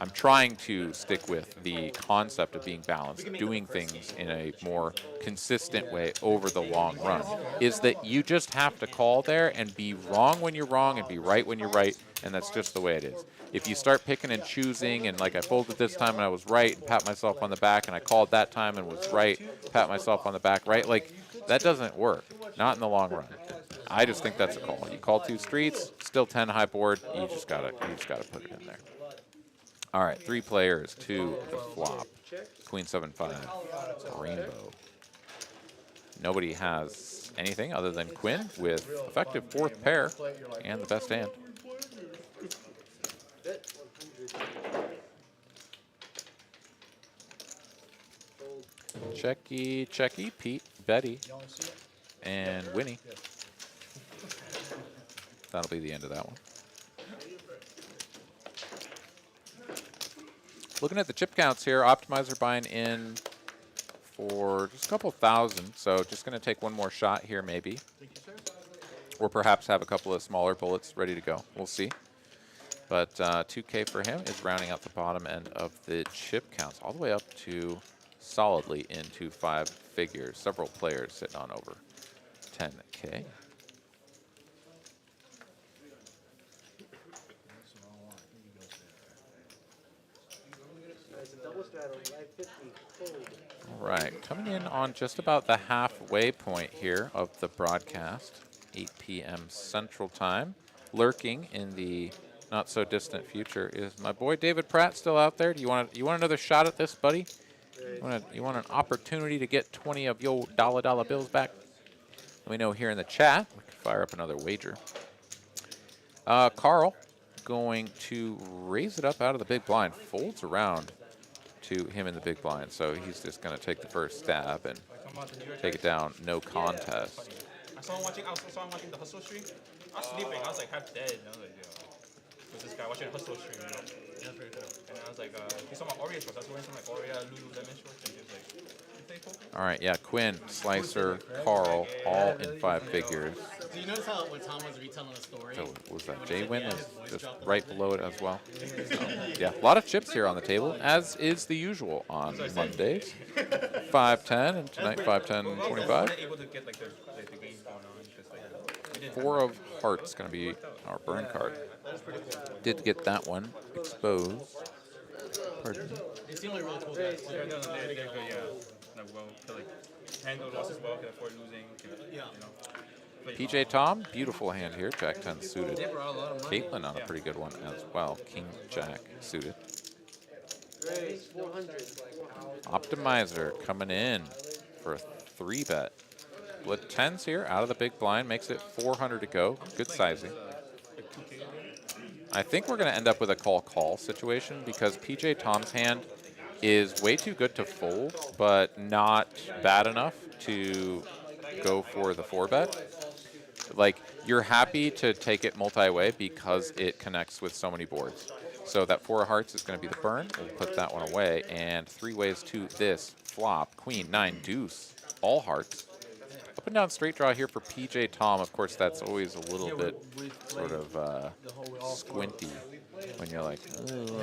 I'm trying to stick with the concept of being balanced, doing things in a more consistent way over the long run, is that you just have to call there and be wrong when you're wrong and be right when you're right, and that's just the way it is. If you start picking and choosing, and like I folded this time and I was right, and pat myself on the back, and I called that time and was right, pat myself on the back, right, like that doesn't work, not in the long run. I just think that's a call. You call 2 streets, still 10 high board, you just gotta put it in there. All right, 3 players to the flop. Queen 7-5, rainbow. Nobody has anything other than Quinn with effective 4th pair and the best hand. Checky, checky, Pete, Betty, and Winnie. That'll be the end of that one. Looking at the chip counts here, Optimizer buying in for just a couple thousand, so just going to take one more shot here maybe. Or perhaps have a couple of smaller bullets ready to go. We'll see. But 2K for him is rounding out the bottom end of the chip counts, all the way up to solidly into 5 figures. Several players sitting on over 10K. All right, coming in on just about the halfway point here of the broadcast, 8 p.m. Central Time. Lurking in the not so distant future is my boy David Pratt, still out there. Do you want another shot at this, buddy? You want an opportunity to get 20 of your dollar bills back? Let me know here in the chat. We can fire up another wager. Carl going to raise it up out of the big blind, folds around to him in the big blind, so he's just going to take the first stab and take it down, no contest. I saw him watching the hustle stream. I was sleeping. I was like half dead. And I was like, yo, who's this guy watching the hustle stream? You know? That's pretty cool. And I was like, he saw my Oreo shorts. I was wearing some like Oreo Lululemon shorts, and he was like, you play poker? All right, yeah, Quinn, Slicer, Carl, all in 5 figures. Do you notice how when Tom was retelling the story? So was that JWin is just right below it as well. So, yeah, a lot of chips here on the table, as is the usual on Mondays. 5-10, and tonight 5-10, 25. 4 of hearts going to be our burn card. Did get that one exposed. Pardon me. They seem like really cool guys. They're good, yeah. Handled losses well, can afford losing. PJ Tom, beautiful hand here. Jack 10 suited. Caitlin on a pretty good one as well. King Jack suited. Optimizer coming in for a 3-bet. With 10s here out of the big blind, makes it 400 to go. Good sizing. I think we're going to end up with a call situation because PJ Tom's hand is way too good to fold, but not bad enough to go for the 4-bet. Like, you're happy to take it multi-way because it connects with so many boards. So that 4 of hearts is going to be the burn. We'll put that one away. And 3 ways to this flop. Queen, 9, deuce, all hearts. Up and down straight draw here for PJ Tom. Of course, that's always a little bit sort of squinty when you're like,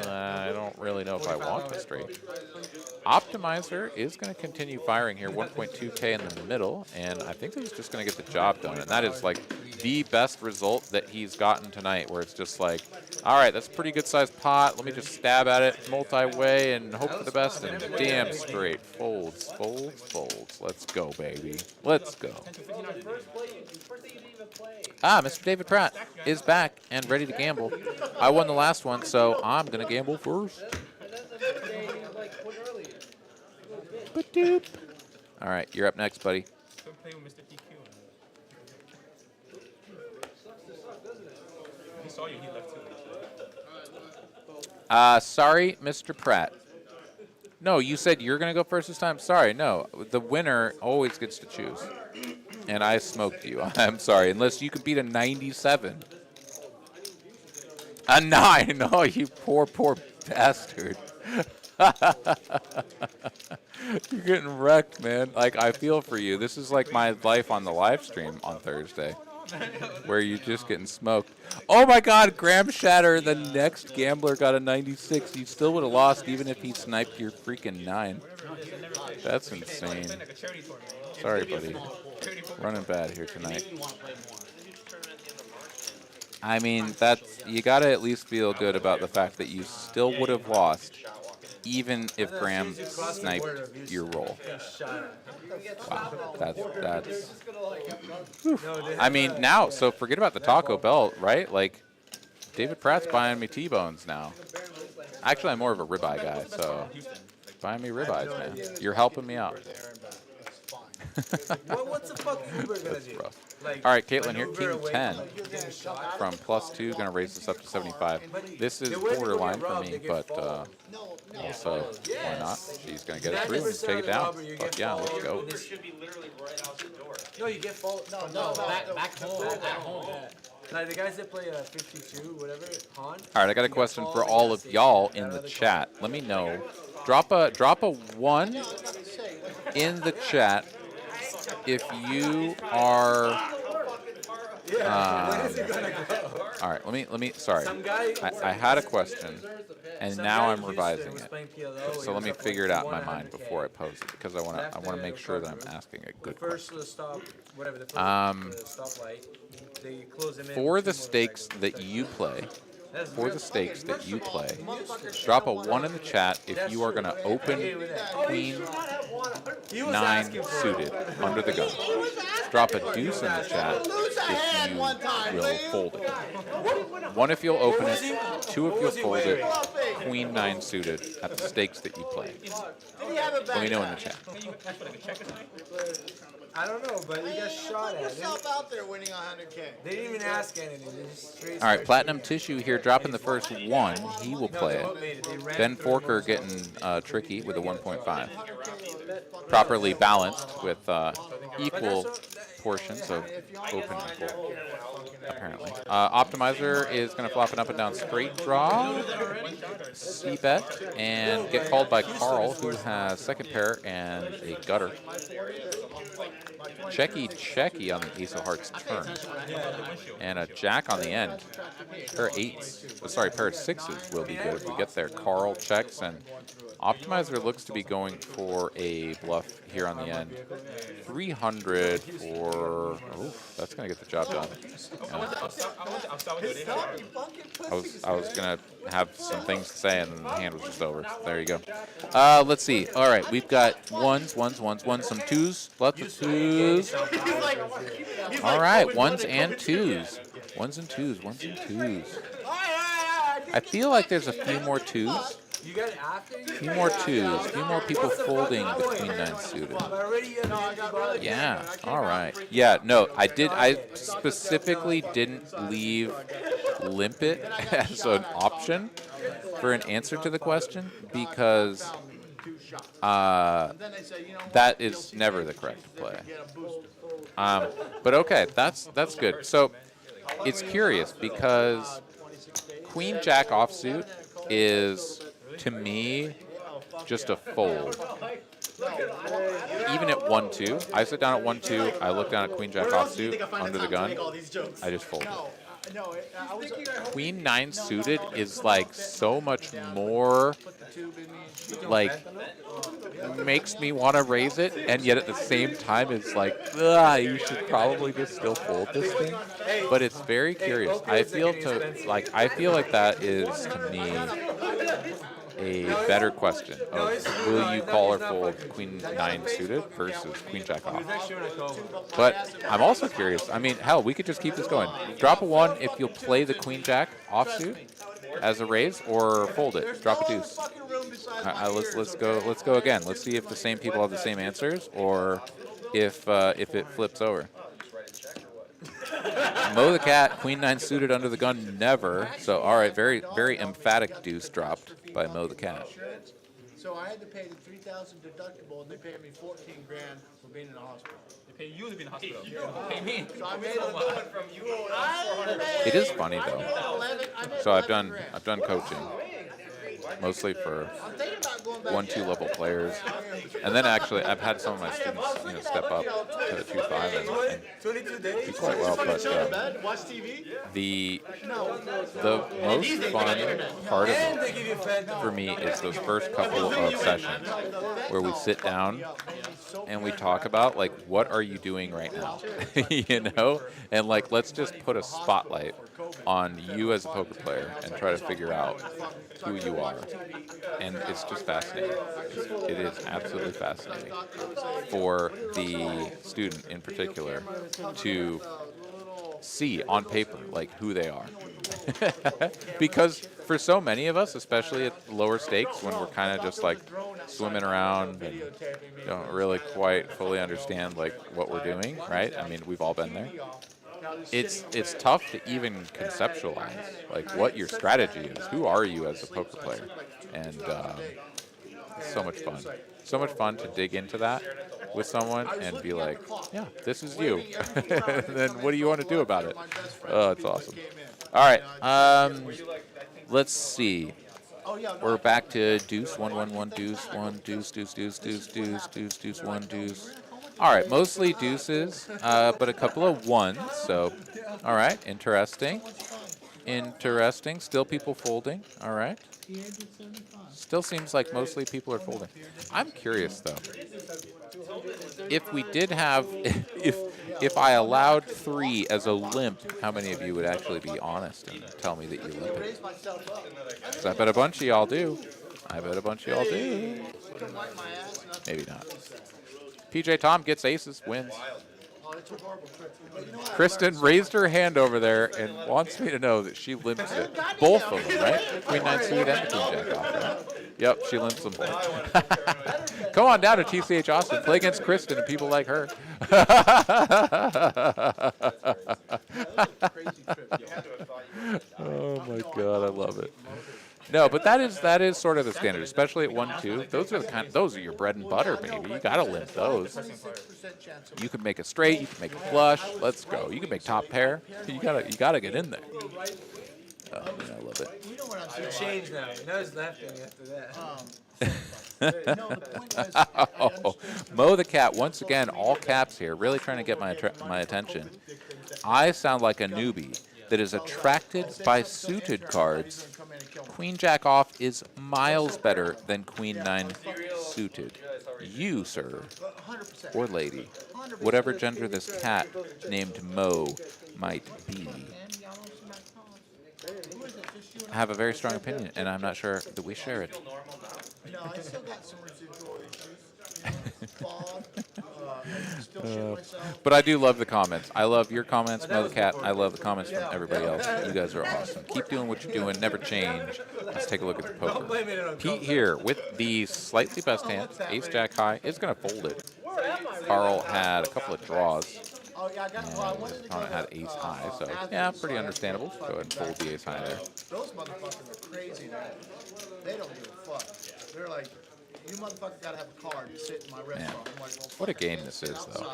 I don't really know if I want a straight. Optimizer is going to continue firing here, 1.2K in the middle, and I think this is just going to get the job done. And that is like the best result that he's gotten tonight, where it's just like, all right, that's a pretty good sized pot. Let me just stab at it multi-way and hope for the best. And damn straight. Folds, folds, folds. Let's go, baby. Let's go. Ah, Mr. David Pratt is back and ready to gamble. I won the last one, so I'm going to gamble first. Ba-doop. All right, you're up next, buddy. he saw you, he left too. Sorry, Mr. Pratt. No, you said you're going to go first this time? Sorry, no. The winner always gets to choose. And I smoked you. I'm sorry. Unless you could beat a 97. A 9. Oh, you poor, poor bastard. You're getting wrecked, man. Like, I feel for you. This is like my life on the live stream on Thursday, where you're just getting smoked. Oh my God, Graham Shatter, the next gambler got a 96. You still would have lost even if he sniped your freaking 9. That's insane. Sorry, buddy. Running bad here tonight. I mean, that's, you gotta at least feel good about the fact that you still would have lost, even if Graham sniped your roll. Wow, that's. I mean, now, so forget about the Taco Bell, right? Like, David Pratt's buying me T-bones now. Actually, I'm more of a ribeye guy, so buying me ribeyes, man. You're helping me out. What's the fuck Uber gonna do? Like, all right, Caitlin here, King 10 from +2, gonna raise this up to 75. This is borderline for me, but also why not? She's gonna get it through and take it down. Fuck yeah, let's go. It should be literally right out the door. No, you get followed. No, back home. At home. Like the guys that play 52, whatever, Han. All right, I got a question for all of y'all in the chat. Let me know. Drop a 1 in the chat if you are. All right, let me. Sorry, I had a question, and now I'm revising it. So let me figure it out in my mind before I post it because I want to make sure that I'm asking a good question. For the stakes that you play. Drop a 1 in the chat if you are going to open Queen 9 suited under the gun. Drop a deuce in the chat if you will fold it. 1 if you'll open it, 2 if you'll fold it, Queen 9 suited at the stakes that you play. Let me know in the chat. I don't know, but he got shot at. Yourself out there winning 100K. They didn't even ask anything. They just straight. All right, Platinum Tissue here dropping the first 1. He will play it. Ben Forker getting tricky with a 1.5. Properly balanced with equal portions of open and full, apparently. Optimizer is going to flop an up and down straight draw, C-bet, and get called by Carl, who has second pair and a gutter. Checky on the Ace of Hearts turn. And a jack on the end. Pair of 8s, sorry, pair of 6s will be good if we get there. Carl checks, and Optimizer looks to be going for a bluff here on the end. 300 for, oof, that's going to get the job done. I was going to have some things to say, and the hand was just over. There you go. Let's see. All right, we've got ones, some 2s, lots of 2s. All right, 1s and 2s. 1s and 2s. I feel like there's a few more 2s. Few more 2s. Few more people folding the Queen 9 suited. Yeah. All right. Yeah. No, I did. I specifically didn't leave limpet as an option for an answer to the question because that is never the correct play. But okay, that's good. So it's curious because Queen Jack offsuit is, to me, just a fold. Even at 1-2, I sit down at 1-2, I look down at Queen Jack offsuit under the gun, I just fold it. Queen 9 suited is like so much more, like, makes me want to raise it, and yet at the same time it's like, you should probably just still fold this thing. But it's very curious. I feel like that is, to me, a better question of will you call or fold Queen 9 suited versus Queen Jack off. But I'm also curious. I mean, hell, we could just keep this going. Drop a 1 if you'll play the Queen Jack offsuit as a raise, or fold it. Drop a deuce. Let's go again. Let's see if the same people have the same answers, or if it flips over. Mo the cat, queen 9 suited under the gun, never. So, all right, very, very emphatic deuce dropped by Mo the cat. So I had to pay the 3,000 deductible, and they paid me 14 grand for being in the hospital. They pay you to be in the hospital. Pay me. So I made It is funny though. 11. So I've done coaching, mostly for I'm thinking about going back. 1-2 level players, and then actually I've had some of my students, step up to the 2-5 and 22 days? do quite well. But Watch TV. the most fun part of And it they give you fed. for me is those first couple of sessions where we sit down and we talk about like, what are you doing right now? And like, let's just put a spotlight on you as a poker player and try to figure out who you are. And it's just fascinating. It is absolutely fascinating for the student in particular to see on paper like who they are. Because for so many of us, especially at lower stakes, when we're kind of just like swimming around and don't really quite fully understand like what we're doing, right? I mean, we've all been there. It's tough to even conceptualize like what your strategy is. Who are you as a poker player? And it's so much fun. So much fun to dig into that with someone and be like, yeah, this is you. And then what do you want to do about it? Oh, it's awesome. All right. Let's see. We're back to deuce, 1-1-1, deuce, 1, deuce, deuce, deuce, deuce, deuce, deuce, deuce, 1, deuce. All right, mostly deuces, but a couple of ones. So, all right, interesting. Interesting. Still people folding. All right. Still seems like mostly people are folding. I'm curious though. If we did have, if I allowed 3 as a limp, how many of you would actually be honest and tell me that you limp it? 'Cause I bet a bunch of y'all do. I bet a bunch of y'all do. Maybe not. PJ Tom gets aces, wins. Kristen raised her hand over there and wants me to know that she limps it. Both of them, right? Queen 9 suited and the Queen Jack off, right? Yep, she limps them both. Come on down to TCH Austin. Play against Kristen and people like her. Oh my God, I love it. No, but that is sort of the standard, especially at 1-2. Those are your bread and butter, baby. You gotta limp those. You can make a straight, you can make a flush. Let's go. You can make top pair. You gotta get in there. Oh, man, I love it. You changed now. You know it's laughing after that. Oh, Mo the cat once again, all caps here, really trying to get my attention. I sound like a newbie that is attracted by suited cards. Queen Jack off is miles better than Queen 9 suited. You, sir, or lady, whatever gender this cat named Mo might be, have a very strong opinion, and I'm not sure that we share it. No, I still got some residual issues. But I do love the comments. I love your comments, Mo the cat. I love the comments from everybody else. You guys are awesome. Keep doing what you're doing. Never change. Let's take a look at the poker. Pete here with the slightly best hand, ace jack high, is going to fold it. Carl had a couple of draws. And his opponent had ace high, so yeah, pretty understandable. Go ahead and fold the ace high there. Those motherfuckers are crazy, man. They don't give a fuck. They're like, you motherfuckers gotta have a card to sit in my restaurant. I'm like, well, What a game this is, though.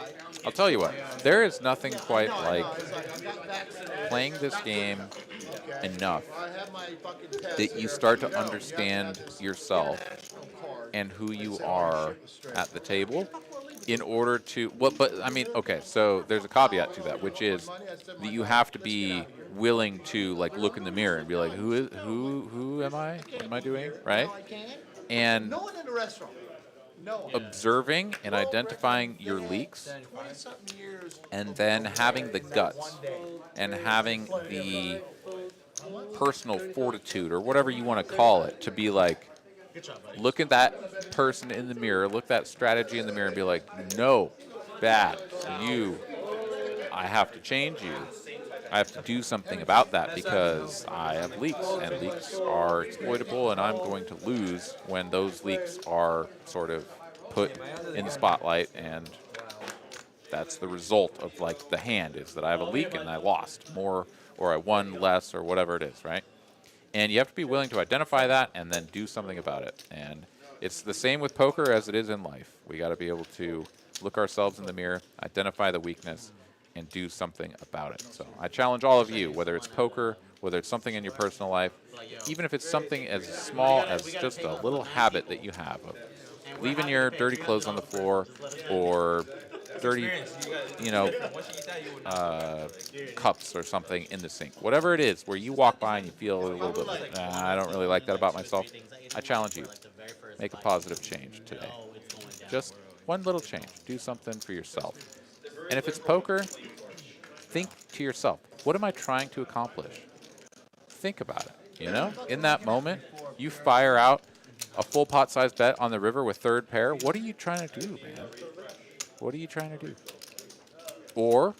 I'll tell you what, there is nothing quite like playing this game enough that you start to understand yourself and who you are at the table in order to, well, but I mean, okay, so there's a caveat to that, which is that you have to be willing to like look in the mirror and be like, who am I? What am I doing? Right? And no one in the restaurant. No. observing and identifying your leaks, and then having the guts and having the personal fortitude or whatever you want to call it to be like, look at that person in the mirror, look that strategy in the mirror and be like, no, bad, I have to change you. I have to do something about that because I have leaks, and leaks are exploitable, and I'm going to lose when those leaks are sort of put in the spotlight and That's the result of like the hand is that I have a leak and I lost more or I won less or whatever it is, right? And you have to be willing to identify that and then do something about it. And it's the same with poker as it is in life. We got to be able to look ourselves in the mirror, identify the weakness, and do something about it. So I challenge all of you, whether it's poker, whether it's something in your personal life, even if it's something as small as just a little habit that you have of leaving your dirty clothes on the floor or dirty, you know, cups or something in the sink. Whatever it is, where you walk by and you feel a little bit like, I don't really like that about myself. I challenge you, make a positive change today. Just one little change. Do something for yourself. And if it's poker, think to yourself, what am I trying to accomplish? Think about it, you know? In that moment, you fire out a full pot-sized bet on the river with third pair. What are you trying to do, man? What are you trying to do? Or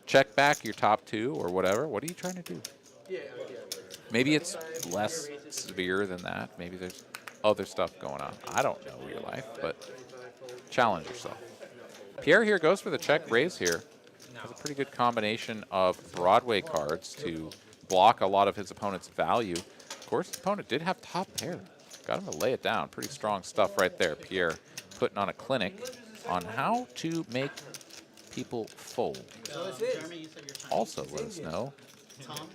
check back your top two or whatever. What are you trying to do? Maybe it's less severe than that. Maybe there's other stuff going on. I don't know your life, but challenge yourself. Pierre here goes for the check raise here. Has a pretty good combination of Broadway cards to block a lot of his opponent's value. Of course, his opponent did have top pair. Got him to lay it down. Pretty strong stuff right there. Pierre putting on a clinic on how to make people fold. Also let us know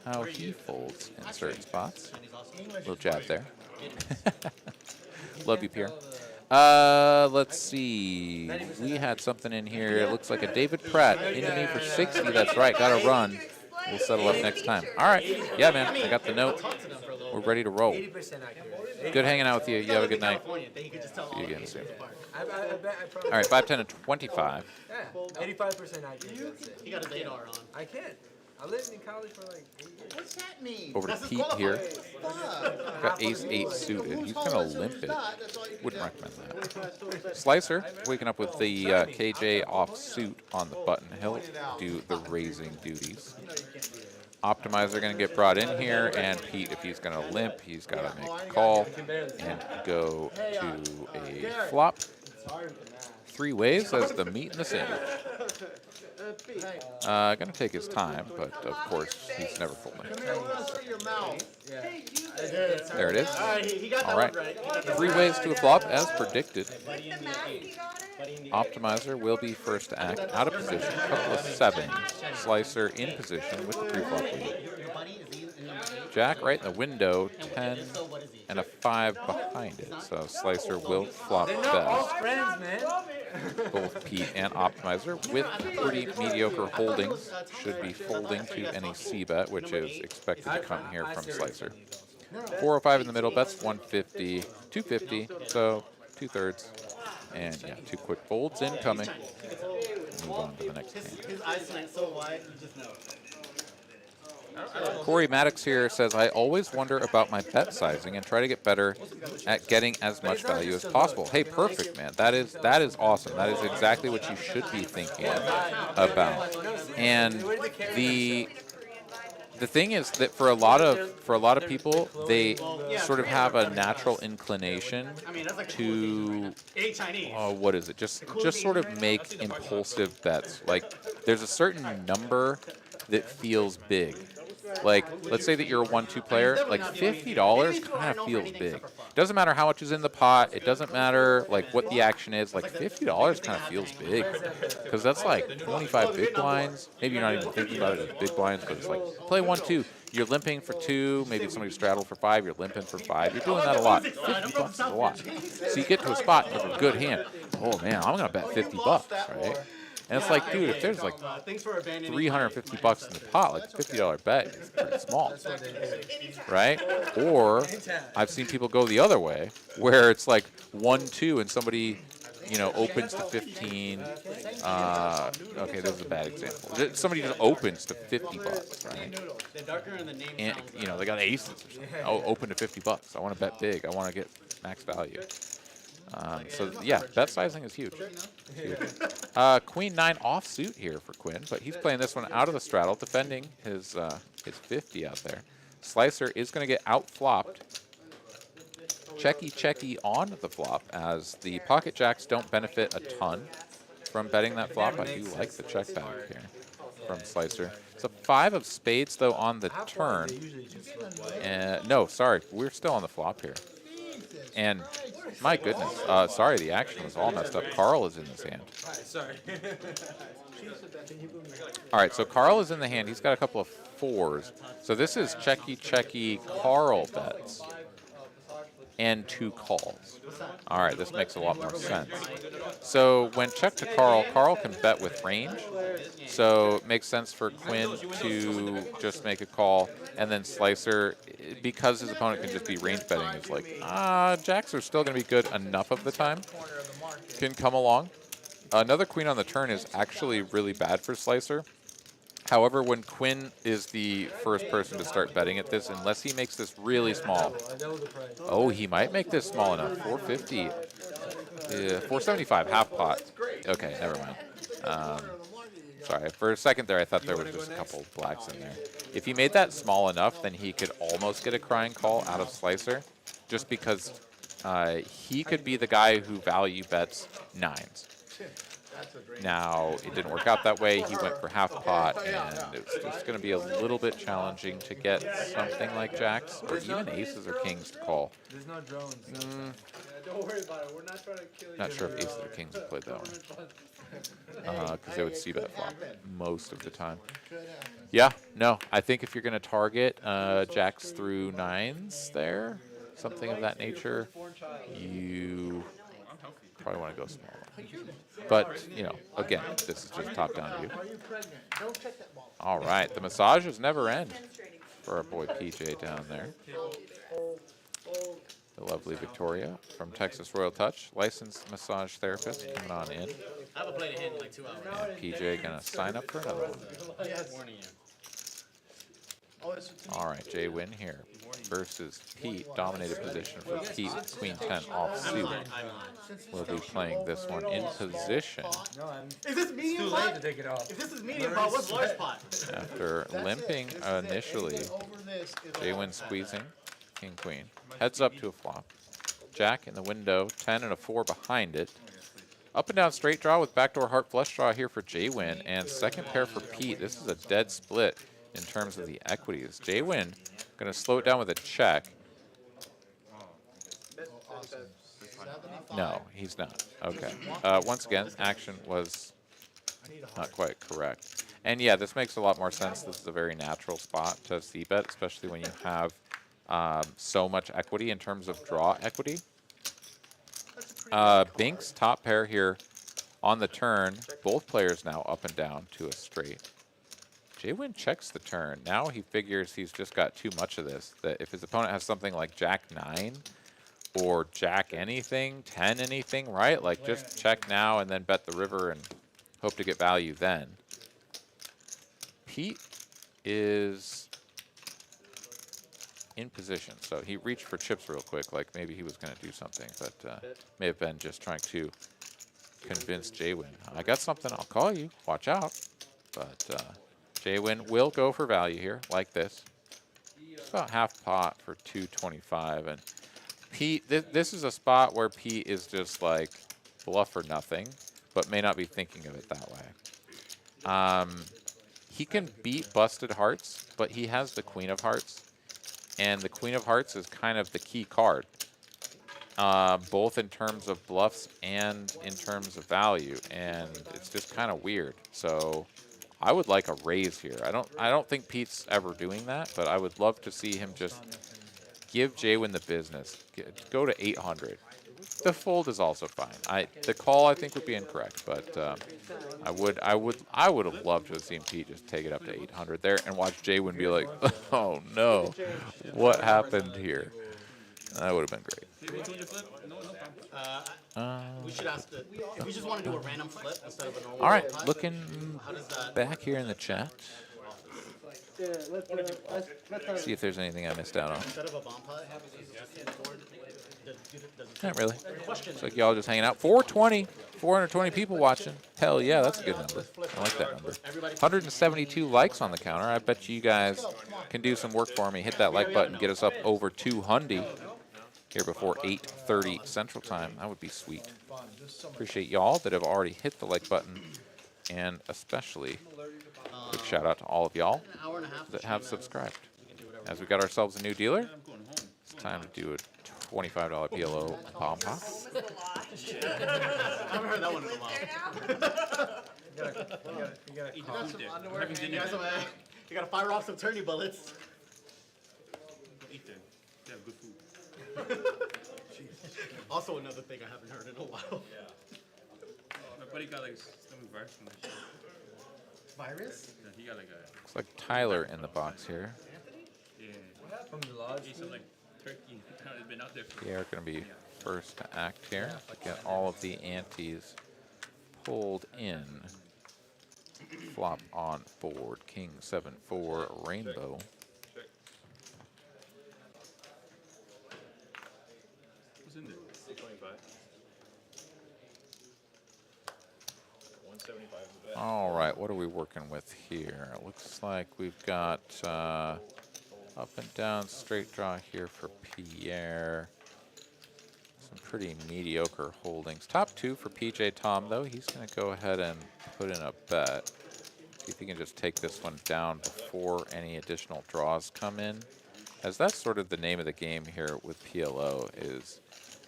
how he folds in certain spots. Little jab there. Love you, Pierre. Let's see. We had something in here. It looks like a David Pratt into me for 60. That's right. Got to run. We'll settle up next time. All right. Yeah, man. I got the note. We're ready to roll. Good hanging out with you. You have a good night. See you again soon. All right, 5, 10, and 25. Yeah, 85% accurate. He got his 8R on. I can't. I lived in college for like 8 years. What's that mean? Over to Pete here. Got ace-8 suited. He's going to limp it. Wouldn't recommend that. Slicer, waking up with the KJ off suit on the button. He'll do the raising duties. Optimizer going to get brought in here, and Pete, if he's going to limp, he's got to make a call and go to a flop. 3 ways as the meat in the sandwich. Going to take his time, but of course he's never folding. There it is. All right. 3 ways to a flop as predicted. Optimizer will be first to act out of position. Couple of 7s. Slicer in position with the pre-flop lead. Jack right in the window, 10 and a 5 behind it. So Slicer will flop best. Friends, man. Both Pete and Optimizer with pretty mediocre holdings should be folding to any C-bet, which is expected to come here from Slicer. 405 in the middle, bets 150, 250, so 2/3. And yeah, 2 quick folds incoming. Move on to the next hand. His eyes slant so wide, you just know. Corey Maddox here says, I always wonder about my bet sizing and try to get better at getting as much value as possible. Hey, perfect, man. That is awesome. That is exactly what you should be thinking about. And the thing is that for a lot of people, they sort of have a natural inclination to what is it? Just sort of make impulsive bets. Like there's a certain number that feels big. Like, let's say that you're a 1-2 player, like $50 kind of feels big. Doesn't matter how much is in the pot. It doesn't matter like what the action is. Like $50 kind of feels big because that's like 25 big blinds. Maybe you're not even thinking about it as big blinds, but it's like play 1-2. You're limping for 2. Maybe somebody straddled for 5. You're limping for 5. You're doing that a lot. $50 is a lot. So you get to a spot and you have a good hand. Oh man, I'm gonna bet $50, right? And it's like, dude, if there's like $350 in the pot, like a $50 bet is pretty small, right? Or I've seen people go the other way, where it's like 1-2 and somebody, you know, opens to 15. Okay, this is a bad example. Somebody just opens to $50, right? And you know they got aces or something. Oh, open to $50. I want to bet big. I want to get max value. So yeah, bet sizing is huge. Queen 9 offsuit here for Quinn, but he's playing this one out of the straddle, defending his 50 out there. Slicer is going to get out flopped. Checky on the flop, as the pocket jacks don't benefit a ton from betting that flop. I do like the check back here from Slicer. It's a 5 of spades, though, on the turn. No, sorry. We're still on the flop here. And my goodness, sorry, the action was all messed up. Carl is in his hand. Sorry. All right, so Carl is in the hand. He's got a couple of 4s. So this is checky. Carl bets and 2 calls. All right, this makes a lot more sense. So when check to Carl, Carl can bet with range. So it makes sense for Quinn to just make a call. And then Slicer, because his opponent can just be range betting, is like, jacks are still going to be good enough of the time. Can come along. Another queen on the turn is actually really bad for Slicer. However, when Quinn is the first person to start betting at this, unless he makes this really small. Oh, he might make this small enough. 450. 475, half pot. Okay, never mind. Sorry, for a second there, I thought there was just a couple blacks in there. If he made that small enough, then he could almost get a crying call out of Slicer, just because he could be the guy who value bets 9s. Now, it didn't work out that way. He went for half pot, and it's just going to be a little bit challenging to get something like jacks, or even aces or kings to call. There's no drones. Don't worry about it. We're not trying to kill you. Not sure if aces or kings would play that one. Because they would see bet flop most of the time. Yeah, no, I think if you're going to target jacks through 9s there, something of that nature, you probably want to go smaller. But, you know, again, this is just top-down view. All right, the massages never end for our boy PJ down there. The lovely Victoria from Texas Royal Touch, licensed massage therapist, coming on in. I have a play to hit in like 2 hours. And PJ gonna sign up for another one. Warning you. All right, JWin here versus Pete. Dominated position for Pete with Queen 10 offsuit. We'll be playing this one in position. No, Is this it's medium too late pot? to take it off. If this is medium pot, what's large pot? After limping initially, JWin squeezing, King Queen. Heads up to a flop. Jack in the window, 10 and a 4 behind it. Up and down straight draw with backdoor heart flush draw here for JWin, and second pair for Pete. This is a dead split in terms of the equities. JWin going to slow it down with a check. No, he's not. Okay. Once again, action was not quite correct. And yeah, this makes a lot more sense. This is a very natural spot to c-bet, especially when you have so much equity in terms of draw equity. Binks top pair here on the turn. Both players now up and down to a straight. JWin checks the turn. Now he figures he's just got too much of this. That if his opponent has something like Jack 9 or Jack anything, 10 anything, right? Like just check now and then bet the river and hope to get value then. Pete is in position. So he reached for chips real quick, like maybe he was going to do something, but may have been just trying to convince JWin. I got something, I'll call you. Watch out. But JWin will go for value here, like this. It's about half pot for 225. And Pete, this is a spot where Pete is just like bluff or nothing, but may not be thinking of it that way. He can beat busted hearts, but he has the Queen of Hearts. And the Queen of Hearts is kind of the key card, both in terms of bluffs and in terms of value. And it's just kind of weird. So I would like a raise here. I don't think Pete's ever doing that, but I would love to see him just give JWin the business. Go to 800. The fold is also fine. The call I think would be incorrect, but I would have loved to have seen Pete just take it up to 800 there and watch JWin be like, oh no, what happened here? That would have been great. We should ask if we just want to do a random flip instead of a normal. All right, pot, looking how does that back here in the chat. See if there's anything I missed out on. instead of a bomb pot? Not really. It's like y'all just hanging out. 420 people watching. Hell yeah, that's a good number. I like that number. 172 likes on the counter. I bet you guys can do some work for me. Hit that like button, get us up over 200. here before 8:30 Central Time. That would be sweet. Appreciate y'all that have already hit the like button, and especially quick shout out to all of y'all An hour and a half that stream, have man. subscribed. We can do whatever As we got ourselves a new dealer, it's time to do a $25 PLO bomb pop. Home is the law. I haven't heard that one in a Live while. there now? You gotta You call. got some underwear, man. You got some, you gotta fire off some tourney bullets. Eat them. They have good food. Also another thing I haven't heard in a while. My buddy got like stomach virus from that shit. Virus? Yeah, he got like a Looks like Tyler in the box here. From the lodge. ate some like turkey. It's been out there for Pierre going to be first to act here. Get all of the antes pulled in. Flop on board. King 7-4 rainbow. what's in there? 25. 175 is the bet. All right, what are we working with here? It looks like we've got up and down straight draw here for Pierre. Some pretty mediocre holdings. Top two for PJ Tom, though. He's going to go ahead and put in a bet. See if he can just take this one down before any additional draws come in. As that's sort of the name of the game here with PLO, is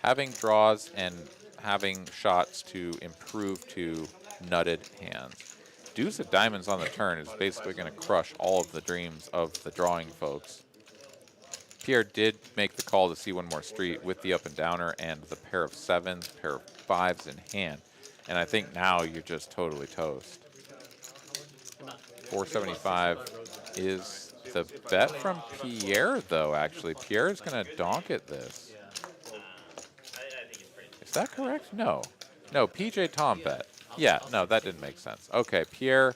having draws and having shots to improve to nutted hands. Deuce of diamonds on the turn is basically going to crush all of the dreams of the drawing folks. Pierre did make the call to see one more street with the up and downer and the pair of sevens, pair of fives in hand. And I think now you're just totally toast. 475 is the bet from Pierre, though, actually. Pierre is going to donk at this. Is that correct? No. No, PJ Tom bet. Yeah, no, that didn't make sense. Okay, Pierre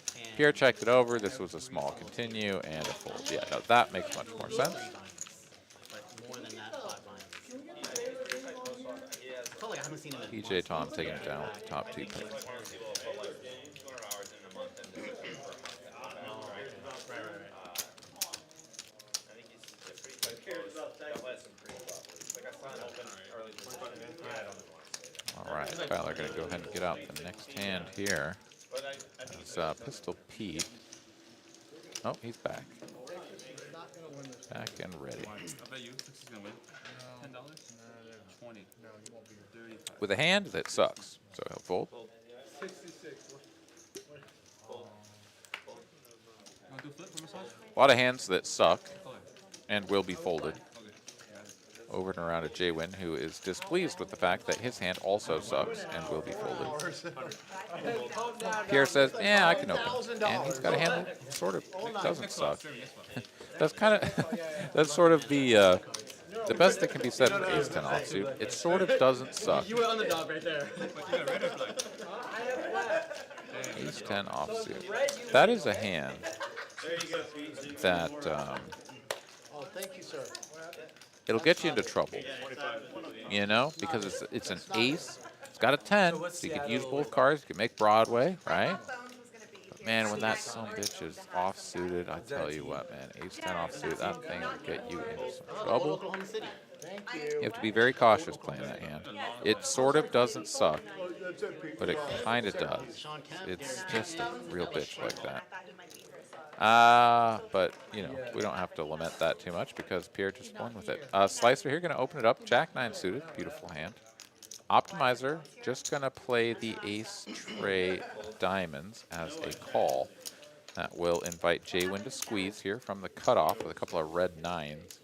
checked it over. This was a small continue and a fold. Yeah, no, that makes much more sense. Like more than that, 5 lines. I felt like I haven't seen him in PJ Tom taking it down with the top two picks. All right, Tyler going to go ahead and get out the next hand here. It's Pistol Pete. Oh, he's back. Back and ready. I bet you 6 is gonna win. $10? 20. 35. With a hand that sucks. So he'll fold. 66. You wanna do flip for massage? A lot of hands that suck Color. and will be folded. Okay. Over and around to JWin, who is displeased with the fact that his hand also sucks and will be folded. Pierre says, yeah, I can open. And he's got a hand that sort of doesn't suck. That's kind of, that's sort of the best that can be said for ace 10 offsuit. It sort of doesn't suck. You were underdog right there. But you got red or black? Ace 10 offsuit. That is a hand that Oh, thank you, sir. it'll get you into trouble. You know, because it's an ace. It's got a 10, so you could use both cards. You could make Broadway, right? Man, when that son bitch is off-suited, I tell you what, man, ace 10 off-suit, that thing will get you into some trouble. Oklahoma City. You have to be very cautious playing that hand. It sort of doesn't suck, but it kind of does. It's just a real bitch like that. But, you know, we don't have to lament that too much because Pierre just won with it. Slicer here, going to open it up. Jack 9 suited, beautiful hand. Optimizer, just going to play the ace tray diamonds as a call. That will invite JWin to squeeze here from the cutoff with a couple of red 9s.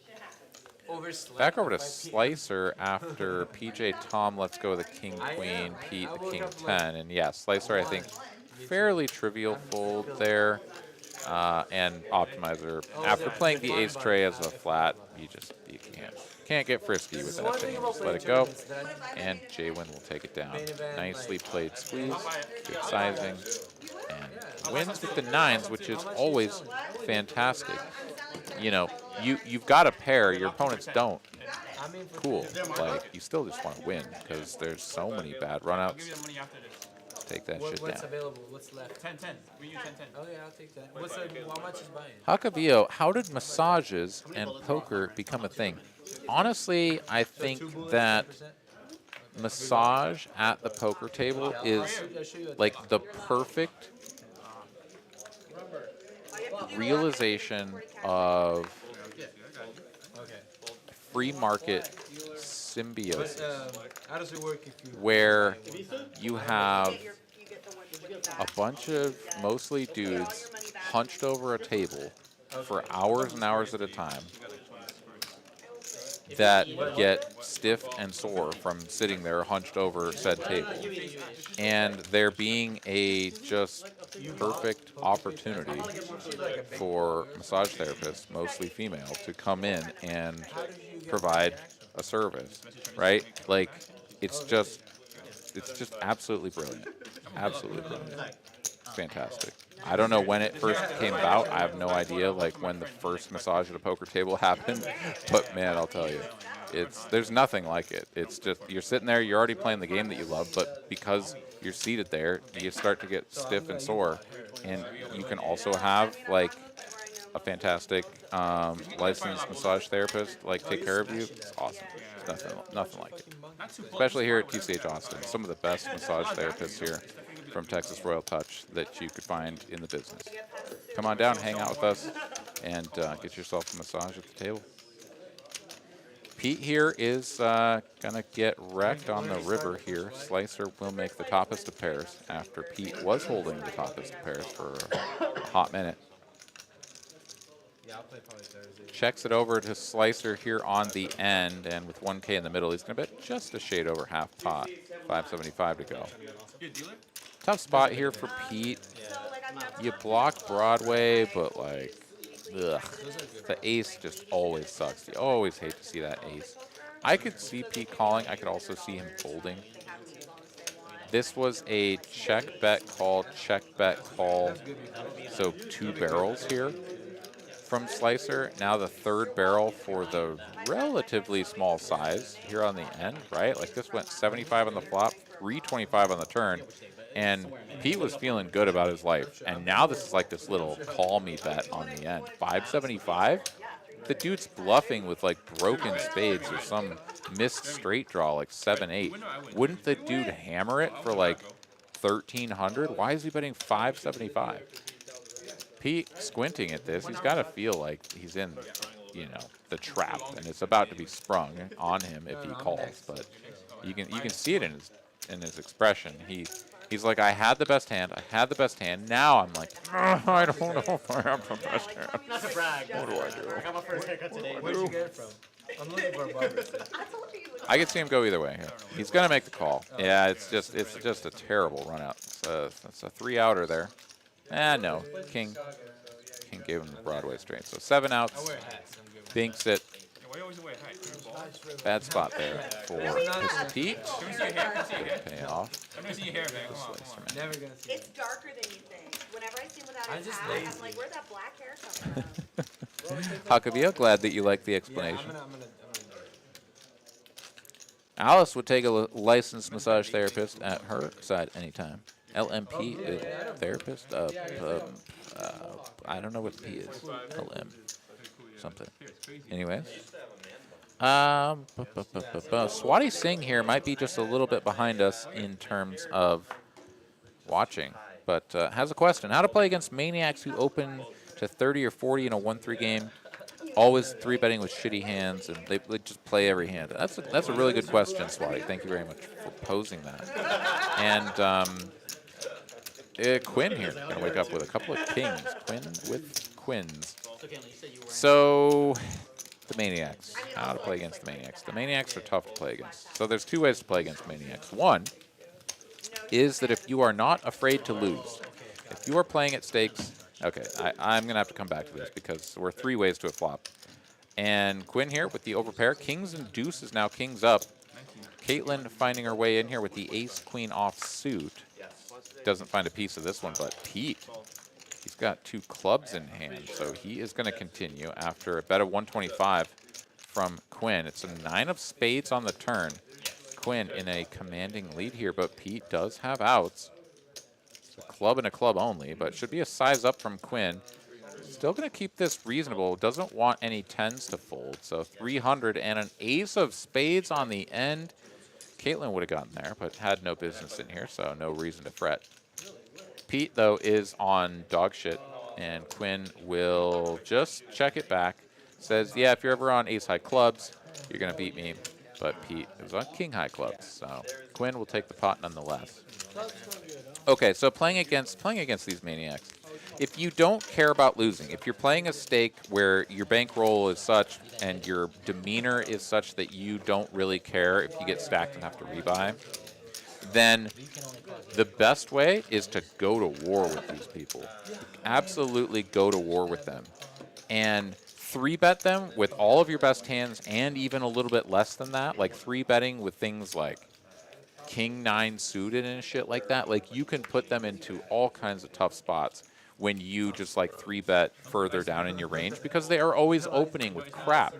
Back over to Slicer after PJ Tom lets go of the King Queen, Pete the King 10. And yeah, Slicer, I think, fairly trivial fold there. And Optimizer, after playing the ace tray as a flat, you can't get frisky with that thing. Just let it go, and JWin will take it down. Nicely played squeeze, good sizing, and wins with the 9s, which is always fantastic. You know, you've got a pair, your opponents don't. Cool, like, you still just want to win, because there's so many bad runouts. Take that shit What's down. available? What's left? 10-10. We use 10-10. Oh yeah, I'll take that. What's the, how much is buying? Hakavillo, how did massages and poker become a thing? Honestly, I think that massage at the poker table is like the perfect realization of free market symbiosis, How does it work if you? where you have a bunch of mostly dudes hunched over a table for hours and hours at a time that get stiff and sore from sitting there hunched over said table. And there being a just perfect opportunity for massage therapists, mostly female, to come in and provide a service, right? Like, it's just absolutely brilliant. Absolutely brilliant. Fantastic. I don't know when it first came about. I have no idea, like, when the first massage at a poker table happened. But, man, I'll tell you, there's nothing like it. It's just, you're sitting there, you're already playing the game that you love, but because you're seated there, you start to get stiff and sore. And you can also have, like, a fantastic licensed massage therapist, like, take care of you. It's awesome. Nothing like it. Especially here at TCH Austin. Some of the best massage therapists here from Texas Royal Touch that you could find in the business. Come on down, hang out with us, and get yourself a massage at the table. Pete here is going to get wrecked on the river here. Slicer will make the toppest of pairs after Pete was holding the toppest of pairs for a hot minute. Yeah, I'll play probably Thursday. Checks it over to Slicer here on the end, and with 1K in the middle, he's going to bet just a shade over half pot. 575 to go. Tough spot here for Pete. You block Broadway, but like, ugh. The ace just always sucks. You always hate to see that ace. I could see Pete calling. I could also see him folding. This was a check, bet, call, so 2 barrels here from Slicer. Now the 3rd barrel for the relatively small size here on the end, right? Like, this went 75 on the flop, 325 on the turn, and Pete was feeling good about his life. And now this is like this little call me bet on the end. 575? The dude's bluffing with like broken spades or some missed straight draw, like 7-8. Wouldn't the dude hammer it for like 1,300? Why is he betting 575? Pete squinting at this, he's got to feel like he's in, you know, the trap, and it's about to be sprung on him if he calls. But you can see it in his expression. He's like, I had the best hand. Now I'm like, I don't know if I have the best hand. Not to brag. What do I do? I got my first haircut today. Where'd you get it from? I'm looking for a barber. I could see him go either way here. He's gonna make the call. Yeah, it's just a terrible run out. It's a 3-outer there. No. King gave him the Broadway straight. So 7 outs. Binks it. Bad spot there for Pete. Pay off. Let me see your hair, man. Come on. Never gonna see It's darker than you think. Whenever I see him without I'm his just hat, lazy. I'm like, where'd that black hair come from? Hakavia, glad that you like the Yeah, explanation. I'm gonna do it. Alice would take a licensed massage therapist at her side anytime. LMP therapist. I don't know what the P is. LM something. Anyways. Swati Singh here might be just a little bit behind us in terms of watching, but has a question. How to play against maniacs who open to 30 or 40 in a 1-3 game, always 3-betting with shitty hands, and they just play every hand? That's a really good question, Swati. Thank you very much for posing that. And Quinn here, going to wake up with a couple of kings. Quinn with quins. So, the Maniacs. How to play against the Maniacs. The Maniacs are tough to play against. So there's 2 ways to play against Maniacs. One is that if you are not afraid to lose, if you are playing at stakes, okay, I'm going to have to come back to this because we're 3 ways to a flop. And Quinn here with the overpair. Kings and deuces now kings up. Caitlin finding her way in here with the ace-queen offsuit. Doesn't find a piece of this one, but Pete, he's got 2 clubs in hand, so he is going to continue after a bet of 125 from Quinn. It's a 9 of spades on the turn. Quinn in a commanding lead here, but Pete does have outs. club and a club only, but should be a size up from Quinn. Still going to keep this reasonable. Doesn't want any 10s to fold. So 300 and an ace of spades on the end. Caitlin would have gotten there, but had no business in here, so no reason to fret. Pete, though, is on dog shit, and Quinn will just check it back. Says, yeah, if you're ever on ace-high clubs, you're going to beat me. But Pete is on king-high clubs, so Quinn will take the pot nonetheless. Okay, so playing against these maniacs. If you don't care about losing, if you're playing a stake where your bankroll is such and your demeanor is such that you don't really care if you get stacked and have to rebuy, then the best way is to go to war with these people. Absolutely go to war with them. And 3-bet them with all of your best hands and even a little bit less than that, like 3-betting with things like King 9 suited and shit like that. Like, you can put them into all kinds of tough spots when you just like 3-bet further down in your range, because they are always opening with crap.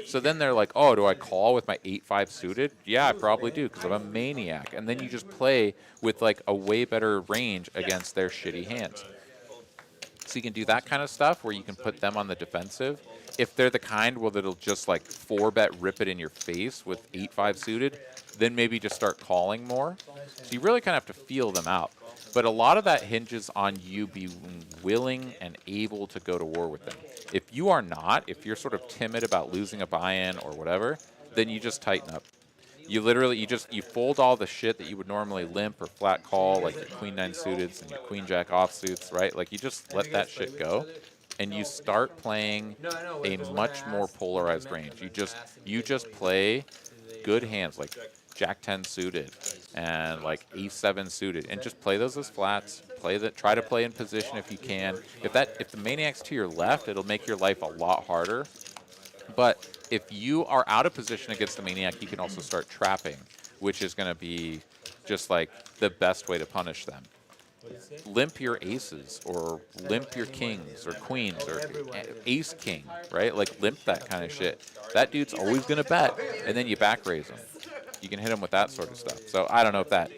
So then they're like, oh, do I call with my 8-5 suited? Yeah, I probably do, because I'm a maniac. And then you just play with like a way better range against their shitty hands. So you can do that kind of stuff where you can put them on the defensive. If they're the kind where it'll just like 4-bet rip it in your face with 8-5 suited, then maybe just start calling more. So you really kind of have to feel them out. But a lot of that hinges on you being willing and able to go to war with them. If you are not, if you're sort of timid about losing a buy-in or whatever, then you just tighten up. You literally, you fold all the shit that you would normally limp or flat call, like your Queen 9 suiteds and your Queen Jack offsuits, right? Like, you just let that shit go, and you start playing a much more polarized range. You just play good hands, like Jack 10 suited and like Ace 7 suited, and just play those as flats. Try to play in position if you can. If the maniac's to your left, it'll make your life a lot harder. But if you are out of position against the maniac, you can also start trapping, which is going to be just like the best way to punish them. Limp your aces, or limp your kings or queens, or ace king, right? Like, limp that kind of shit. That dude's always going to bet, and then you back raise him. You can hit him with that sort of stuff. So I don't know if that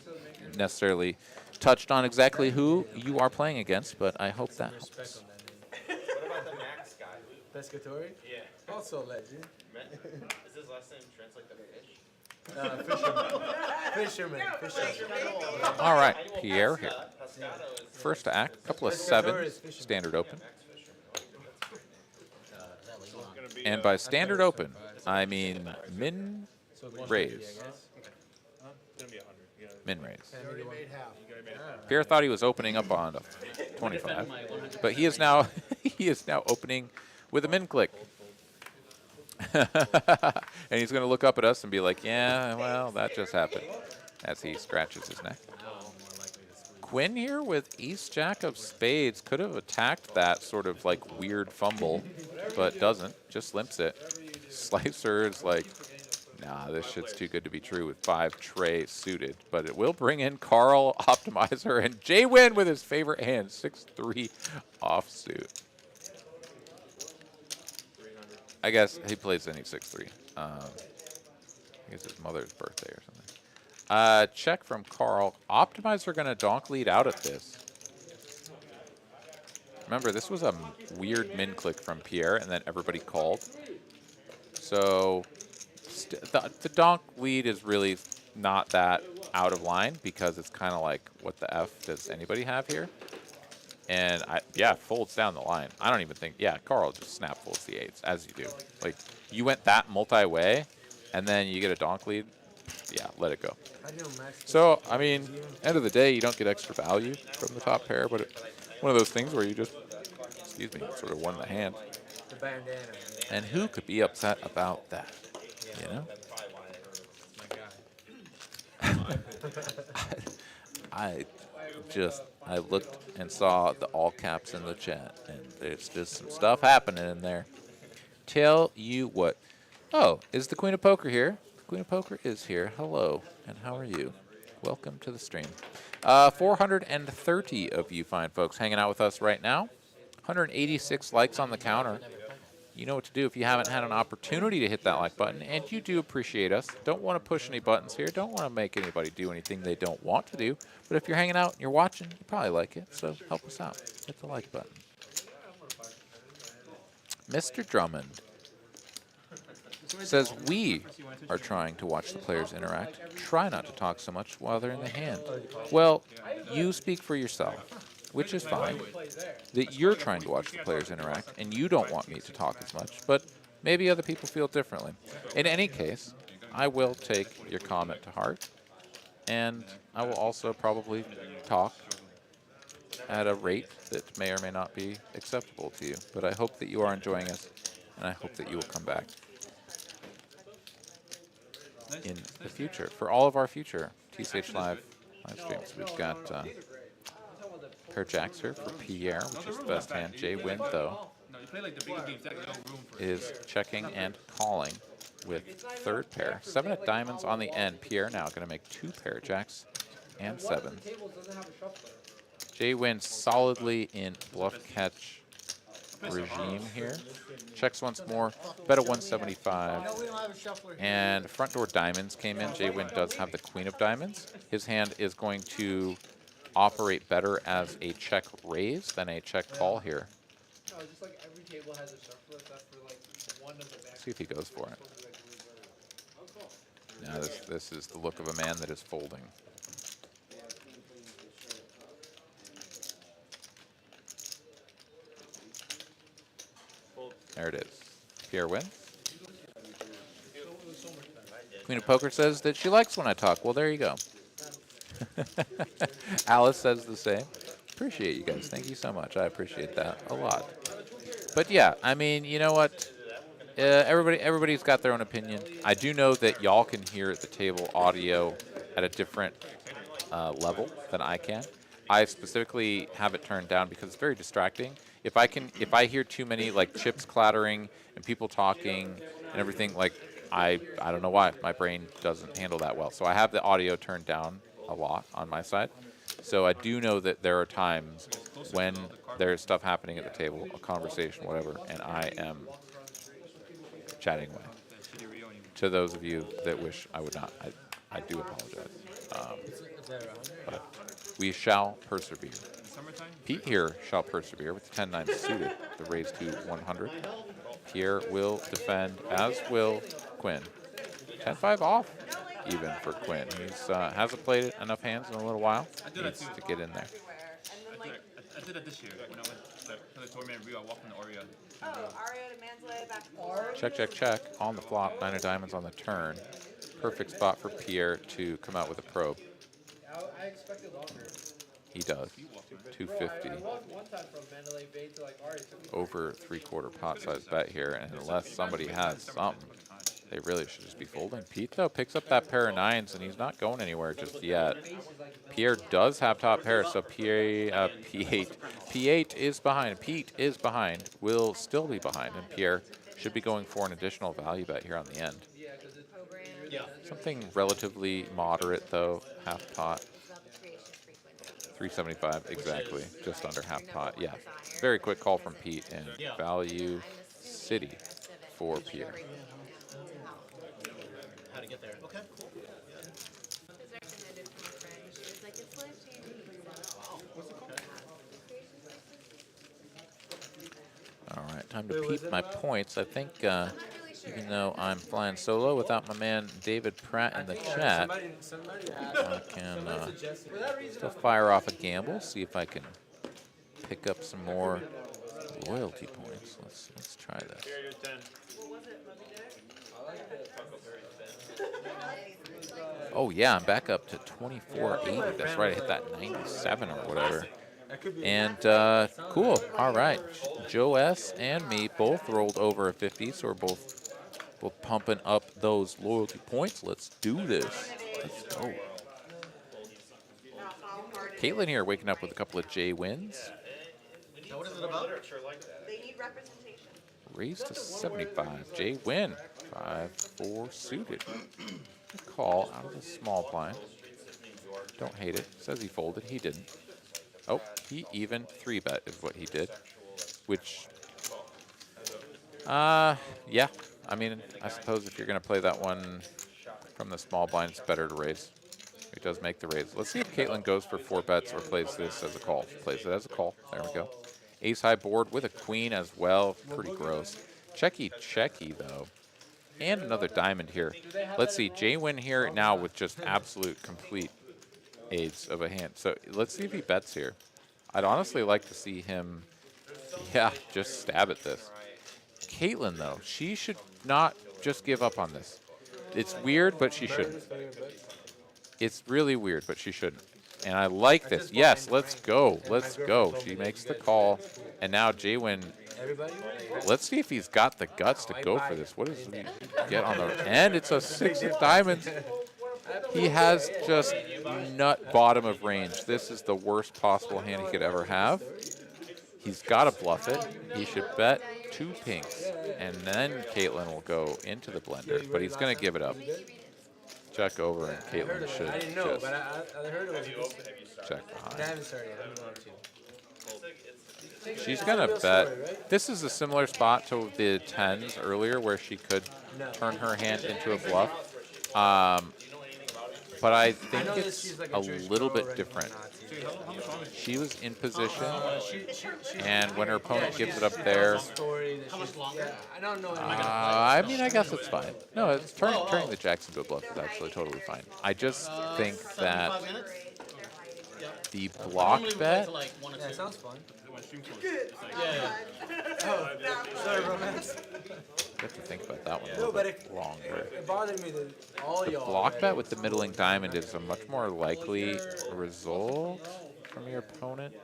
necessarily touched on exactly who you are playing against, but I hope that helps. What about the Max guy? Pescatori? Yeah. Also legend. Is his last name translate to fish? Fisherman. All right, Pier here. First to act, couple of 7s, standard open. And by standard open, I mean min raise. Min raise. Pierre thought he was opening up on a 25, but he is now opening with a min click. And he's going to look up at us and be like, yeah, well, that just happened, as he scratches his neck. Quinn here with ace-jack of spades could have attacked that sort of like weird fumble, but doesn't, just limps it. Slicer is like, nah, this shit's too good to be true with 5 tray suited, but it will bring in Carl, Optimizer, and JWin with his favorite hand, 6-3 offsuit. I guess he plays any 6-3. I guess his mother's birthday or something. Check from Carl. Optimizer going to donk lead out at this. Remember, this was a weird min click from Pierre, and then everybody called. So the donk lead is really not that out of line, because it's kind of like, what the F does anybody have here? And yeah, folds down the line. I don't even think, yeah, Carl just snap folds the 8s, as you do. Like, you went that multi-way, and then you get a donk lead. Yeah, let it go. So, I mean, end of the day, you don't get extra value from the top pair, but one of those things where you just, excuse me, sort of won the hand. The bandana. And who could be upset about that? You know? I looked and saw the all caps in the chat, and there's just some stuff happening in there. Tell you what. Oh, is the Queen of Poker here? The Queen of Poker is here. Hello, and how are you? Welcome to the stream. 430 of you fine folks hanging out with us right now. 186 likes on the counter. you know what to do if you haven't had an opportunity to hit that like button, and you do appreciate us. Don't want to push any buttons here. Don't want to make anybody do anything they don't want to do. But if you're hanging out and you're watching, you probably like it. So help us out. Hit the like button. Mr. Drummond says we are trying to watch the players interact. Try not to talk so much while they're in the hand. Well, you speak for yourself, which is fine. That you're trying to watch the players interact, and you don't want me to talk as much, but maybe other people feel differently. In any case, I will take your comment to heart, and I will also probably talk at a rate that may or may not be acceptable to you. But I hope that you are enjoying us, and I hope that you will come back in the future for all of our future TCH Live streams. We've got pair jacks here for Pier, which is the best hand. JWin, though, is checking and calling with third pair. 7 of diamonds on the end. Pier now going to make 2 pair jacks and 7s. JWin solidly in bluff catch regime here. Checks once more. Bet a 175. No, we don't have a shuffler. And front door diamonds came in. JWin does have the queen of diamonds. His hand is going to operate better as a check raise than a check call here. No, just like every table has a shuffler except for like one of the back. See if he goes for it. Now this is the look of a man that is folding. There it is. Pier wins. Queen of Poker says that she likes when I talk. Well, there you go. Alice says the same. Appreciate you guys. Thank you so much. I appreciate that a lot. But yeah, I mean, you know what? Everybody's got their own opinion. I do know that y'all can hear the table audio at a different level than I can. I specifically have it turned down because it's very distracting. If I hear too many like chips clattering and people talking and everything, like I don't know why my brain doesn't handle that well. So I have the audio turned down a lot on my side. So I do know that there are times when there's stuff happening at the table, a conversation, whatever, and I am chatting away. To those of you that wish I would not, I do apologize. But we shall persevere. Pete here shall persevere with the 10-9 suited, the raise to 100. Pier will defend, as will Quinn. 10-5 off, even for Quinn. He's hasn't played enough hands in a little while. Needs to get in there. I did it this year when I went to the tournament in Rio. I walked in the Aria. Oh, Aria to Mansley, back 4. Check, check, check. On the flop, 9 of diamonds on the turn. Perfect spot for Pier to come out with a probe. I expected longer. He does. 250. I walked one time from Mandalay Bay to like Aria. Over 3/4 pot size bet here, and unless somebody has something, they really should just be folding. Pete, though, picks up that pair of 9s, and he's not going anywhere just yet. Pierre does have top pair, so Pierre, P8 is behind. Pete is behind, will still be behind, and Pierre should be going for an additional value bet here on the end. Something relatively moderate, though, half pot. 375, exactly, just under half pot. Yeah, very quick call from Pete, and value city for Pierre. How to get there. Okay, cool. All right, time to peep my points. I think even though I'm flying solo without my man David Pratt in the chat, I can still fire off a gamble, see if I can pick up some more loyalty points. Let's try this. Oh yeah, I'm back up to 2480. That's right, I hit that 97 or whatever. And cool. All right, Joe S and me both rolled over a 50, so we're both pumping up those loyalty points. Let's do this. Let's go. Caitlin here, waking up with a couple of JWins. Now what is it about? They need representation. Raise to 75. JWin, 5-4 suited. Call out of the small blind. Don't hate it. Says he folded. He didn't. Oh, he even 3-bet is what he did, which Yeah. I mean, I suppose if you're going to play that one from the small blind, it's better to raise. He does make the raise. Let's see if Caitlin goes for 4 bets or plays this as a call. Plays it as a call. There we go. Ace high board with a queen as well. Pretty gross. Checky, checky, though. And another diamond here. Let's see. JWin here now with just absolute complete aids of a hand. So let's see if he bets here. I'd honestly like to see him, yeah, just stab at this. Caitlin, though, she should not just give up on this. It's weird, but she shouldn't. It's really weird, but she shouldn't. And I like this. Yes, let's go. Let's go. She makes the call. And now JWin, let's see if he's got the guts to go for this. What does he get on the end? It's a 6 of diamonds. He has just nut bottom of range. This is the worst possible hand he could ever have. He's got to bluff it. He should bet 2 pinks. And then Caitlin will go into the blender. But he's going to give it up. Check over, and Caitlin should I didn't know, just but I heard it was check I behind. haven't started yet. I'm going to. She's going to bet. This is a similar spot to the 10s earlier where she could turn her hand into a bluff. But I think it's a little bit different. She was in position, and when her opponent gives it up there, How much longer? I don't know. I mean, I guess it's fine. No, it's turning the jacks into a bluff is actually totally fine. I just think that 75 minutes? the block Normally we bet. wait till like 1 or 2. That sounds fun. Sorry, romance. You have to think about that one a No, little but bit longer. it bothered me that all The y'all. block bet with the middling diamond is a much more likely result from your opponent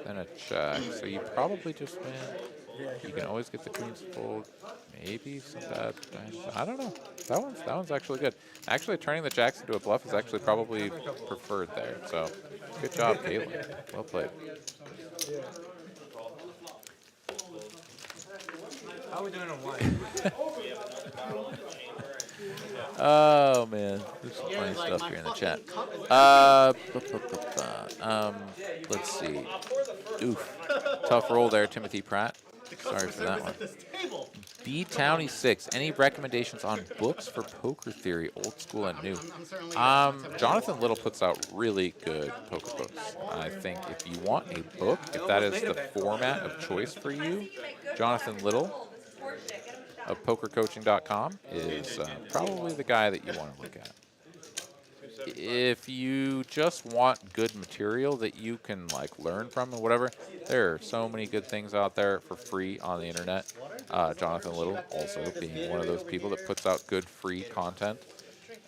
than a check. So you probably just win. You can always get the queens to fold. Maybe some bad diamonds. I don't know. That one's actually good. Actually, turning the jacks into a bluff is actually probably preferred there. So good job, Caitlin. Well played. How are we doing on wine? Oh man, there's some funny stuff here in the chat. Let's see. Oof, tough roll there, Timothy Pratt. Sorry for that one. B Townie 6. Any recommendations on books for poker theory, old school and new? Jonathan Little puts out really good poker books. I think if you want a book, if that is the format of choice for you, Jonathan Little of pokercoaching.com is probably the guy that you want to look at. If you just want good material that you can like learn from or whatever, there are so many good things out there for free on the internet. Jonathan Little also being one of those people that puts out good free content.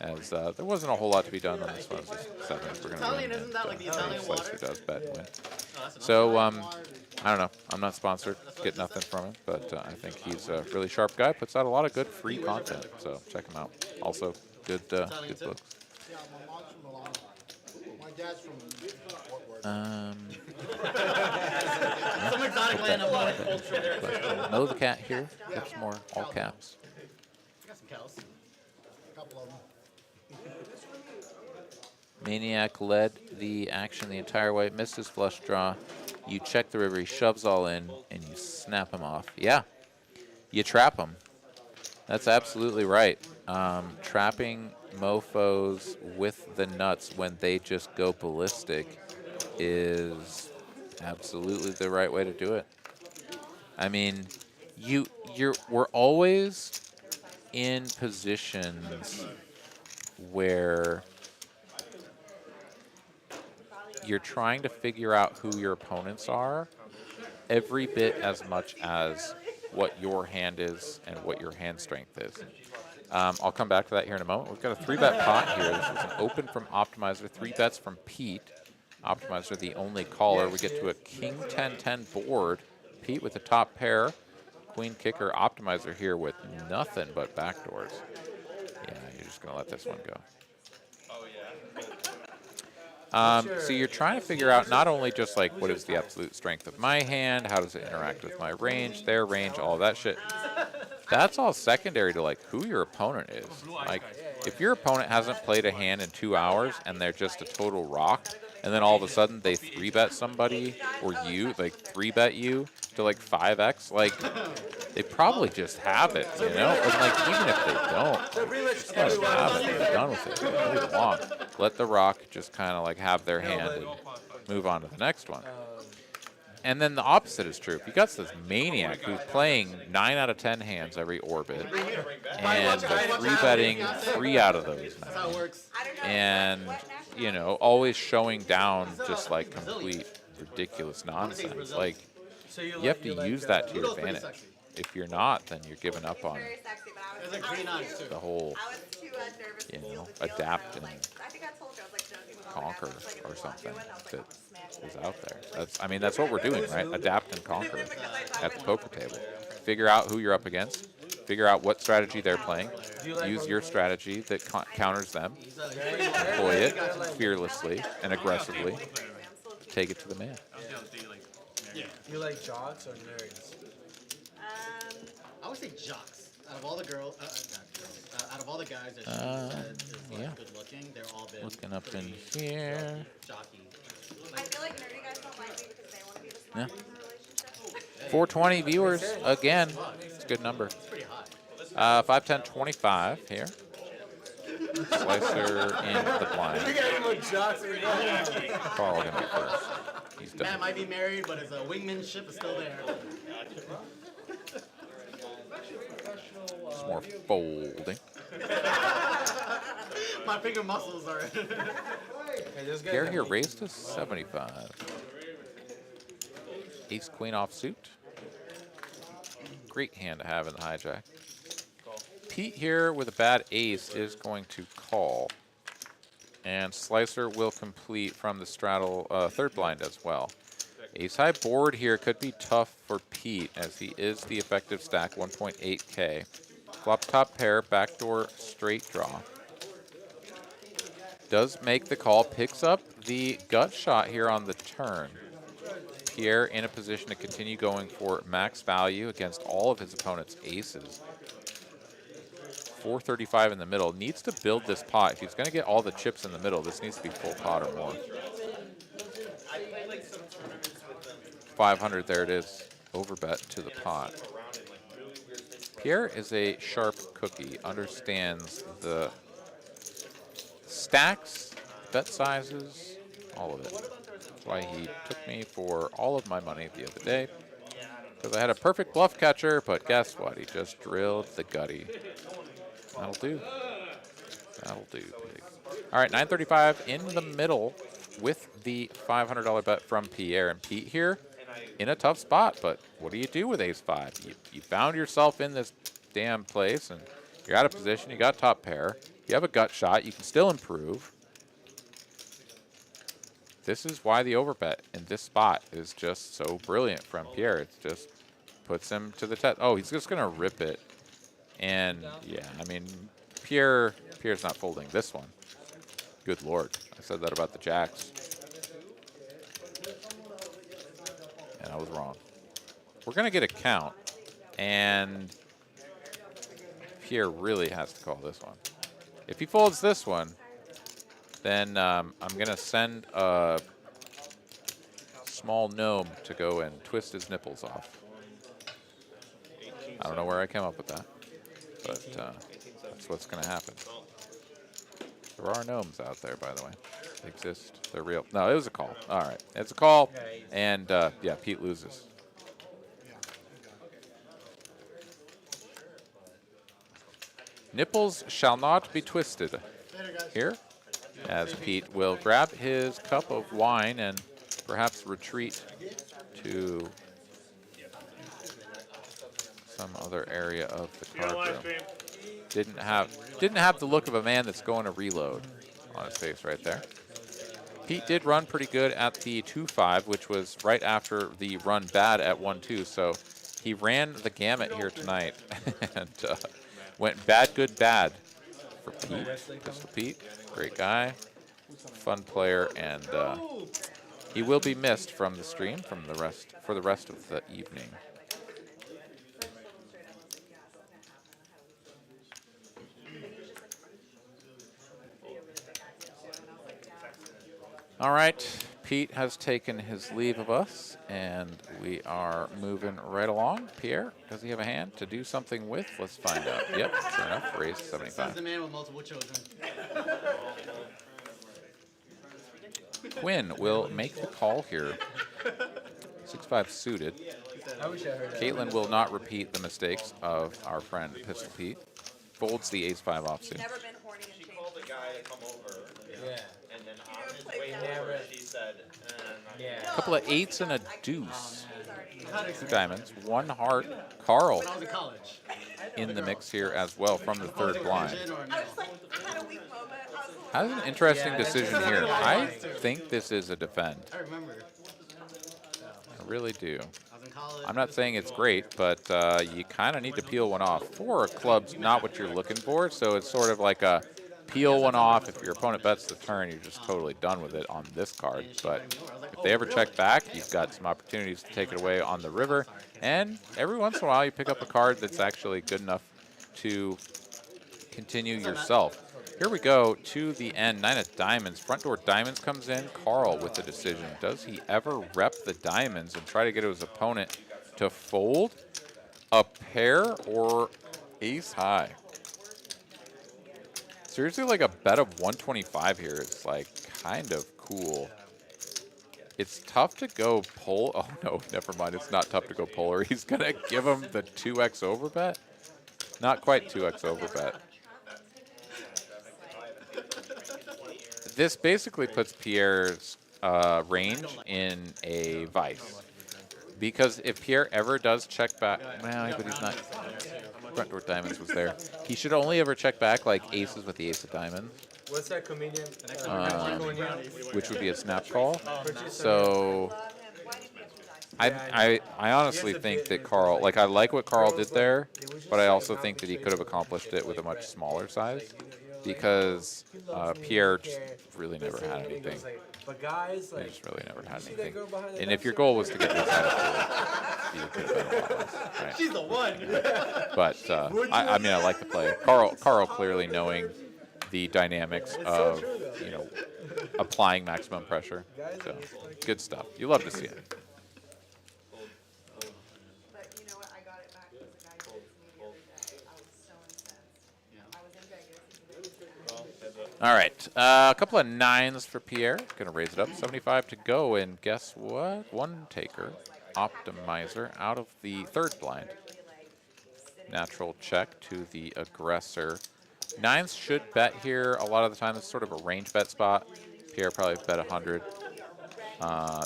As there wasn't a whole lot to be done on this one. It was just 7. We're going to win. Isn't that like the Italian Slicer water? does bet and win. So I don't know. I'm not sponsored. Get nothing from him, but I think he's a really sharp guy. Puts out a lot of good free content. So check him out. Also good good books. Yeah, my mom's from Milano. My dad's from Fort Worth. Some exotic land of water culture there. Question. Know the cat here? Gets more all caps. I got some cows. A couple of them. Maniac led the action the entire way. Missed his flush draw. You check the river. He shoves all in, and you snap him off. Yeah, you trap him. That's absolutely right. Trapping mofos with the nuts when they just go ballistic is absolutely the right way to do it. I mean, we're always in positions where you're trying to figure out who your opponents are every bit as much as what your hand is and what your hand strength is. I'll come back to that here in a moment. We've got a 3-bet pot here. This is an open from Optimizer. 3 bets from Pete. Optimizer, the only caller. We get to a King 10-10 board. Pete with the top pair. Queen kicker. Optimizer here with nothing but backdoors. Yeah, you're just going to let this one go. So you're trying to figure out not only just like what is the absolute strength of my hand, how does it interact with my range, their range, all that shit. That's all secondary to like who your opponent is. Like if your opponent hasn't played a hand in 2 hours and they're just a total rock, and then all of a sudden they 3-bet somebody or you, like 3-bet you to like 5x, like they probably just have it, you know? And like, even if they don't, So pretty much let them have it. Be done with it. Leave it alone. Let the rock just kind of like have their hand and move on to the next one. And then the opposite is true. If you got this maniac who's playing 9 out of 10 hands every orbit, and they're 3-betting 3 out of those 9, and, you know, always showing down just like complete ridiculous nonsense. Like, you have to use that to your advantage. If you're not, then you're giving up on Very sexy, but I was There's like green eyes too. the whole, I was too nervous to you seal know, the deal. adapt and I think I told you I was like joking with all the conquer guys. I was like, or if you want to something do it, I was like, that I'll smash is that out guy. there. That's, I mean, that's what we're doing, right? Adapt and conquer Because I thought at the we poker table. Figure out who you're up against. Figure out what strategy they're playing. Do you like Use poker your playing? strategy that counters them. Employ it fearlessly and aggressively. Take it to the man. You like jocks or nerds? I would say jocks. Out of all the girls, out of all the guys that she said is like yeah. good looking, they're all been Looking up in pretty here. jockey. I feel like nerdy guys don't like me because they want to be the smart one in the relationship. 420 viewers again. It's a good number. Pretty high. 5, 10, 25 here. Slicer in the blind. Carl gonna be first. He's Man done. might be married, but his wingmanship is still there. It's more folding. My finger muscles are. Pier here raised to 75. Ace queen off suit. Great hand to have in the hijack. Pete here with a bad ace is going to call. And Slicer will complete from the straddle third blind as well. Ace high board here could be tough for Pete as he is the effective stack, 1.8K. Flop top pair, backdoor straight draw. Does make the call, picks up the gut shot here on the turn. Pier in a position to continue going for max value against all of his opponent's aces. 435 in the middle. Needs to build this pot. If he's going to get all the chips in the middle, this needs to be full pot or more. 500, there it is. Overbet to the pot. Pier is a sharp cookie. Understands the stacks, bet sizes, all of it. That's why he took me for all of my money the other day. Because I had a perfect bluff catcher, but guess what? He just drilled the gutty. That'll do. That'll do, pig. All right, 935 in the middle with the $500 bet from Pierre. And Pete here in a tough spot, but what do you do with ace-5? You found yourself in this damn place, and you're out of position. You got top pair. You have a gut shot. You can still improve. This is why the overbet in this spot is just so brilliant from Pierre. It just puts him to the test. Oh, he's just going to rip it. And, yeah, I mean, Pierre's not folding this one. Good Lord. I said that about the jacks. And I was wrong. We're going to get a count. And Pierre really has to call this one. If he folds this one, then I'm going to send a small gnome to go and twist his nipples off. I don't know where I came up with that, but that's what's going to happen. There are gnomes out there, by the way. They exist. They're real. No, it was a call. All right. It's a call, and yeah, Pete loses. Nipples shall not be twisted here, as Pete will grab his cup of wine and perhaps retreat to some other area of the card room. Didn't have the look of a man that's going to reload on his face right there. Pete did run pretty good at the 2-5, which was right after the run bad at 1-2. So he ran the gamut here tonight and went bad, good, bad for Pete. Pistol Pete, great guy, fun player, and he will be missed from the stream for the rest of the evening. All right, Pete has taken his leave of us, and we are moving right along. Pierre, does he have a hand to do something with? Let's find out. Yep, sure enough, raised Says 75. the man with multiple children. Quinn will make the call here. 6-5 suited. I wish I heard that. Caitlin will not repeat the mistakes of our friend Pistol Pete. Folds the ace-5 offsuit. Never been horny and changed. Called the guy to come over, Yeah. and then on his play way that. over, she said, Yeah. Couple of 8s and a deuce. How 2 diamonds, 1 heart. Carl When I was in college. in the mix here as well from the third blind. Virgin or no? I was like, I had a weak moment. I was Has an interesting Yeah, that's decision just- here. I think this is a defend. I remember. I really do. I was in college. I'm not saying it's great, but you kind of need to peel one off. 4 of clubs, not what you're looking for, so it's sort of like a peel one off. If your opponent bets the turn, you're just totally done with it on this card. But if they ever check back, you've got some opportunities to take it away on the river. And every once in a while, you pick up a card that's actually good enough to continue yourself. Here we go to the end. 9 of diamonds. Front door diamonds comes in. Carl with the decision. Does he ever rep the diamonds and try to get his opponent to fold a pair or ace high? Seriously, like a bet of 125 here is like kind of cool. It's tough to go pole. Oh no, never mind. It's not tough to go polar. He's gonna give him the 2x over bet. Not quite 2x over bet. This basically puts Pierre's range in a vice. Because if Pierre ever does check back, well, but he's not. Front door diamonds was there. He should only ever check back like aces with the ace of diamonds, What's that comedian? which would be a snap call. So love him. Why did he get 2 dice? I honestly think that Carl, like I like what Carl did there, but I also think that he could have accomplished it with a much smaller size. Because Pierre just really never had anything. But guys, He like, just really never had see that anything. girl behind the And if your dumpster? goal was to get this out of you could have been a lot less, right? She's the one. But I mean, I like the play. Carl clearly knowing the dynamics of applying maximum pressure. So good stuff. You love to see it. But you know what? I got it back because the guy did it to me the other day. I was so incensed. I was in Vegas. All right, a couple of 9s for Pierre. Gonna raise it up, 75 to go, and guess what? One taker, optimizer out of the third blind. Natural check to the aggressor. 9s should bet here a lot of the time. It's sort of a range bet spot. Pierre probably bet 100.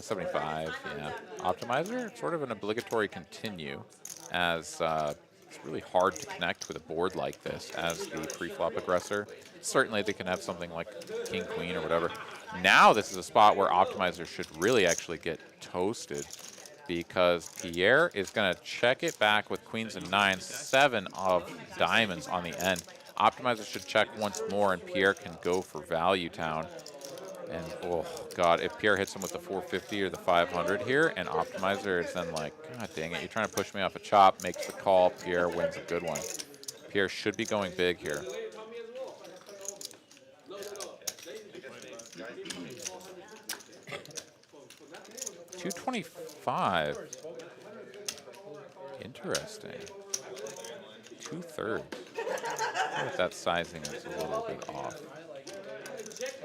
75, yeah. Optimizer, it's sort of an obligatory continue, as it's really hard to connect with a board like this as the pre-flop aggressor. Certainly they can have something like king, queen, or whatever. Now this is a spot where optimizer should really actually get toasted, because Pierre is going to check it back with queens and 9s, 7 of diamonds on the end. Optimizer should check once more, and Pierre can go for value town. And, oh, God, if Pierre hits him with the 450 or the 500 here, and Optimizer is then like, God dang it, you're trying to push me off a chop, makes the call, Pierre wins a good one. Pierre should be going big here. $225. Interesting. 2/3. I think that sizing is a little bit off.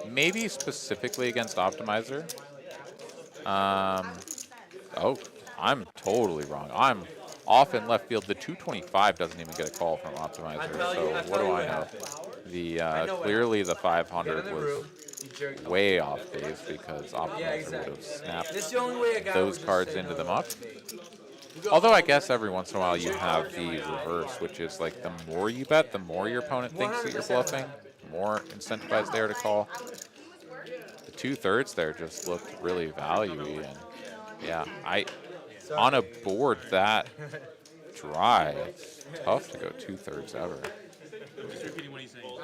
Maybe specifically against Optimizer. Oh, I'm totally wrong. I'm off in left field. The 225 doesn't even get a call from Optimizer. So what do I know? The clearly the 500 was way off base because Optimizer would have snapped That's the only way a guy those would just cards say into no. them up. Although I guess every once in a while you have the reverse, which is like the more you bet, the more your opponent thinks that you're bluffing, the more incentivized they are to call. The 2/3 there just looked really value-y, and yeah, on a board that dry, it's tough to go 2/3 ever.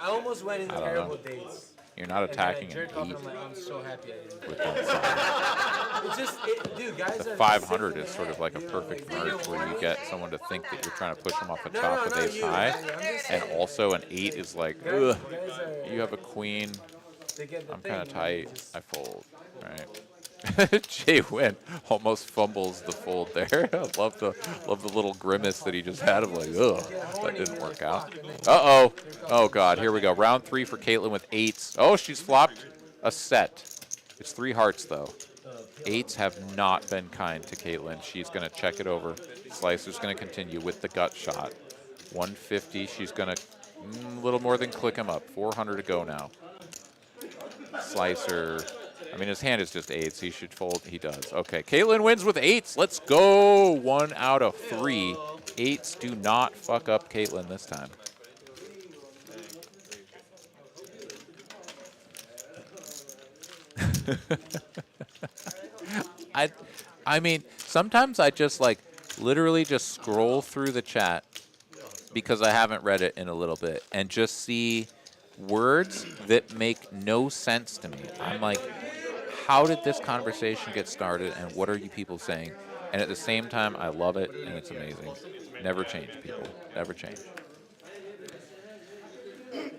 I almost went into I don't terrible know. dates. You're not attacking an jerk off, 8 I'm like, I'm so happy I didn't. with that side. It's just, dude, guys The are 500 is sort of like a perfect merge where you get someone to think that you're trying to push them off a top with ace high, and also an 8 is like, ugh, you have a queen, I'm kind of tight, I fold, right? JWin almost fumbles the fold there. I love the little grimace that he just had of like, ugh, that didn't work out. Uh-oh. Oh, God, here we go. Round 3 for Caitlin with 8s. Oh, she's flopped a set. It's 3 hearts, though. 8s have not been kind to Caitlin. She's going to check it over. Slicer's going to continue with the gut shot. 150. She's going to a little more than click him up. 400 to go now. Slicer. I mean, his hand is just 8s. He should fold. He does. Okay. Caitlin wins with 8s. Let's go. 1 out of 3. 8s do not fuck up Caitlin this time. I mean, sometimes I just like literally just scroll through the chat because I haven't read it in a little bit and just see words that make no sense to me. I'm like, how did this conversation get started and what are you people saying? And at the same time, I love it and it's amazing. Never change, people. Never change.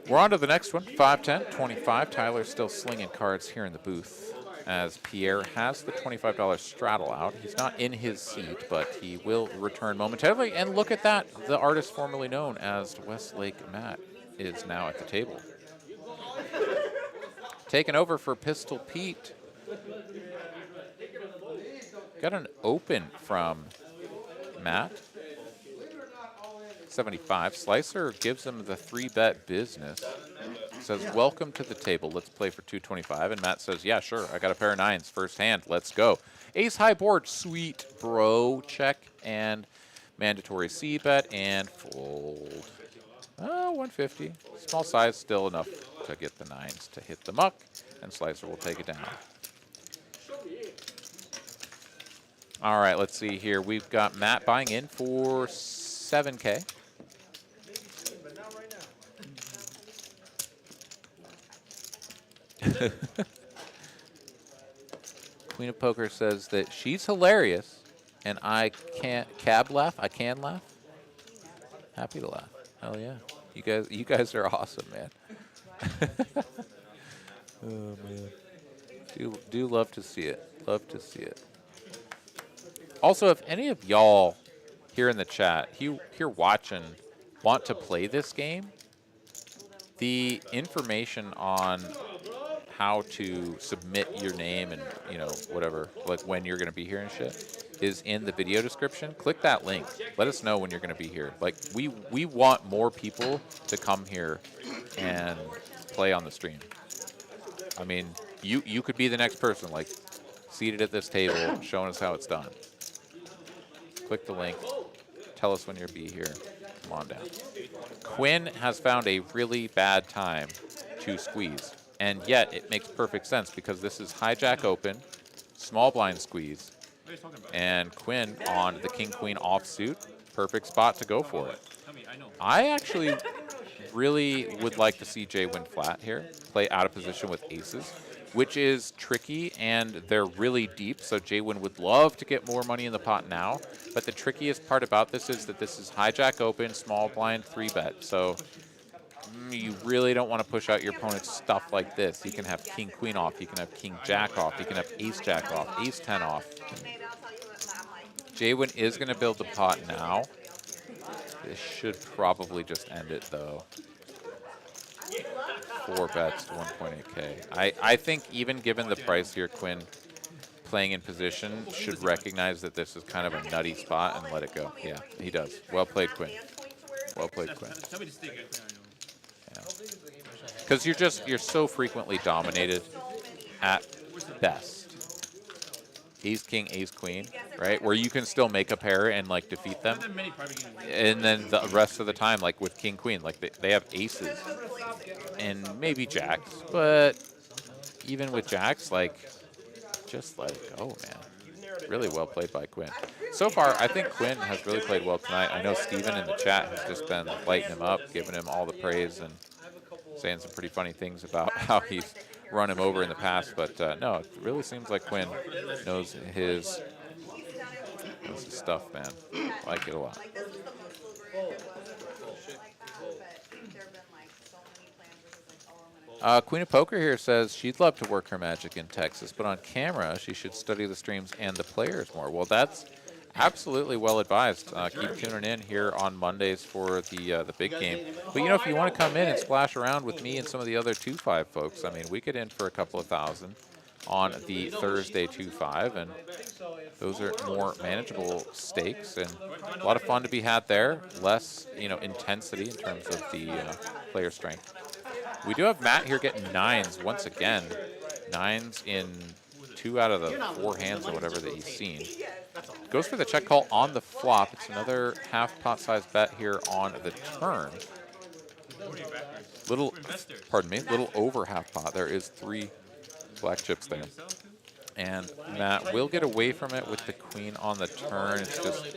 We're on to the next one. 5-10, 25. Tyler's still slinging cards here in the booth as Pierre has the $25 straddle out. He's not in his seat, but he will return momentarily. And look at that. The artist formerly known as Westlake Matt is now at the table. Taking over for Pistol Pete. Got an open from Matt. 75. Slicer gives him the 3-bet business. Says, welcome to the table. Let's play for 225. And Matt says, yeah, sure. I got a pair of 9s. First hand. Let's go. Ace high board. Sweet, bro. Check and mandatory C-bet and fold. Oh, 150. Small size, still enough to get the 9s to hit the muck. And Slicer will take it down. All right, let's see here. We've got Matt buying in for 7K. Queen of Poker says that she's hilarious and I can't laugh. I can laugh. Happy to laugh. Hell yeah. You guys are awesome, man. Oh man. Do love to see it. Love to see it. Also, if any of y'all here in the chat, here watching, want to play this game, the information on how to submit your name and, you know, whatever, like when you're going to be here and shit, is in the video description. Click that link. Let us know when you're going to be here. Like, we want more people to come here and play on the stream. I mean, you could be the next person, like, seated at this table, showing us how it's done. Click the link. Tell us when you'll be here. Come on down. Quinn has found a really bad time to squeeze. And yet, it makes perfect sense because this is hijack open, small blind squeeze, and Quinn on the king-queen offsuit. Perfect spot to go for it. I actually really would like to see JWin flat here, play out of position with aces, which is tricky, and they're really deep, so JWin would love to get more money in the pot now. But the trickiest part about this is that this is hijack open, small blind 3-bet. So you really don't want to push out your opponent's stuff like this. He can have king-queen off, he can have king-jack off, he can have ace-jack off, ace-10 off. JWin is going to build the pot now. This should probably just end it, though. 4 bets, 1.8K. I think even given the price here, Quinn playing in position should recognize that this is kind of a nutty spot and let it go. Yeah, he does. Well played, Quinn. Well played, Quinn. Because you're so frequently dominated at best. Ace king, ace queen, right? Where you can still make a pair and like defeat them. And then the rest of the time, like with king queen, like they have aces and maybe jacks. But even with jacks, like just let it go, man. Really well played by Quinn. So far, I think Quinn has really played well tonight. I know Steven in the chat has just been lighting him up, giving him all the praise and saying some pretty funny things about how he's run him over in the past, but no, it really seems like Quinn knows his stuff, man. I like it a lot. Queen of Poker here says she'd love to work her magic in Texas, but on camera she should study the streams and the players more. Well, that's absolutely well advised. Keep tuning in here on Mondays for the big game. But you know, if you want to come in and splash around with me and some of the other 2-5 folks, I mean, we could in for a couple of thousand on the Thursday 2-5, and those are more manageable stakes and a lot of fun to be had there. Less, you know, intensity in terms of the player strength. We do have Matt here getting 9s once again. 9s in 2 out of the 4 hands or whatever that he's seen. Goes for the check call on the flop. It's another half pot size bet here on the turn. Little over half pot. There is 3 black chips there. And Matt will get away from it with the queen on the turn. It's just,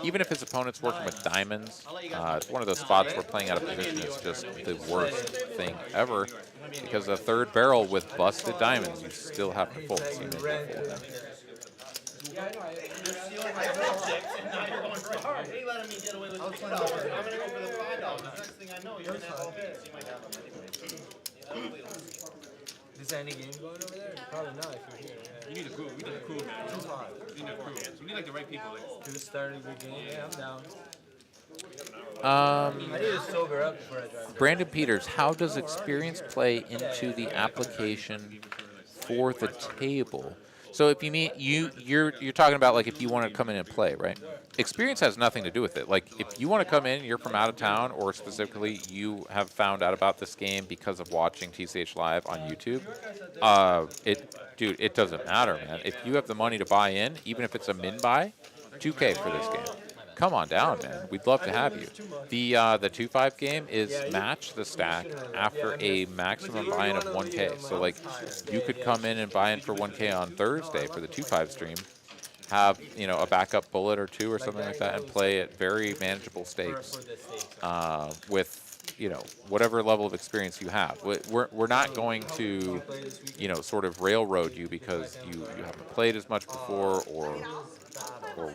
even if his opponent's working with diamonds, it's one of those spots where playing out of position is just the worst thing ever. Because a third barrel with busted diamonds, you still have to fold. So you may have to fold them. Is there any game going over there? Probably not if you're here. Yeah. You need a crew. We need a crew, man. Too hard. You need a crew. We need like the right people. Like. To start a good game. Yeah, I'm down. I need to sober up before I drive. Brandon Peters, how does experience play into the application for the table? So if you mean you're talking about like if you want to come in and play, right? Experience has nothing to do with it. Like if you want to come in, you're from out of town, or specifically you have found out about this game because of watching TCHLive on YouTube. It doesn't matter, man. If you have the money to buy in, even if it's a min buy, 2K for this game. Come on down, man. We'd love to have you. The 2-5 game is match the stack after a maximum buy-in of 1K. So like you could come in and buy in for 1K on Thursday for the 2-5 stream, have, you know, a backup bullet or 2 or something like that, and play at very manageable stakes with, you know, whatever level of experience you have. We're not going to, you know, sort of railroad you because you haven't played as much before or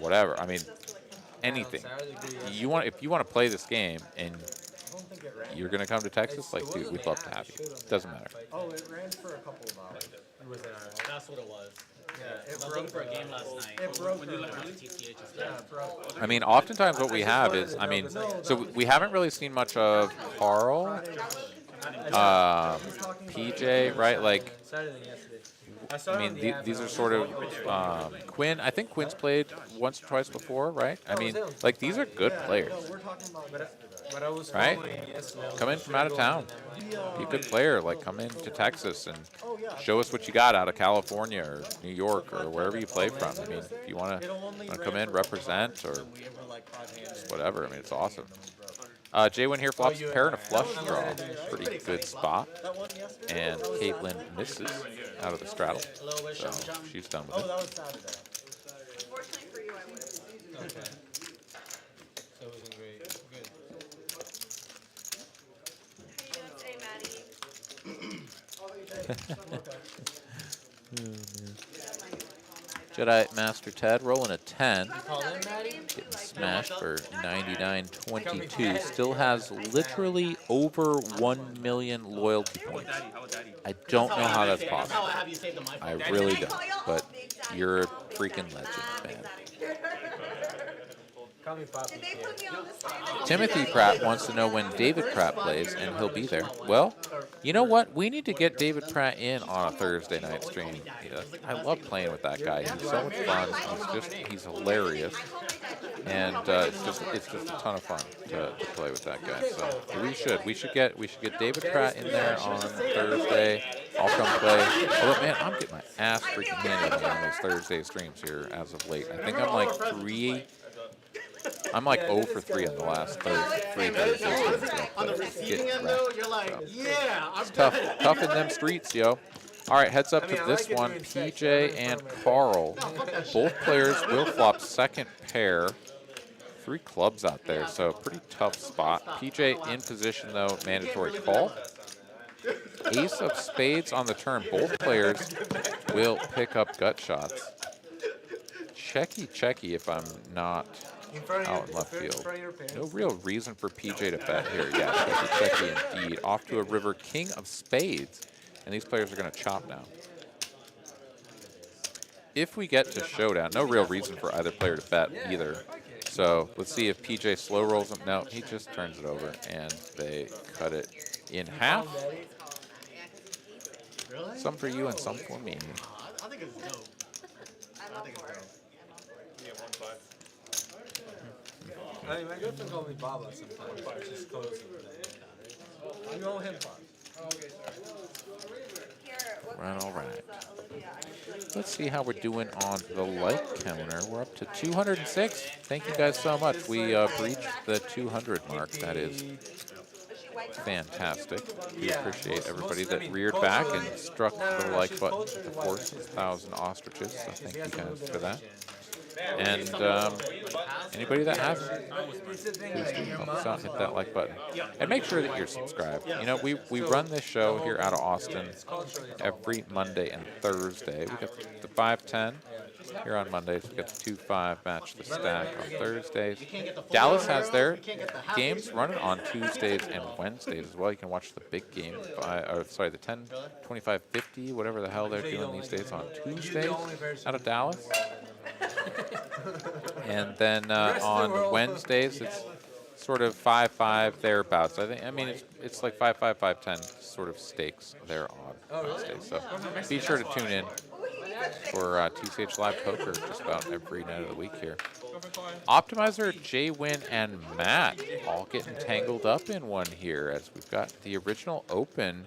whatever. I mean, anything. If you want to play this game and you're gonna come to Texas, like, dude, we'd love to have you. Doesn't matter. Oh, it ran for a couple of hours. It was That's what it was. Yeah, I was looking for a game last night. It broke. When you look around TCH and stuff. I mean, oftentimes what we have is, I mean, so we haven't really seen much of Carl, PJ, right? Like, I mean, these are sort of Quinn. I think Quinn's played once or twice before, right? I mean, like, these are good players, right? Come in from out of town, be a good player. Like, come into Texas and show us what you got out of California or New York or wherever you play from. I mean, if you want to come in, represent, or just whatever. I mean, it's awesome. JWin here flops a pair and a flush draw. Pretty good spot. And Caitlin misses out of the straddle. So she's done with it. Unfortunately for you, I would have. Okay. So it wasn't great. Good. How you doing today, Maddie? Jedi Master Ted rolling a 10. Call in, Maddie? Getting smashed for 99.22. Still has literally over 1 million loyalty points. I don't know how that's possible. I really don't. But you're a freaking legend, man. Call me Poppy. Did they put me on this table? Timothy Pratt wants to know when David Pratt plays, and he'll be there. Well, you know what? We need to get David Pratt in on a Thursday night stream. Yeah, I love playing with that guy. He's so much fun. He's hilarious, and it's just a ton of fun to play with that guy. So we should get David Pratt in there on Thursday. I'll come play. Although, man, I'm getting my ass freaking handed on those Thursday streams here as of late. I think I'm like 0 for 3 on the last 3 Thursdays. On the receiving end, though, you're like, yeah, I'm Tough in them streets, yo. All right, heads up to this one. PJ and Carl. Both players will flop second pair. 3 clubs out there, so pretty tough spot. PJ in position, though, mandatory call. Ace of spades on the turn. Both players will pick up gut shots. Checky if I'm not In front out of in your, left in field. front of your parents. No real reason for PJ to bet here. Yeah, checky indeed. Off to a river, king of spades. And these players are going to chop now. If we get to showdown, no real reason for either player to bet either. So let's see if PJ slow rolls him. No, he just turns it over, and they cut it in half. Really? Some for you and some for me. I think it's dope. I'm all for it. I mean, my girlfriend called me Baba sometimes. She's close. You know him, Bob. Here, what Right, all right. Olivia? Let's see how we're doing on the like counter. We're up to 206. Thank you guys so much. We breached the 200 mark. That is fantastic. We appreciate everybody that reared back and struck the like button to force 1,000 ostriches. So thank you guys for that. And anybody that hasn't, please do help us out, hit that like button. And make sure that you're subscribed. You know, we run this show here out of Austin every Monday and Thursday. We got the 5-10 here on Mondays. We got the 2-5 match the stack on Thursdays. Dallas has their games running on Tuesdays and Wednesdays as well. You can watch the big game, the 10, 25, 50, whatever the hell they're doing these days on Tuesdays out of Dallas. And then on Wednesdays, it's sort of 5-5 thereabouts. I mean, it's like 5-5, 5-10 sort of stakes there on Wednesdays. So be sure to tune in for TCHLive Poker just about every night of the week here. Optimizer, JWin, and Matt all getting tangled up in one here as we've got the original open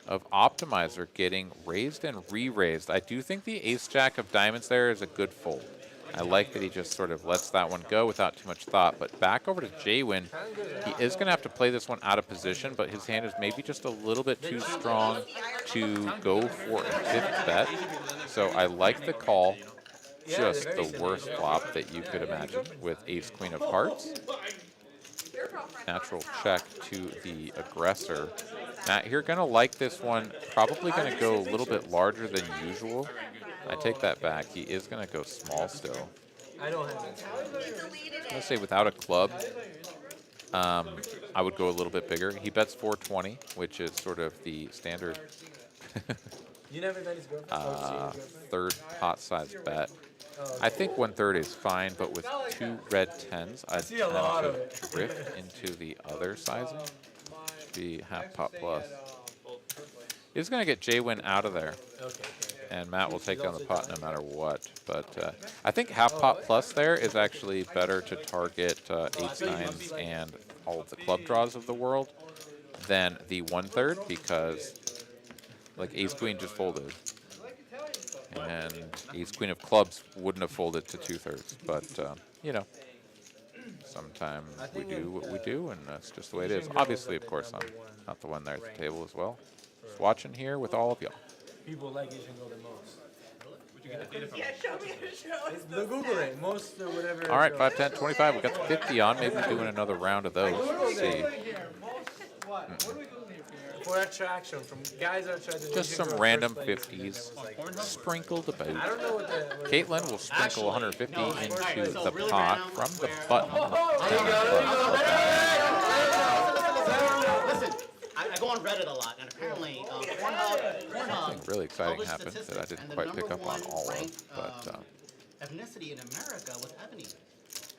of Optimizer getting raised and re-raised. I do think the ace-jack of diamonds there is a good fold. I like that he just sort of lets that one go without too much thought. But back over to JWin, he is going to have to play this one out of position, but his hand is maybe just a little bit too strong to go for a fifth bet. So I like the call. Just the worst flop that you could imagine with ace-queen of hearts. Natural check to the aggressor. Matt, you're going to like this one. Probably going to go a little bit larger than usual. I take that back. He is going to go small still. I don't have it. I'm going to say without a club, I would go a little bit bigger. He bets 420, which is sort of the standard You never met his girlfriend? third pot size bet. I think 1/3 is fine, but with two red 10s, I'd see a lot of tend to drift into the other sizing. Be half pot plus. He's going to get JWin out of there. And Matt will take down the pot no matter what. But I think half pot plus there is actually better to target 8s, 9s, and all of the club draws of the world than the 1/3 because, like, ace-queen just folded. And ace-queen of clubs wouldn't have folded to 2/3. But, you know, sometimes we do what we do, and that's just the way it is. Obviously, of course, I'm not the one there at the table as well. Just watching here with all of y'all. People like Asian gold the most. Yeah, show me a show. The Google it. Most whatever. All right, 5, 10, 25. We got the 50 on. Maybe doing another round of those. Let's see. For attraction from guys are trying to. Just some random 50s sprinkled about. I don't know what the. Caitlin will sprinkle 150 into the pot from the button. Listen, I go on Reddit a lot, and apparently Pornhub Really exciting published happened that I statistics, didn't and the quite pick up on #1 all of. ranked, But ethnicity in America was ebony,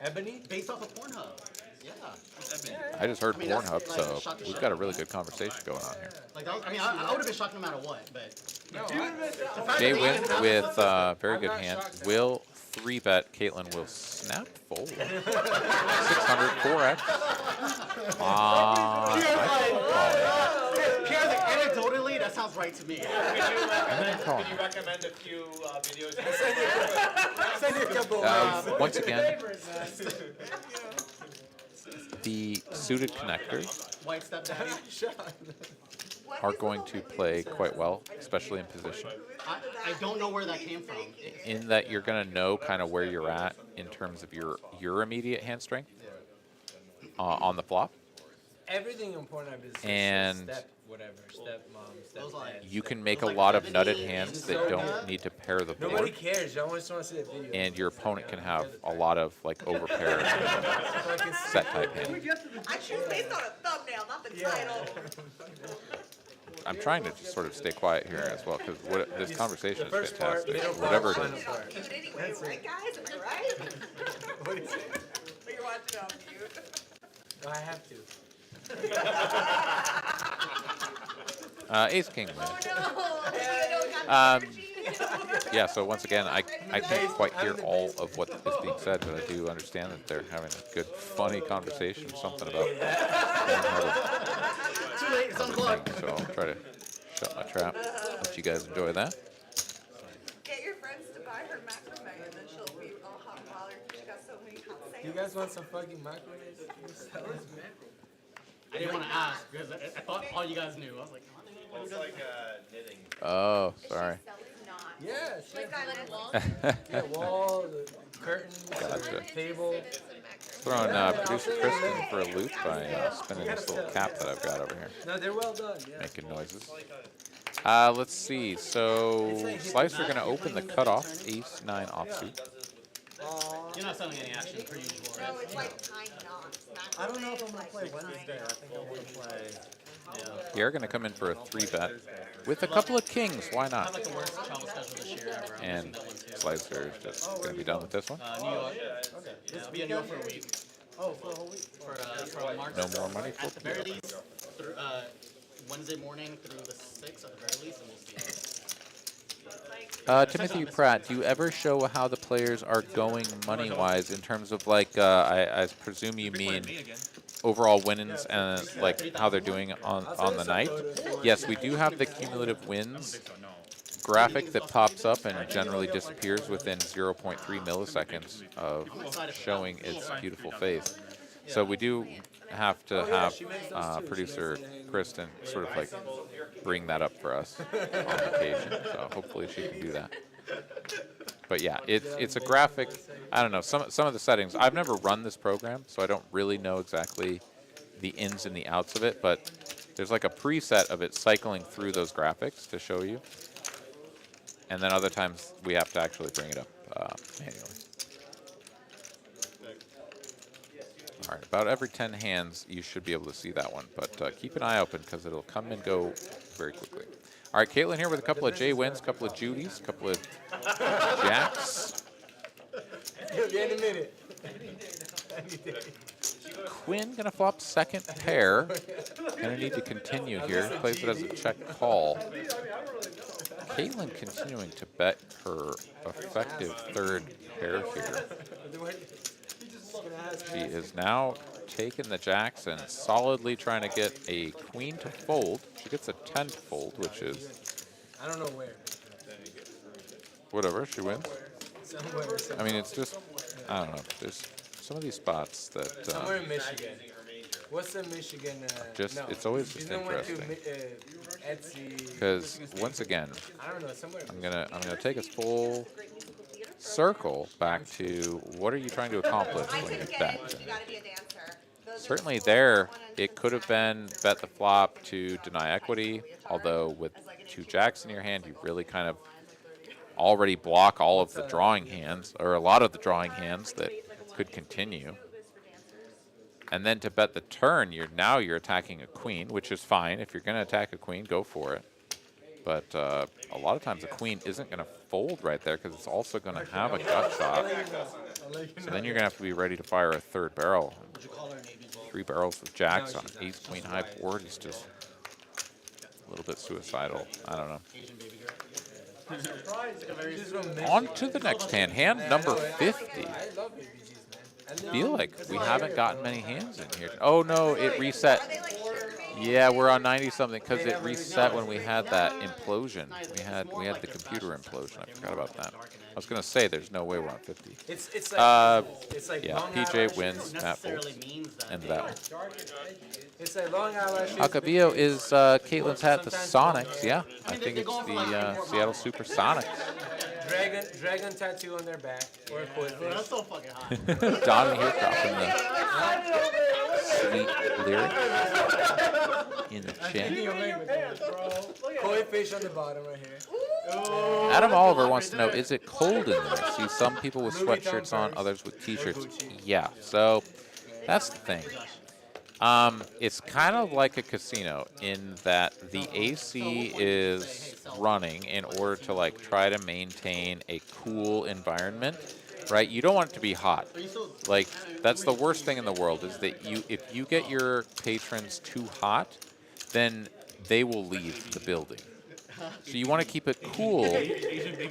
Ebony? based off of Pornhub. Yeah. I just heard I mean, that's, Pornhub, like, so shot to we've shot. got a really good conversation going on here. Like, that was, I mean, I would have been shocked no matter what, but. JWin with very good hand. Will 3-bet. Caitlin will snap fold. 600 4x. Pierre, like, anecdotally, that sounds right to me. Can you recommend a few videos? Send me a couple. Once again, the suited connectors White stepdaddy. are going to play quite well, especially in position. I don't know where that came from. In that you're going to know kind of where you're at in terms of your immediate hand strength on the flop. Everything in Pornhub is And step. whatever, stepmom, Those like stepdad. You can make a lot of nutted hands that don't need to pair the Nobody board, cares. Y'all just want to see a video. and your opponent can have a lot of like overpaired set type hands. I choose based on a thumbnail, not the title. I'm trying to just sort of stay quiet here as well because this conversation is first part, fantastic. middle part, Whatever it final is. part. Mute anyway, right, guys? Am I right? What do you say? But you're watching on mute. No, I have to. Ace King win. Oh no! Yeah, so once again, I can't quite hear all of what is being said, but I do understand that they're having a good, funny conversation, something about Too late, it's on the clock. so I'll try to shut my trap. Let you guys enjoy that. Get your friends to buy her macrame, and then she'll be all hot and bothered because she got so many hot sales. You guys want some fucking microwaves? I didn't want to ask because I thought all you guys knew. I was like, It's like knitting. Oh, sorry. Yeah, She's got like walls. yeah, wall, the curtains, Gotcha. table. Throwing producer Kristen for a loop by spinning this little cap that I've got over here, No, they're well done. Yeah. making noises. Let's see. So Slicer going to open the cutoff, ace 9 offsuit. you're not selling any action per usual, right? No, it's like tying knots. I don't know if I'm gonna play Wednesday. I think I want to play. Pierre going to come in for a 3-bet with a couple of kings. Why I have not? like the worst travel schedule this year ever. I'm And missing that one too. Slicer is just going to be done with this one. New York. Yeah, I'll be in New York for a week. Oh, for a whole week. For March. No more money At for the very Pierre. least, through, Wednesday morning through the 6th at the very least, and we'll see. Timothy Pratt, do you ever show how the players are going money-wise in terms of like, I presume you mean overall wins and like how they're doing on the night? Yes, we do have the cumulative wins graphic that pops up and generally disappears within 0.3 milliseconds of showing its beautiful face. So we do have to have producer Kristen sort of like bring that up for us on occasion. So hopefully she can do that. But yeah, it's a graphic. I don't know, some of the settings. I've never run this program, so I don't really know exactly the ins and the outs of it, but there's like a preset of it cycling through those graphics to show you. And then other times we have to actually bring it up manually. All right, about every 10 hands, you should be able to see that one, but keep an eye open because it'll come and go very quickly. All right, Caitlin here with a couple of JWins, a couple of Judys, a couple of Jacks. Any minute. Quinn gonna flop second pair. Gonna need to continue here. Plays it as a check call. Caitlin continuing to bet her effective third pair here. She is now taking the jacks and solidly trying to get a queen to fold. She gets a 10 to fold, which is I don't know where. whatever, she wins. Somewhere. I mean, it's just, I don't know, there's some of these spots that Somewhere in Michigan. What's the Michigan? just, no. it's always She's just the one to interesting. Etsy. Because once again, I don't know. Somewhere. I'm gonna take us full circle back to what are you trying to accomplish I when you couldn't get bet? it. You gotta be a dancer. Those are Certainly the there, one and it could have been bet the flop to deny equity, although with 2 jacks in your hand, you really kind of already block all of the drawing hands, or a lot of the drawing hands that could continue. And then to bet the turn, now you're attacking a queen, which is fine. If you're going to attack a queen, go for it. But a lot of times a queen isn't going to fold right there because it's also going to have a gut shot. So then you're going to have to be ready to fire a third barrel. 3 barrels with jacks on an ace queen high board is just a little bit suicidal. I don't know. On to the next hand. Hand number 50. I love ABGs, man. I feel like we haven't gotten many hands in here. Oh no, it reset. Yeah, we're on 90 something because it reset when we had that implosion. We had the computer implosion. I forgot about that. I was gonna say there's no way we're on 50. It's like Yeah, long PJ eyelashes. wins, Matt folds, and that one. It's like long eyelashes. Alcavillo is Caitlin's hat, the Sonics. Yeah, I think it's the Seattle Supersonics. Dragon tattoo on their back or a foot. Bro, that's so fucking hot. Donnie here dropping the sweet lyric in the chat. Koi fish on the bottom right here. Adam Oliver wants to know, is it cold in there? See some people with sweatshirts on, others with t-shirts. Yeah, so that's the thing. It's kind of like a casino in that the AC is running in order to like try to maintain a cool environment, right? You don't want it to be hot. Like that's the worst thing in the world is that if you get your patrons too hot, then they will leave the building. So you want to keep it cool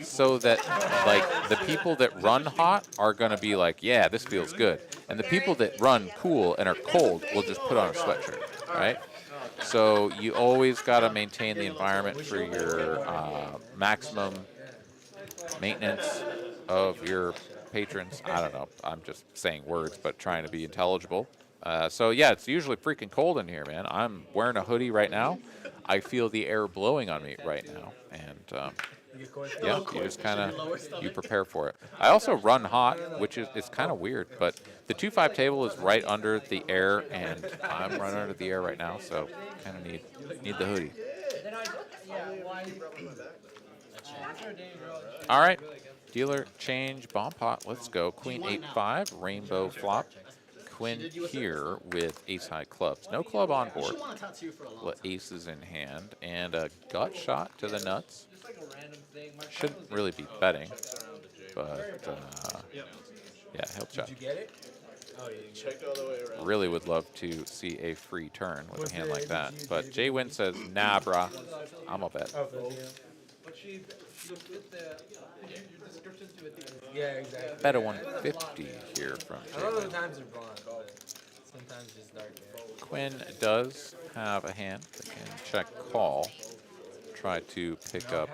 so that like the people that run hot are going to be like, yeah, this feels good. And the people that run cool and are cold will just put on a sweatshirt, right? So you always got to maintain the environment for your maximum maintenance of your patrons. I don't know. I'm just saying words, but trying to be intelligible. So yeah, it's usually freaking cold in here, man. I'm wearing a hoodie right now. I feel the air blowing on me right now, and yeah, you just kind of you prepare for it. I also run hot, which is it's kind of weird, but the 2-5 table is right under the air, and I'm running under the air right now, so kind of need the hoodie. All right, dealer change bomb pot. Let's go. Queen 8-5 rainbow flop. Quinn here with ace-high clubs. No club on board. Aces in hand. And a gut shot to the nuts. Shouldn't really be betting. But, yeah, he'll check. Did you get it? Oh, yeah. Really would love to see a free turn with a hand like that. But JWin says, nah, brah. I'm a bet. Yeah, exactly. Bet a 150 here from A lot of the JWin. times they're blonde, but sometimes it's dark. Quinn does have a hand that can check call. Try to pick up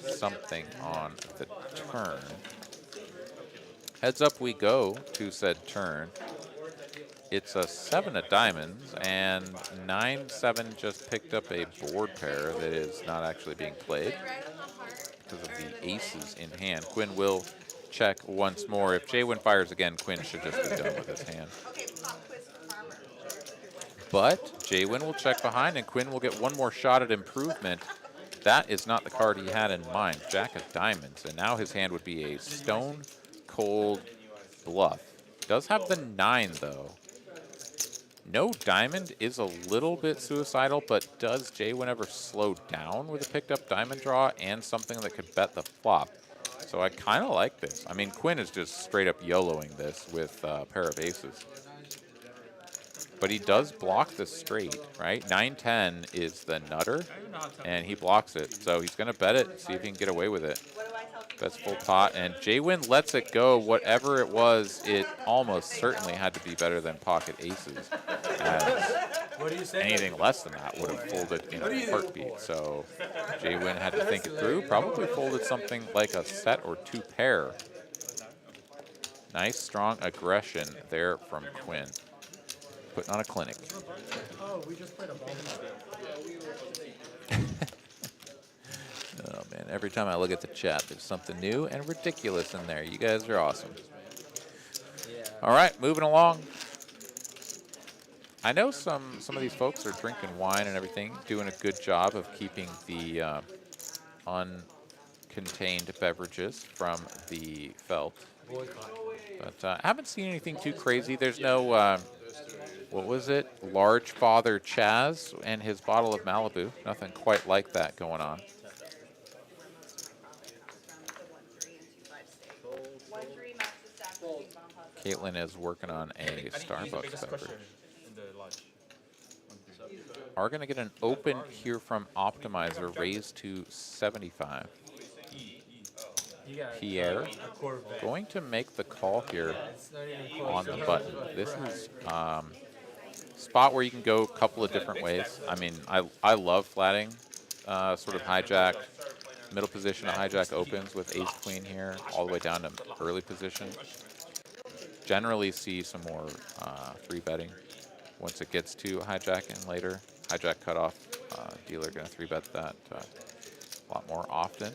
something on the turn. Heads up we go to said turn. It's a 7 of diamonds, and 9-7 just picked up a board pair that is not actually being played because of the aces in hand. Quinn will check once more. If JWin fires again, Quinn should just be done with his hand. But JWin will check behind, and Quinn will get one more shot at improvement. That is not the card he had in mind. Jack of diamonds, and now his hand would be a stone cold bluff. Does have the 9 though. No diamond is a little bit suicidal, but does JWin ever slow down with a picked up diamond draw and something that could bet the flop? So I kind of like this. I mean, Quinn is just straight up YOLOing this with a pair of aces. But he does block the straight, right? 9-10 is the nutter, and he blocks it. So he's going to bet it, see if he can get away with it. Bets full pot, and JWin lets it go. Whatever it was, it almost certainly had to be better than pocket aces. What do you say? Anything less than that would have folded in a heartbeat. So JWin had to think it through. Probably folded something like a set or 2 pair. Nice, strong aggression there from Quinn. Putting on a clinic. Oh, we just played a ball. Oh man, every time I look at the chat, there's something new and ridiculous in there. You guys are awesome. Yeah. All right, moving along. I know some of these folks are drinking wine and everything, doing a good job of keeping the uncontained beverages from the felt. But I haven't seen anything too crazy. There's no, what was it? Large Father Chaz and his bottle of Malibu. Nothing quite like that going on. Caitlin is working on a Starbucks beverage. Are going to get an open here from Optimizer, raised to 75. Pier going to make the call here on the button. This is spot where you can go a couple of different ways. I mean, I love flatting, sort of hijack, middle position of hijack opens with ace queen here, all the way down to early position. Generally see some more free betting once it gets to hijacking later. Hijack cutoff, dealer going to 3-bet that a lot more often.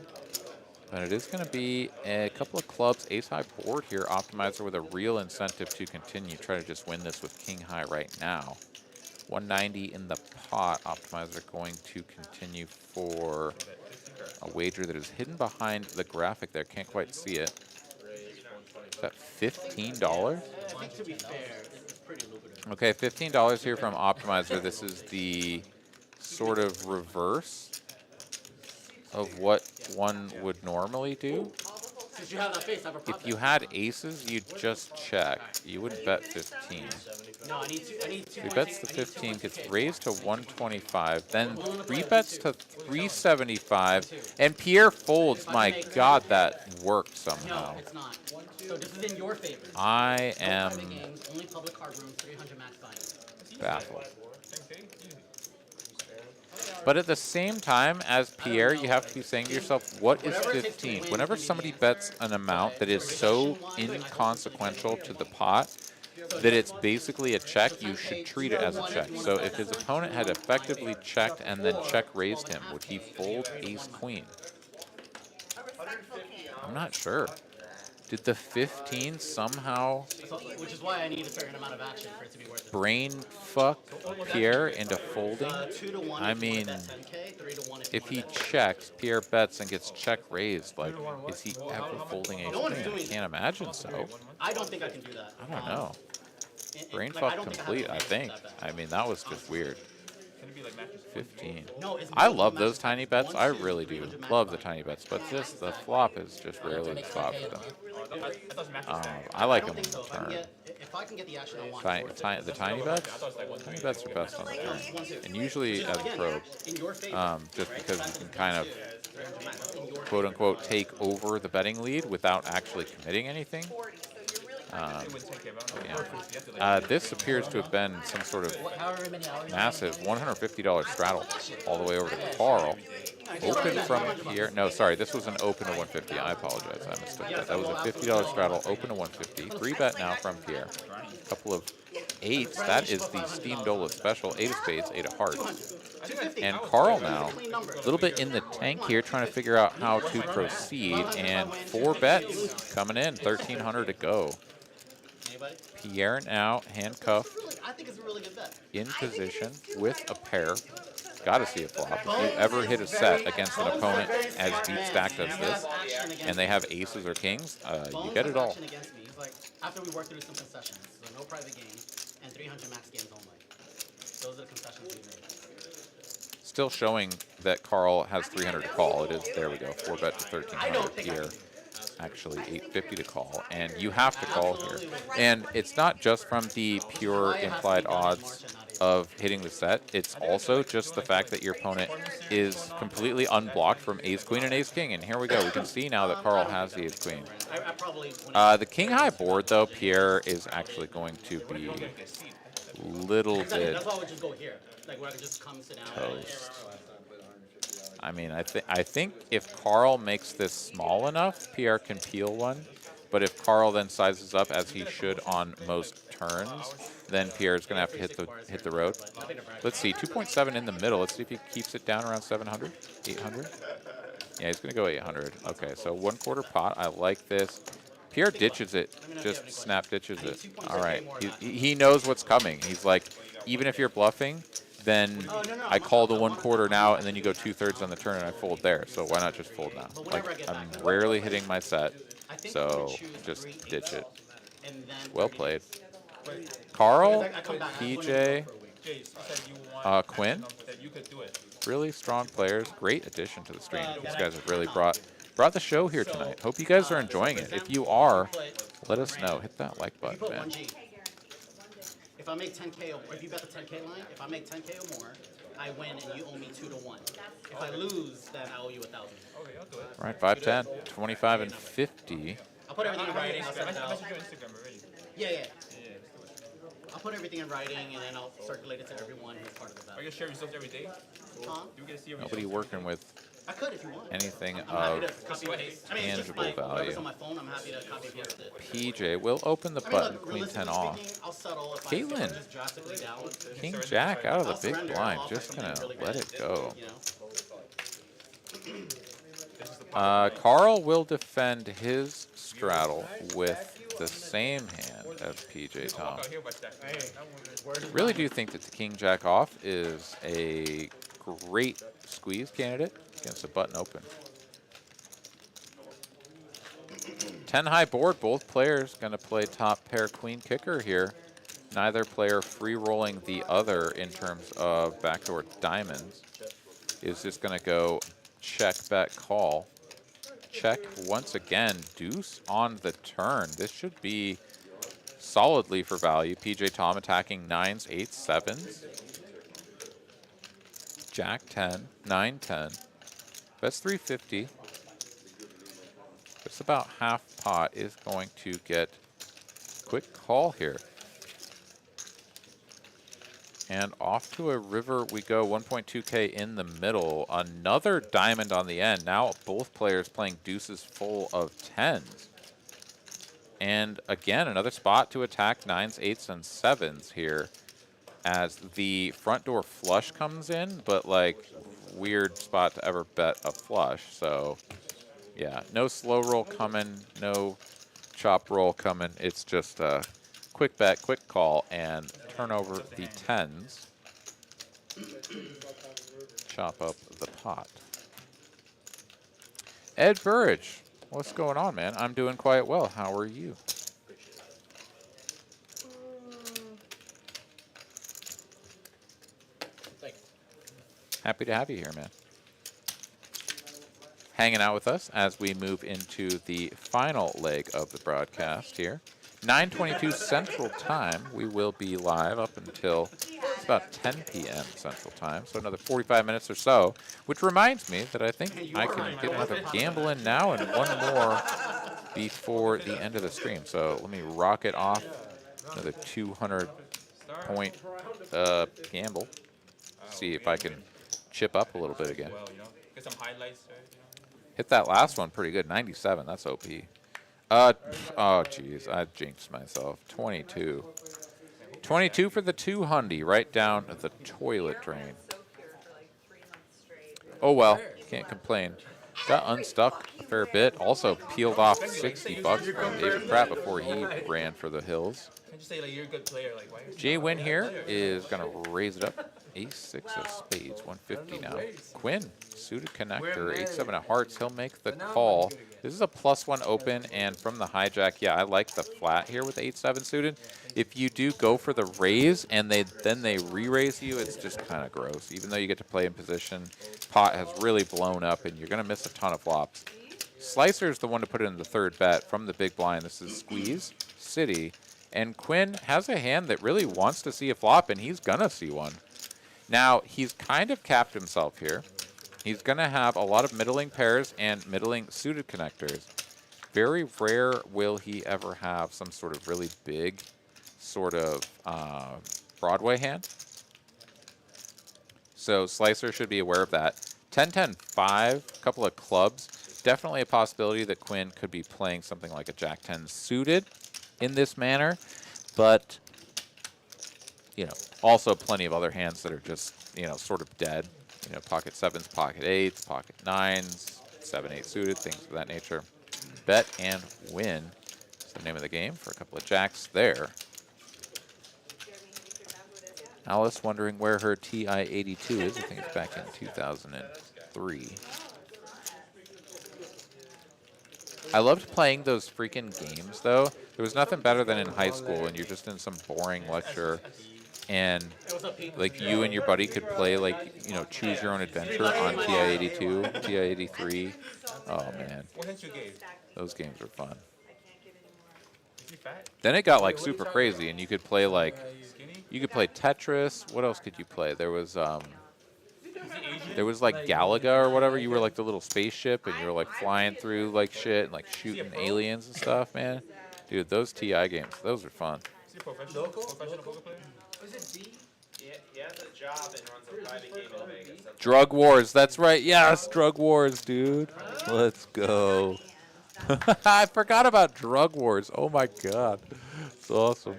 But it is going to be a couple of clubs, ace-high board here. Optimizer with a real incentive to continue. Try to just win this with king-high right now. 190 in the pot. Optimizer going to continue for a wager that is hidden behind the graphic there. Can't quite see it. Is that $15? I think to be fair, it's pretty lucrative. Okay, $15 here from Optimizer. This is the sort of reverse of what one would normally do. Since you have that face, I have a If you had aces, you'd just check. You wouldn't bet 15. No, I need two. He bets the 15, gets raised to 125, then 3 bets to 375, and Pierre folds. My God, that worked No, somehow. it's not. So this is in your favor. I No am private games, only public card rooms, 300 max buy-in. baffled. But at the same time, as Pierre, you have to be saying to yourself, what is 15? Whenever somebody bets an amount that is so inconsequential to the pot that it's basically a check, you should treat it as a check. So if his opponent had effectively checked and then check raised him, would he fold ace-queen? I'm not sure. Did the 15 somehow So, which is why I need a certain amount of action for it to be worth it. brain fuck Pierre into folding? 2 to 1 I if you mean, want to bet 10K, 3 to 1 if he you want to bet checks, Pierre bets and gets check raised, like, is he ever folding No one's ace-queen? I doing can't imagine so. I don't think I can do that. I don't know. Brain like, I fuck don't think I have complete, a I face think. that bad. I mean, that was just weird. 15. No, it's I not love matches those tiny like bets. 1, I 2, really do 300 max love the buy-in. tiny bets, but this, the flop is just rarely the spot for them. I I like don't them think on so. the turn. If I can get the action I want, The tiny bets? Tiny bets are best on the turn. And usually as a probe, in your favor, just because you can kind of quote unquote take over the betting lead without actually committing anything. This appears to have been some sort of however many hours. massive $150 straddle all the way over to Carl. Open from Pierre. No, sorry, this was an open to 150. I apologize, I mistook that. That was a $50 straddle, open to 150. 3 bet now from Pierre. A couple of eights. That is the Steam Dola special. 8 of spades, 8 of hearts. And Carl now, a little bit in the tank here, trying to figure out how to proceed. And 4 bets coming in, 1,300 to go. Pierre now handcuffed I think it's a really good bet. in position with a pair. Got to see a flop. If you ever hit a set against an opponent as deep stacked as this, and they have aces or kings, you get it all. Against me. He's like, after we work through some concessions, so no private games and 300 max games only. Those are the concessions we made. Still showing that Carl has 300 to call. It is, there we go, 4 bet to 1,300 here. Actually 850 to call, and you have to call here. And it's not just from the pure implied odds of hitting the set, it's also just the fact that your opponent is completely unblocked from ace-queen and ace-king. And here we go, we can see now that Carl has the ace-queen. The king-high board, though, Pierre is actually going to be little bit That's why we just go here. Like where I can just come sit down. toast. I mean, I think if Carl makes this small enough, Pierre can peel one. But if Carl then sizes up, as he should on most turns, then Pierre's going to have to hit the road. Let's see, 2.7 in the middle. Let's see if he keeps it down around 700, 800. Yeah, he's going to go 800. Okay, so 1/4 pot. I like this. Pierre ditches it, just snap ditches it. All right, he knows what's coming. He's like, even if you're bluffing, then I call the 1/4 now, and then you go 2/3 on the turn, and I fold there. So why not just fold now? Like, I'm rarely hitting my set, so just ditch it. Well played. Carl, PJ, Quinn, really strong players. Great addition to the stream. These guys have really brought the show here tonight. Hope you guys are enjoying it. If you are, let us know. Hit that like button, man. If I make 10K, or if you bet the 10K line, if I make 10K or more, I win and you owe me 2 to 1. If I lose, then I owe you 1,000. Okay, I'll do it. All right, 5, 10, 25, and 50. I'll put everything in writing. I I'll send it out. messaged you on Instagram already. Yeah. I'll put everything in writing and then I'll circulate it to everyone who's part of the Are bet. you gonna share results every day? Huh? Do we get to see your Nobody results? working with I could if you want. anything I'm happy of to copy and paste. I mean, it's just tangible whatever's value. on my phone, I'm happy to copy and paste it. PJ will open the I mean, button, look, queen 10 realistically off. speaking, I'll settle if Caitlin. I just drastically down. King Jack out of the I'll big surrender. blind. I'll offer Just something gonna really let good, it go. you know? Carl will defend his straddle with the same hand as PJ Tom. Really do think that the King Jack off is a great squeeze candidate against a button open. 10 high board, both players going to play top pair queen kicker here. Neither player free rolling the other in terms of backdoor diamonds. Is just going to go check, bet, call. Check once again, deuce on the turn. This should be solidly for value. PJ Tom attacking 9s, 8s, 7s. Jack 10, 9, 10. That's 350. Just about half pot is going to get quick call here. And off to a river we go, 1.2K in the middle. Another diamond on the end. Now both players playing deuces full of 10s. And again, another spot to attack 9s, 8s, and 7s here as the front door flush comes in, but like weird spot to ever bet a flush. So yeah, no slow roll coming, no chop roll coming. It's just a quick bet, quick call, and turn over the 10s. Chop up the pot. Ed Burridge, what's going on, man? I'm doing quite well. How are you? Happy to have you here, man. Hanging out with us as we move into the final leg of the broadcast here. 9:22 Central Time. We will be live up until it's about 10 p.m. Central Time, so another 45 minutes or so, which reminds me that I think I can get another gamble in now and one more before the end of the stream. So let me rocket off another 200-point gamble. See if I can chip up a little bit again. Get some highlights. Hit that last one pretty good, 97. That's OP. Oh, geez, I jinxed myself. 22. 22 for the 200, right down the toilet drain. Oh, well, can't complain. Got unstuck a fair bit. Also peeled off $60 from David Pratt before he ran for the hills. Can't you say like you're a good player? Like why? JWin here is going to raise it up. Ace-6 of spades, 150 now. Quinn, suited connector, 8-7 of hearts. He'll make the call. This is a +1 open, and from the hijack, yeah, I like the flat here with 8-7 suited. If you do go for the raise and then they re-raise you, it's just kind of gross. Even though you get to play in position, pot has really blown up, and you're going to miss a ton of flops. Slicer is the one to put in the third bet from the big blind. This is squeeze, city, and Quinn has a hand that really wants to see a flop, and he's going to see one. Now, he's kind of capped himself here. He's going to have a lot of middling pairs and middling suited connectors. Very rare will he ever have some sort of really big sort of Broadway hand. So Slicer should be aware of that. 10-10-5, couple of clubs. Definitely a possibility that Quinn could be playing something like a Jack-10 suited in this manner. But, you know, also plenty of other hands that are just, you know, sort of dead. You know, pocket 7s, pocket 8s, pocket 9s, 7-8 suited, things of that nature. Bet and win is the name of the game for a couple of jacks there. Alice wondering where her TI-82 is. I think it's back in 2003. I loved playing those freaking games, though. There was nothing better than in high school, and you're just in some boring lecture, and like you and your buddy could play like, you know, choose your own adventure on TI-82, TI-83. Oh man, those games are fun. Then it got like super crazy, and you could play like, you could play Tetris. What else could you play? There was like Galaga or whatever. You were like the little spaceship, and you were like flying through like shit and like shooting aliens and stuff, man. Dude, those TI games, those are fun. Is he a professional poker player? He has a job and runs a private game in Vegas. Drug Wars, that's right. Yes, Drug Wars, dude. Let's go. I forgot about Drug Wars. Oh my god. It's awesome.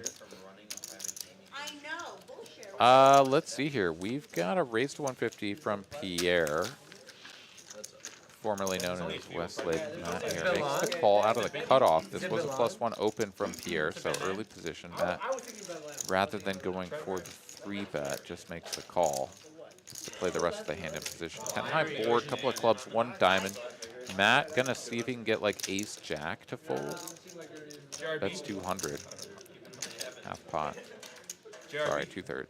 I know, bullshit. Let's see here. We've got a raise to 150 from Pier formerly known as Westlake Matt here, makes the call out of the cutoff. This was a +1 open from Pier, so early position. Matt, rather than going for the 3-bet, just makes the call just to play the rest of the hand in position. 10 high board, couple of clubs, 1 diamond. Matt gonna see if he can get like ace jack to fold. That's 200. Half pot. Sorry, 2/3.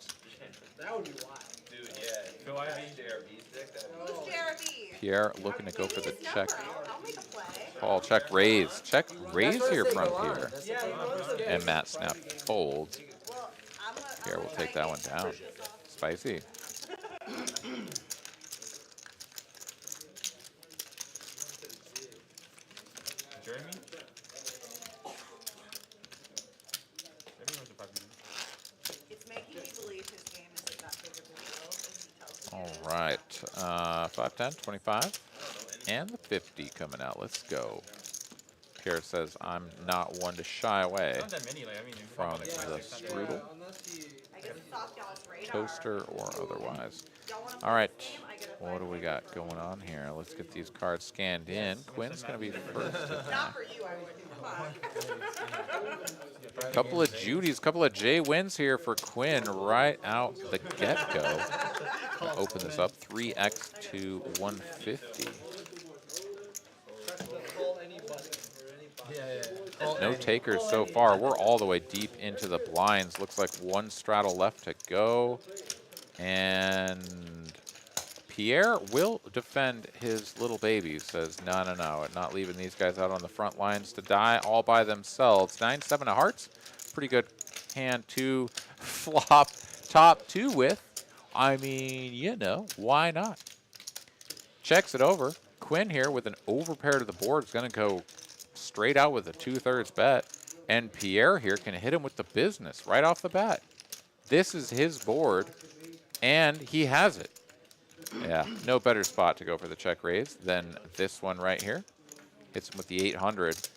That would be wild. Dude, yeah. JRB stick. Who's JRB? Pierre looking to go for the Give me his check. number. I'll make a play. Call, check, raise. Check, raise That's here what I say, from go on. Pierre. That's the thing. And Matt snap folds. Well, Pierre will take that one down. Spicy. Jeremy? Jeremy was a puppy. It's making me believe his game isn't that big of a deal, as he tells me. All right. 5, 10, 25. And the 50 coming out. Let's go. Pierre says, I'm not one to shy away Not that many, like, I mean, from like, the strudel, I guess it's off y'all's radar. toaster, or otherwise. Y'all wanna play All right. this game? I get a What do we got going on here? Let's get these cards scanned in. Quinn's going to be first. Not for you, I wouldn't. Come on. Couple of Judy's, couple of JWins here for Quinn right out the get-go. Open this up, 3x to 150. No takers so far. We're all the way deep into the blinds. Looks like 1 straddle left to go. And Pierre will defend his little baby. Says, no, no, no. Not leaving these guys out on the front lines to die all by themselves. 9-7 of hearts. Pretty good hand to flop top 2 with. I mean, you know, why not? Checks it over. Quinn here with an overpair to the board is going to go straight out with a 2/3 bet. And Pierre here can hit him with the business right off the bat. This is his board, and he has it. Yeah, no better spot to go for the check raise than this one right here. Hits him with the 800,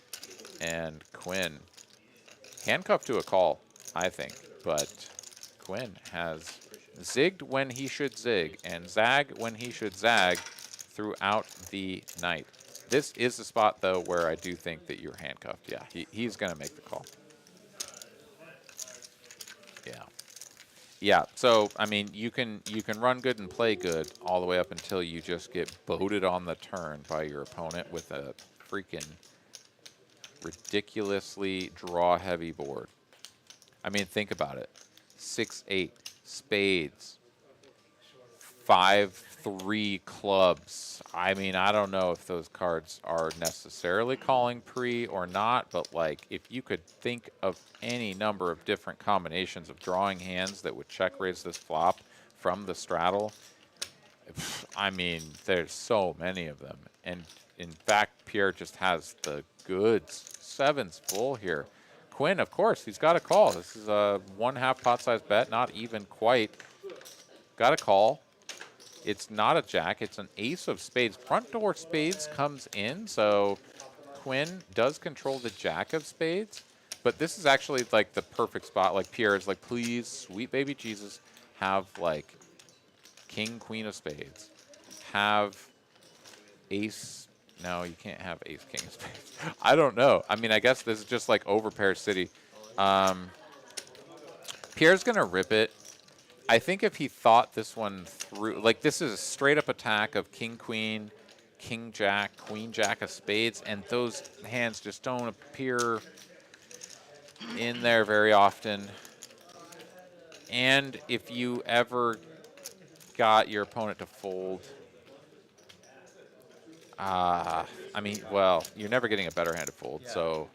and Quinn handcuffed to a call, I think. But Quinn has zigged when he should zig and zag when he should zag throughout the night. This is the spot, though, where I do think that you're handcuffed. Yeah, he's going to make the call. Yeah. Yeah, so, I mean, you can run good and play good all the way up until you just get boated on the turn by your opponent with a freaking ridiculously draw-heavy board. I mean, think about it. 6-8, spades, 5-3 clubs. I mean, I don't know if those cards are necessarily calling pre or not, but like if you could think of any number of different combinations of drawing hands that would check raise this flop from the straddle, I mean, there's so many of them. And in fact, Pierre just has the goods. 7's full here. Quinn, of course, he's got a call. This is a 1/2 pot size bet, not even quite. Got a call. It's not a jack, it's an ace of spades. Front door spades comes in, so Quinn does control the jack of spades, but this is actually like the perfect spot. Like Pierre is like, please, sweet baby Jesus, have like king, queen of spades. Have ace, no, you can't have ace, king of spades. I don't know. I mean, I guess this is just like overpair city. Pierre's gonna rip it. I think if he thought this one through, like this is a straight up attack of king, queen, king, jack, queen, jack of spades, and those hands just don't appear in there very often. And if you ever got your opponent to fold, I mean, well, you're never getting a better hand to fold, so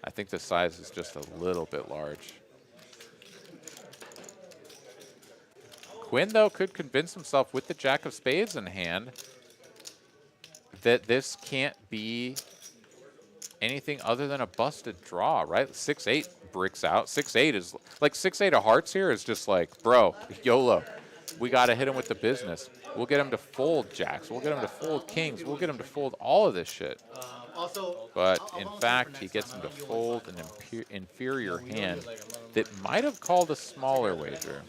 I think the size is just a little bit large. Quinn, though, could convince himself with the jack of spades in hand that this can't be anything other than a busted draw, right? 6-8 bricks out. 6-8 is like 6-8 of hearts here is just like, bro, YOLO. We got to hit him with the business. We'll get him to fold jacks. We'll get him to fold kings. We'll get him to fold all of this shit. But in fact, he gets him to fold an inferior hand that might have called a smaller wager.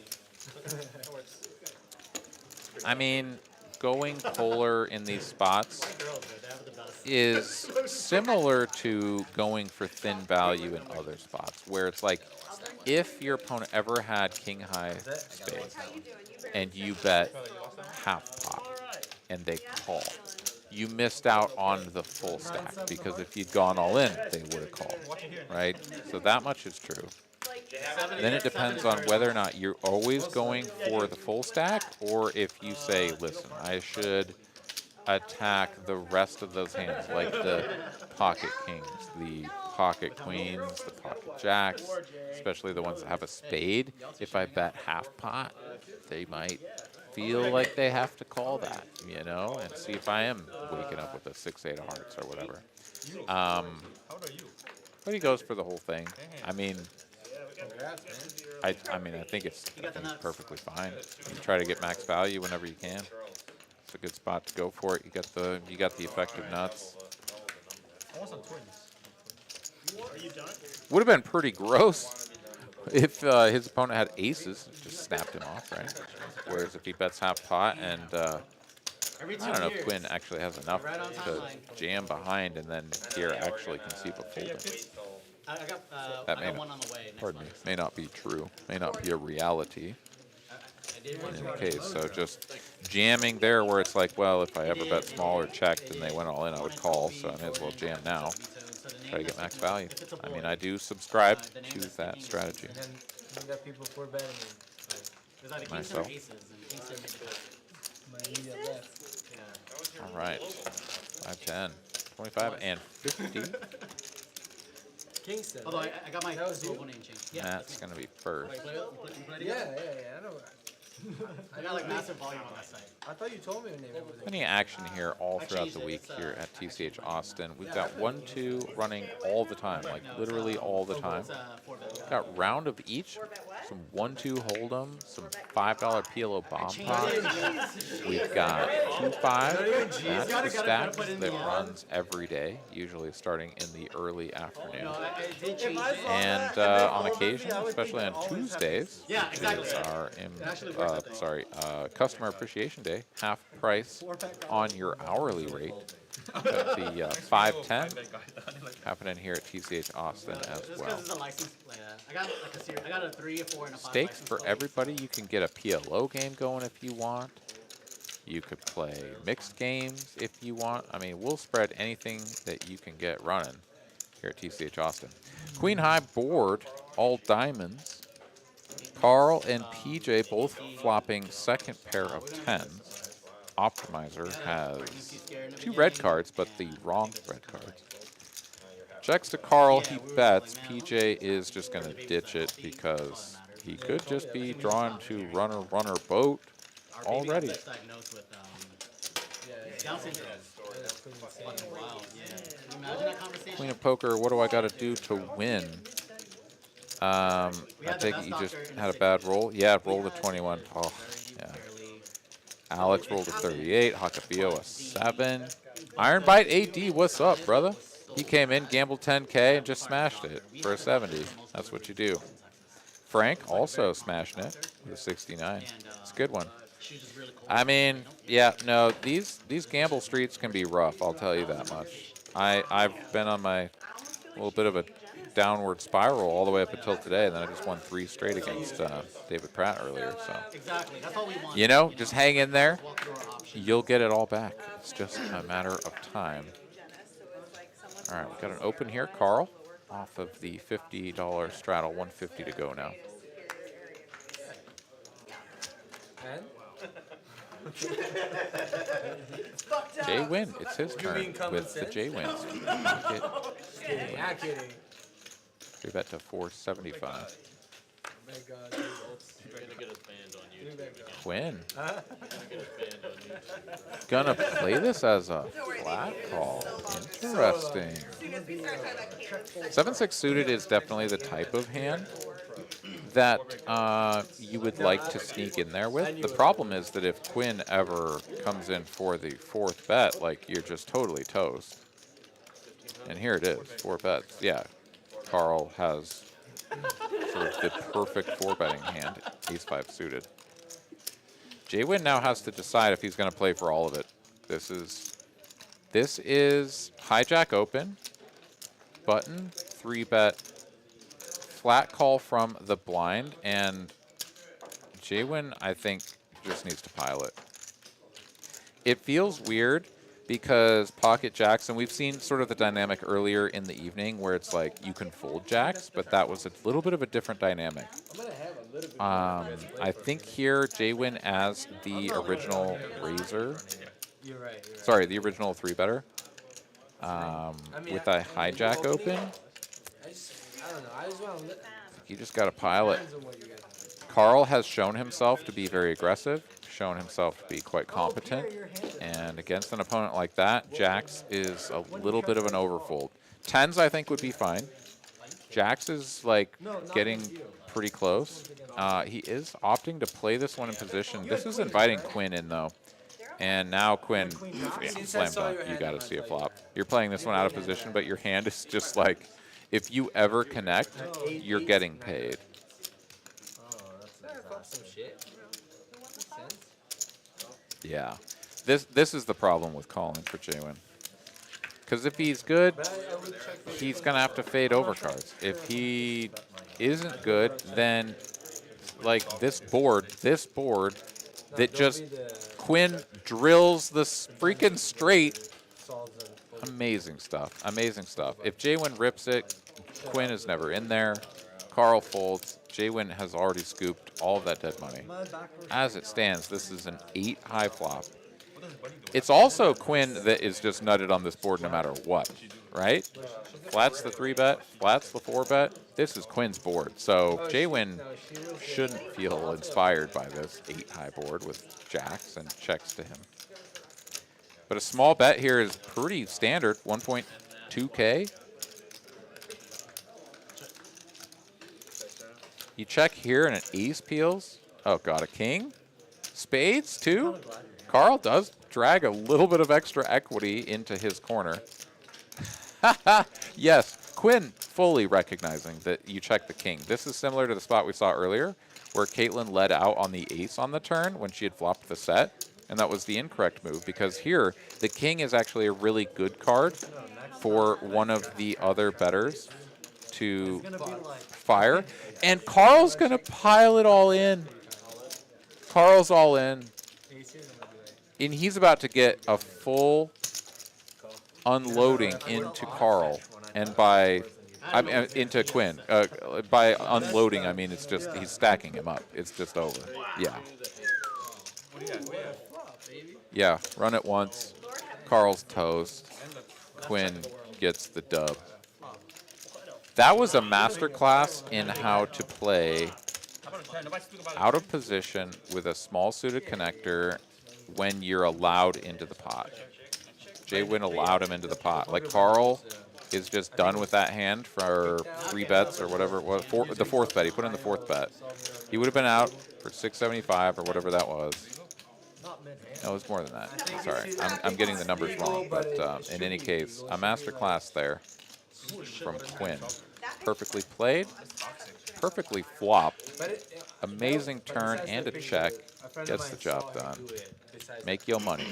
I mean, going polar in these spots is similar to going for thin value in other spots, where it's like, if your opponent ever had king high spades and you bet half pot and they call, you missed out on the full stack, because if you'd gone all in, they would have called, right? So that much is true. Then it depends on whether or not you're always going for the full stack, or if you say, listen, I should attack the rest of those hands, like the pocket kings, the pocket queens, the pocket jacks, especially the ones that have a spade. If I bet half pot, they might feel like they have to call that, you know, and see if I am waking up with a 6-8 of hearts or whatever. But he goes for the whole thing. I mean, I think it's perfectly fine. You try to get max value whenever you can. It's a good spot to go for it. You got the effective nuts. I want some twins. Are you done? Would have been pretty gross if his opponent had aces, just snapped him off, right? Whereas if he bets half pot and I don't know if Quinn actually has enough to jam behind, and then Pier actually conceive a folding. That may not, pardon me, may not be true, may not be a reality in any case. So just jamming there where it's like, well, if I ever bet small or checked and they went all in, I would call, so I may as well jam now. Try to get max value. I mean, I do subscribe to that strategy. And then you got people for betting Myself. All right, 5, 10, 25, and 50. Kingston. Although I got my That was you? global name changed. Yeah. That's gonna be first. Yeah, I know. I got like massive volume on that site. I thought you told me your name over there. Plenty of action here all throughout the week here at TCH Austin. We've got 1-2 running all the time, like literally all the time. Got round of each, some 1-2 Holdem, some $5 PLO bomb pots. We've got 2-5. That's the stack that runs every day, usually starting in the early afternoon. And on occasion, especially on Tuesdays, is our customer appreciation day, half price on your hourly rate. Got the 5-10 happening here at TCH Austin as well. I got a 3, a 4, and a 5. Stakes for everybody. You can get a PLO game going if you want. You could play mixed games if you want. I mean, we'll spread anything that you can get running here at TCH Austin. Queen high board, all diamonds. Carl and PJ both flopping second pair of 10s. Optimizer has 2 red cards, but the wrong red cards. Checks to Carl, he bets. PJ is just going to ditch it because he could just be drawn to runner boat already. Queen of poker, what do I got to do to win? I think you just had a bad roll. Yeah, rolled a 21. Oh, yeah. Alex rolled a 38. Hakafio a 7. Iron Bite AD, what's up, brother? He came in, gambled 10K, and just smashed it for a 70. That's what you do. Frank also smashing it with a 69. It's a good one. I mean, yeah, no, these gamble streets can be rough, I'll tell you that much. I've been on my little bit of a downward spiral all the way up until today, and then I just won 3 straight against David Pratt earlier. So, you know, just hang in there. You'll get it all back. It's just a matter of time. All right, we've got an open here, Carl, off of the $50 straddle, 150 to go now. JWin, it's his turn with the JWins. Not kidding. We bet to 475. Quinn. Gonna play this as a flat call. Interesting. 7-6 suited is definitely the type of hand that you would like to sneak in there with. The problem is that if Quinn ever comes in for the 4th bet, like, you're just totally toast. And here it is, 4 bets. Yeah, Carl has sort of the perfect 4-betting hand, ace-5 suited. JWin now has to decide if he's going to play for all of it. This is hijack open, button, 3-bet, flat call from the blind, and JWin, I think, just needs to pile it. It feels weird because pocket jacks, and we've seen sort of the dynamic earlier in the evening where it's like you can fold jacks, but that was a little bit of a different dynamic. I think here JWin as the original raiser. You're right. Sorry, the original 3-better. With a hijack open. I don't know. I just want to. You just got to pile it. Carl has shown himself to be very aggressive, shown himself to be quite competent, and against an opponent like that, jacks is a little bit of an overfold. 10s, I think, would be fine. Jacks is like getting pretty close. He is opting to play this one in position. This is inviting Quinn in, though. And now Quinn, yeah, slam dunk. You got to see a flop. You're playing this one out of position, but your hand is just like, if you ever connect, you're getting paid. Yeah. This is the problem with calling for JWin. Because if he's good, he's going to have to fade over cards. If he isn't good, then like this board that just Quinn drills this freaking straight. Amazing stuff. Amazing stuff. If JWin rips it, Quinn is never in there. Carl folds. JWin has already scooped all of that dead money. As it stands, this is an 8 high flop. It's also Quinn that is just nutted on this board no matter what, right? Flats the 3-bet, flats the 4-bet. This is Quinn's board. So JWin shouldn't feel inspired by this 8 high board with jacks and checks to him. But a small bet here is pretty standard, 1.2K. You check here and an ace peels. Oh, God, a king? Spades, too? Carl does drag a little bit of extra equity into his corner. Yes, Quinn fully recognizing that you check the king. This is similar to the spot we saw earlier, where Caitlin led out on the ace on the turn when she had flopped the set, and that was the incorrect move, because here, the king is actually a really good card for one of the other bettors to fire. And Carl's going to pile it all in. Carl's all in. And he's about to get a full unloading into Carl. And by, I mean, into Quinn. By unloading, I mean it's just, he's stacking him up. It's just over. Yeah. Yeah, run it once. Carl's toast. Quinn gets the dub. That was a masterclass in how to play out of position with a small suited connector when you're allowed into the pot. JWin allowed him into the pot. Like Carl is just done with that hand for 3 bets or whatever it was. The 4th bet. He put in the 4th bet. He would have been out for 675 or whatever that was. No, it was more than that. Sorry, I'm getting the numbers wrong. But in any case, a masterclass there from Quinn. Perfectly played, perfectly flopped, amazing turn and a check, gets the job done. Make your money.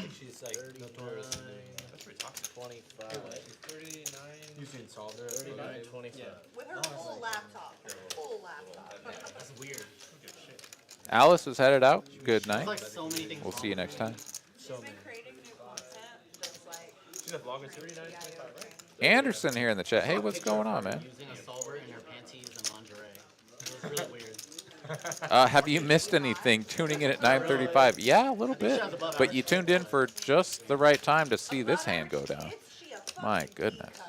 With her full laptop. That's weird. Alice is headed out. Good night. Like so many things We'll see you next time. She's been creating new content that's like, She's a vlogger too. Anderson here in the chat. Hey, what's going on, man? using a solver in your panties and lingerie. It was really weird. Have you missed anything tuning in at 9:35? Yeah, a little bit. But you tuned in for just the right time to see this hand go down. My goodness.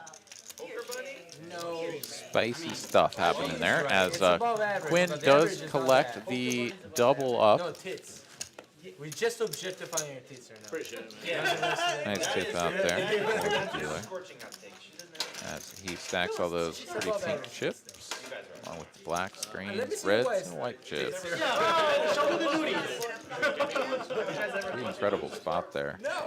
Spicy stuff happening there as Quinn does collect the double No up. tits. We just objectifying your tits right now. Nice tip out there. Dealer. As he stacks all those pretty pink chips along with the blacks, greens, reds, and white chips. Show me the nudies. Pretty incredible spot there. Yeah.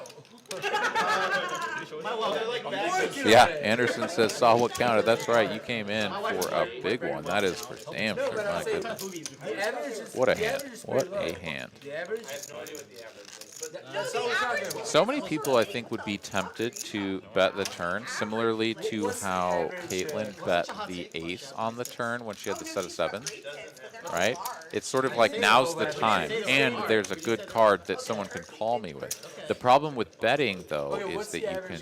Yeah, Anderson says saw what counted. That's right. You came in for a big one. That is for damn sure. My goodness. The average is What a the hand. average is What pretty a low. hand. The average. I have no idea what the average is. That's all we're talking about. So many people, I think, would be tempted to bet the turn, similarly to how Caitlin bet the ace on the turn when she had the set of sevens, right? It's sort of like now's the time, and there's a good card that someone can call me with. The problem with betting, though, is that you can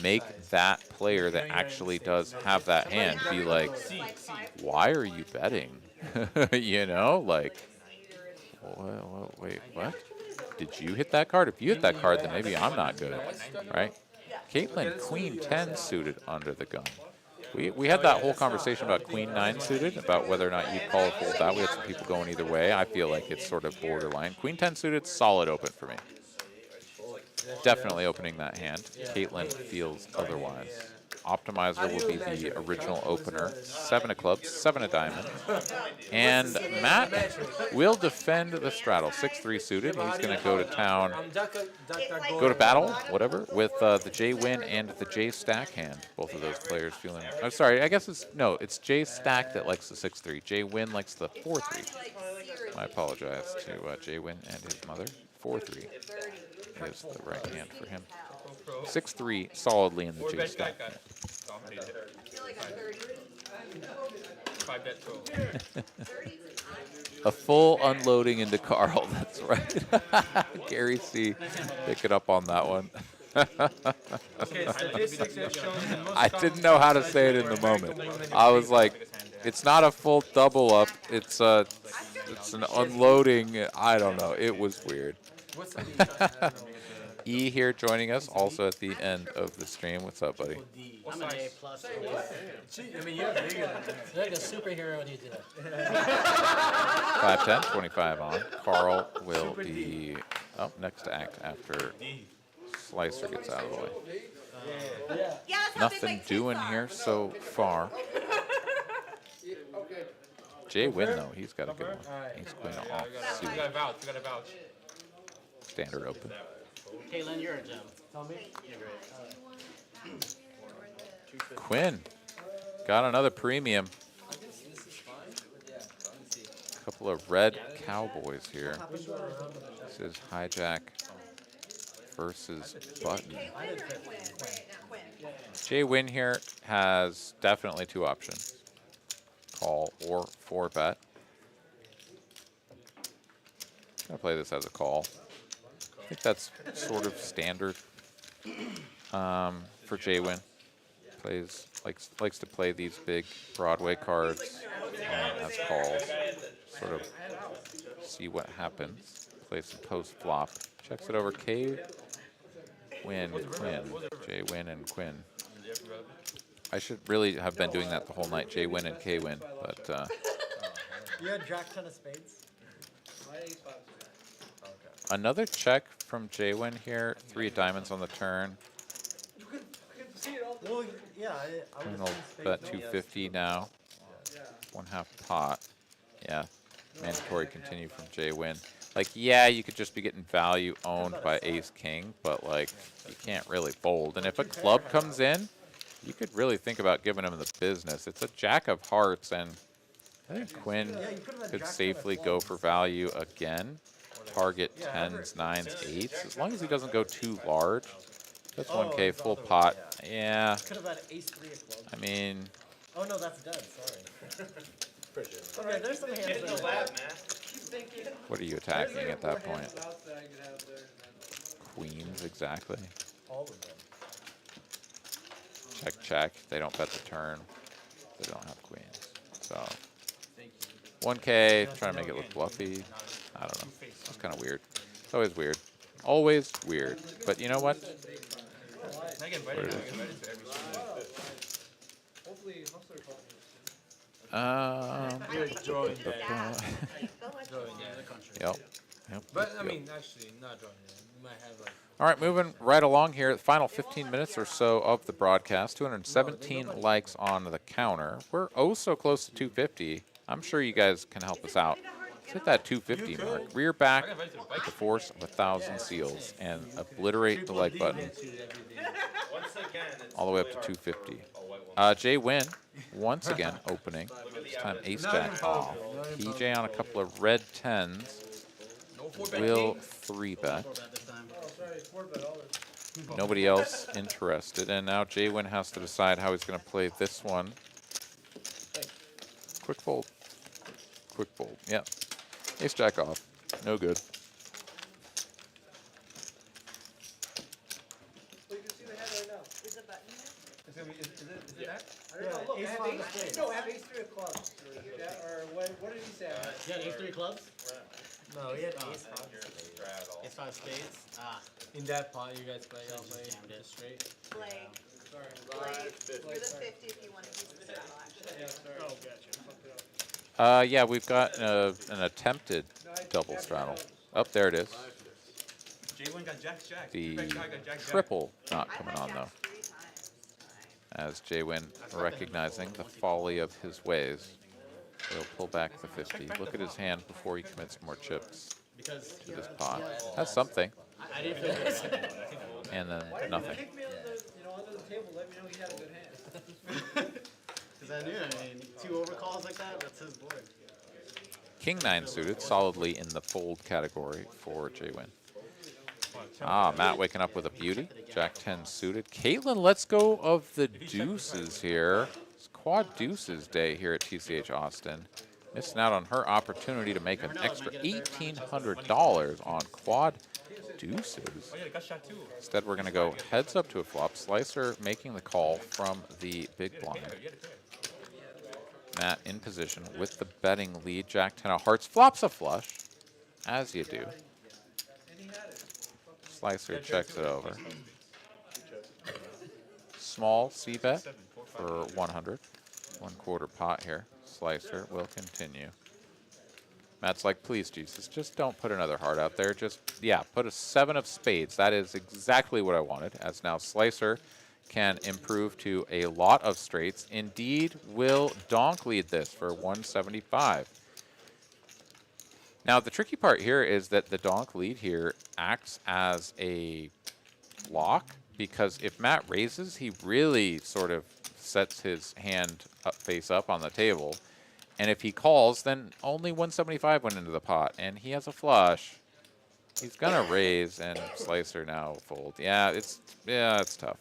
make that player that actually does have that hand be like, why are you betting? You know, like, wait, what? Did you hit that card? If you hit that card, then maybe I'm not good, right? Caitlin, queen 10 suited under the gun. We had that whole conversation about queen 9 suited, about whether or not you call or fold that. We had some people going either way. I feel like it's sort of borderline. Queen 10 suited, solid open for me. Definitely opening that hand. Caitlin feels otherwise. Optimizer will be the original opener. 7 of clubs, 7 of diamonds. And Matt will defend the straddle. 6-3 suited. He's going to go to town, go to battle, whatever, with the JWin and the J stack hand. Both of those players feeling. I'm sorry, I guess it's J stack that likes the 6-3. JWin likes the 4-3. I apologize to JWin and his mother. 4-3 is the right hand for him. 6-3 solidly in the J stack. A full unloading into Carl, that's right. Gary C. picking up on that one. I didn't know how to say it in the moment. I was like, it's not a full double up, it's an unloading, I don't know, it was weird. E here joining us, also at the end of the stream. What's up, buddy? I'm an A plus. I mean, you're bigger than that. You're like a superhero when you do that. 5-10, 25 on. Carl will be up next to act after Slicer gets out of the way. Nothing doing here so far. JWin, though, he's got a good one. He's queen off suit. You gotta vouch. Standard open. Caitlin, you're a gem. Tell me. Quinn got another premium. Couple of red cowboys here. This is hijack versus button. JWin here has definitely 2 options. Call or 4-bet. Gonna play this as a call. I think that's sort of standard for JWin. Likes to play these big Broadway cards as calls. Sort of see what happens. Play some post flop. Checks it over K. Quinn. JWin and Quinn. I should really have been doing that the whole night. JWin and K-Win, but You had Jack 10 of spades. another check from JWin here. 3 of diamonds on the turn. Well, yeah, I Quinn was will bet 250 now. 1/2 pot. Yeah, mandatory continue from JWin. Like, yeah, you could just be getting value owned by Ace King, but like, you can't really fold. And if a club comes in, you could really think about giving him the business. It's a Jack of Hearts, and I think Quinn could safely go for value again. Target 10s, 9s, 8s, as long as he doesn't go too large. That's 1K, full pot. Yeah. Could have had ace 3 of clubs. I mean. Oh no, that's dead. Sorry. Okay, there's some hands Get in the there. lab, man. What are you attacking at that point? Queens, exactly. All of them. Check, check. They don't bet the turn. They don't have queens. So 1K, trying to make it look bluffy. I don't know. It's kind of weird. It's always weird. Always weird. But you know what? I get invited to every stream. You're drawing that. Yep. But I mean, actually, not drawing that. You might have like. All right, moving right along here. The final 15 minutes or so of the broadcast. 217 likes on the counter. We're oh so close to 250. I'm sure you guys can help us out. hit that 250 mark. Rear back the force of 1,000 seals and obliterate the like button Once again, it's all the way up to 250. JWin once again opening. This time ace jack off. PJ on a couple of red 10s. Will 3-bet. Nobody else interested. And now JWin has to decide how he's going to play this one. Quick fold. Quick fold. Yeah. Ace jack off. No good. Is the button there? Yeah, ace 5 of spades. No, I have ace 3 of clubs. Yeah, or what did he say? You had ace 3 clubs? No, he had ace 5. Ace 5 spades? Ah. In that pot, you guys play, y'all play Jammed it. straight. Blake, you're the 50 if you want to use the straddle, actually. Oh, gotcha. Yeah, we've got an attempted double straddle. Up there it is. JWin got jack. The Got jack. triple not I've coming had on though. jacks 3 times tonight. As JWin recognizing the folly of his ways. He'll pull back the 50. Look at his hand before he commits more chips Because to this pot. That's something. I didn't feel this. And then nothing. Kick me under the table, let me know he had a good hand. Because I knew, I mean, 2 overcalls like that, that's his board. King 9 suited, solidly in the fold category for JWin. Matt waking up with a beauty. Jack 10 suited. Caitlin, let's go of the deuces here. It's quad deuces day here at TCH Austin. Missing out on her opportunity to make an extra $1,800 on quad deuces. Oh yeah, got shot too. Instead, we're going to go heads up to a flop. Slicer making the call from the big blind. Matt in position with the betting lead. Jack 10 of hearts. Flops a flush, as you do. Slicer checks it over. Small C-bet for 100. 1/4 pot here. Slicer will continue. Matt's like, please, Jesus, just don't put another heart out there. Just, yeah, put a 7 of spades. That is exactly what I wanted, as now Slicer can improve to a lot of straights. Indeed, will donk lead this for 175. Now, the tricky part here is that the donk lead here acts as a block, because if Matt raises, he really sort of sets his hand up, face up on the table. And if he calls, then only 175 went into the pot, and he has a flush. He's gonna raise, and Slicer now fold. Yeah, it's tough.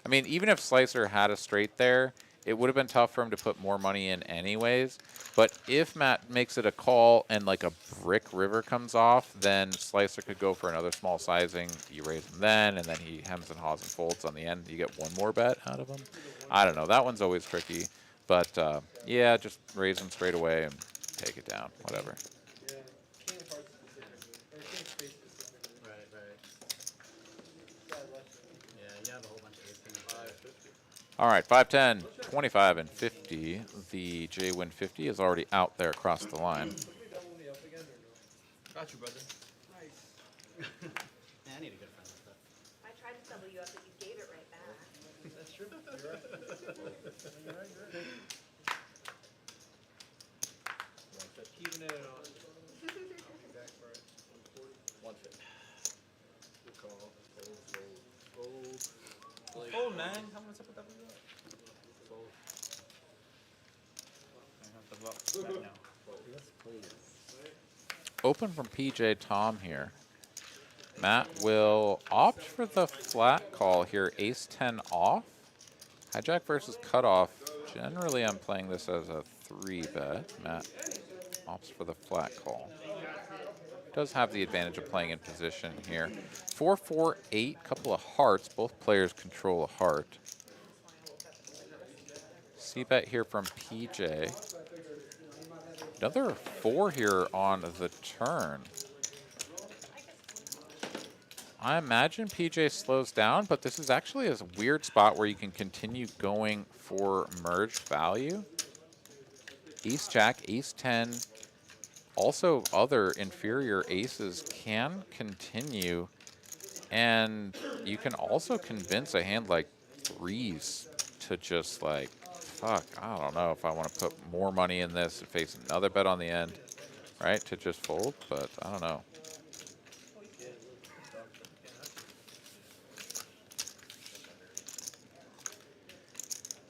I mean, even if Slicer had a straight there, it would have been tough for him to put more money in anyways. But if Matt makes it a call and like a brick river comes off, then Slicer could go for another small sizing. You raise him then, and then he hems and haws and folds on the end. You get one more bet out of him. I don't know. That one's always tricky. But yeah, just raise him straight away and take it down. Whatever. All right, 5, 10, 25, and 50. The JWin 50 is already out there across the line. Got you, brother. Yeah, I need a good friend like that. I tried to double you up, but you gave it right back. That's true. You're right. You're right. Keeping it on. Back for it. 150. Good call. Fold. Oh man, how much up with that? Open from PJ Tom here. Matt will opt for the flat call here. Ace 10 off. Hijack versus cutoff. Generally, I'm playing this as a 3-bet. Matt opts for the flat call. Does have the advantage of playing in position here. 4, 4, 8, couple of hearts. Both players control a heart. C-bet here from PJ. Another 4 here on the turn. I imagine PJ slows down, but this is actually a weird spot where you can continue going for merged value. Ace Jack, Ace 10, also other inferior aces can continue. And you can also convince a hand like 3s to just like, fuck, I don't know if I want to put more money in this and face another bet on the end. right, to just fold, but I don't know.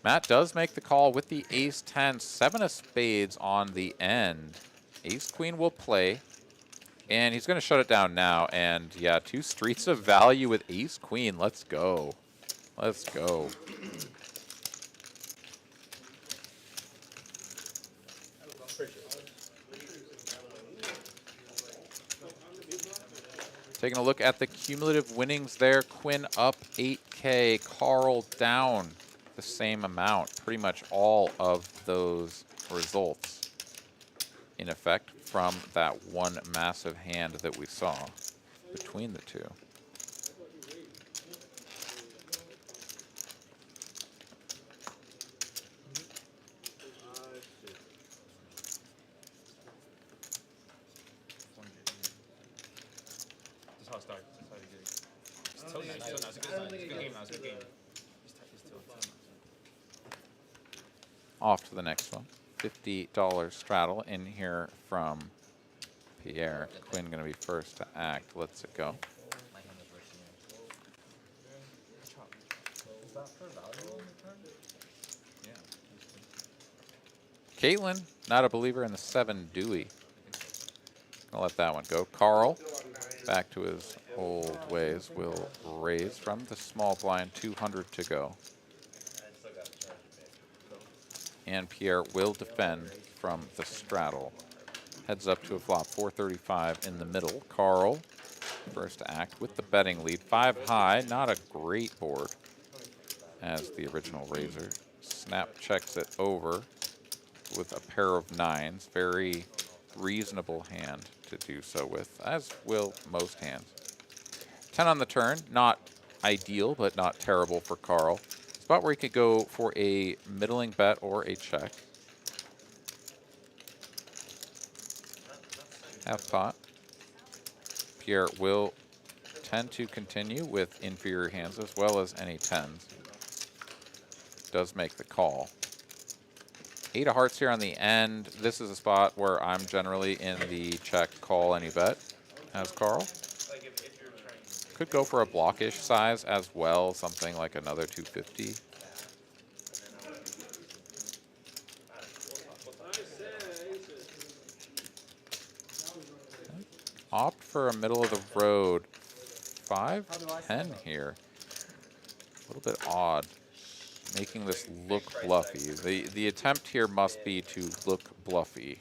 Matt does make the call with the ace-10, 7 of spades on the end. Ace-queen will play, and he's going to shut it down now. And yeah, 2 streets of value with ace-queen. Let's go. Let's go. Taking a look at the cumulative winnings there. Quinn up 8K, Carl down the same amount. Pretty much all of those results in effect from that one massive hand that we saw between the two. That's how it starts. That's how you get it. It's so nice. So nice. It's a good sign. It's a good game now. It's a good game. He's still nice. Off to the next one. $50 straddle in here from Pierre. Quinn going to be first to act. Let's it go. Is that for value on the turn? Yeah. Caitlin, not a believer in the 7 Dewey. Gonna let that one go. Carl, back to his old ways, will raise from the small blind, 200 to go. And Pierre will defend from the straddle. Heads up to a flop, 435 in the middle. Carl, first to act with the betting lead. 5 high, not a great board as the original raiser. Snap checks it over with a pair of 9s. Very reasonable hand to do so with, as will most hands. 10 on the turn, not ideal, but not terrible for Carl. Spot where he could go for a middling bet or a check. Half pot. Pierre will tend to continue with inferior hands as well as any 10s. Does make the call. 8 of hearts here on the end. This is a spot where I'm generally in the check, call, any bet as Carl. Could go for a blockish size as well, something like another 250. Opt for a middle of the road 5-10 here. A little bit odd, making this look bluffy. The attempt here must be to look bluffy.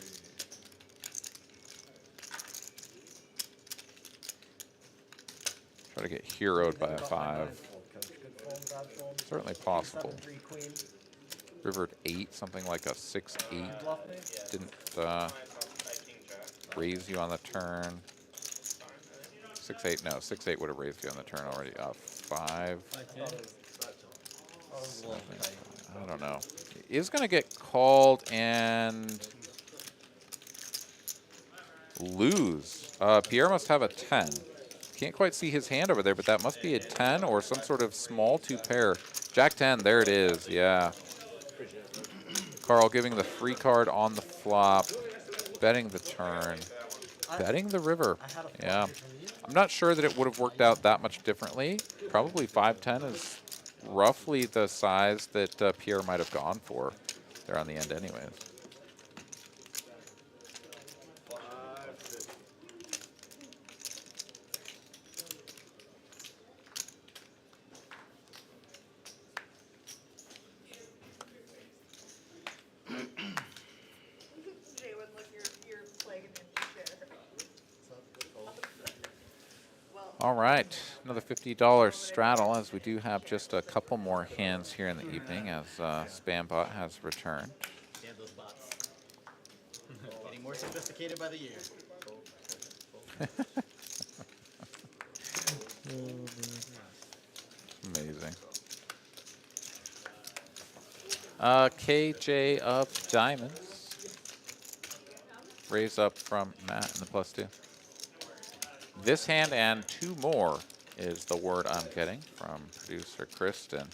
Try to get heroed by a 5. Certainly possible. Rivered 8, something like a 6-8. Didn't raise you on the turn. 6-8, no, 6-8 would have raised you on the turn already. 5. I don't know. Is going to get called and lose. Pierre must have a 10. Can't quite see his hand over there, but that must be a 10 or some sort of small 2 pair. Jack 10, there it is, yeah. Carl giving the free card on the flop, betting the turn, betting the river. Yeah. I'm not sure that it would have worked out that much differently. Probably 5-10 is roughly the size that Pierre might have gone for there on the end anyways. JWin, look, you're playing an empty chair. Well, All right, another $50 straddle, as we do have just a couple more hands here in the evening as Spambot has returned. Damn those bots. Getting more sophisticated by the year. Amazing. KJ of diamonds. Raise up from Matt in the +2. This hand and 2 more is the word I'm getting from producer Kristen.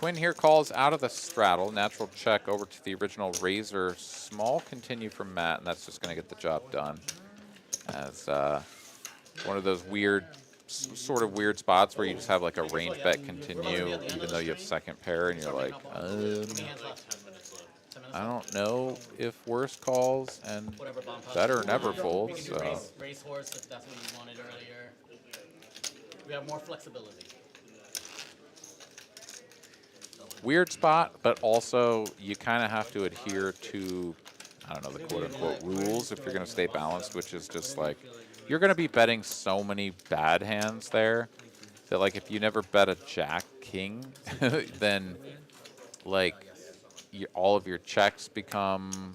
Quinn here calls out of the straddle. Natural check over to the original razor. Small continue from Matt, and that's just going to get the job done. As one of those weird, sort of weird spots where you just have like a range bet continue, even though you have second pair, and you're like, I don't know if worse calls and better never folds. So. Race horse if that's what you wanted earlier. We have more flexibility. Weird spot, but also you kind of have to adhere to, I don't know, the quote-unquote rules if you're going to stay balanced, which is just like, you're going to be betting so many bad hands there that, like, if you never bet a jack king, then, like, all of your checks become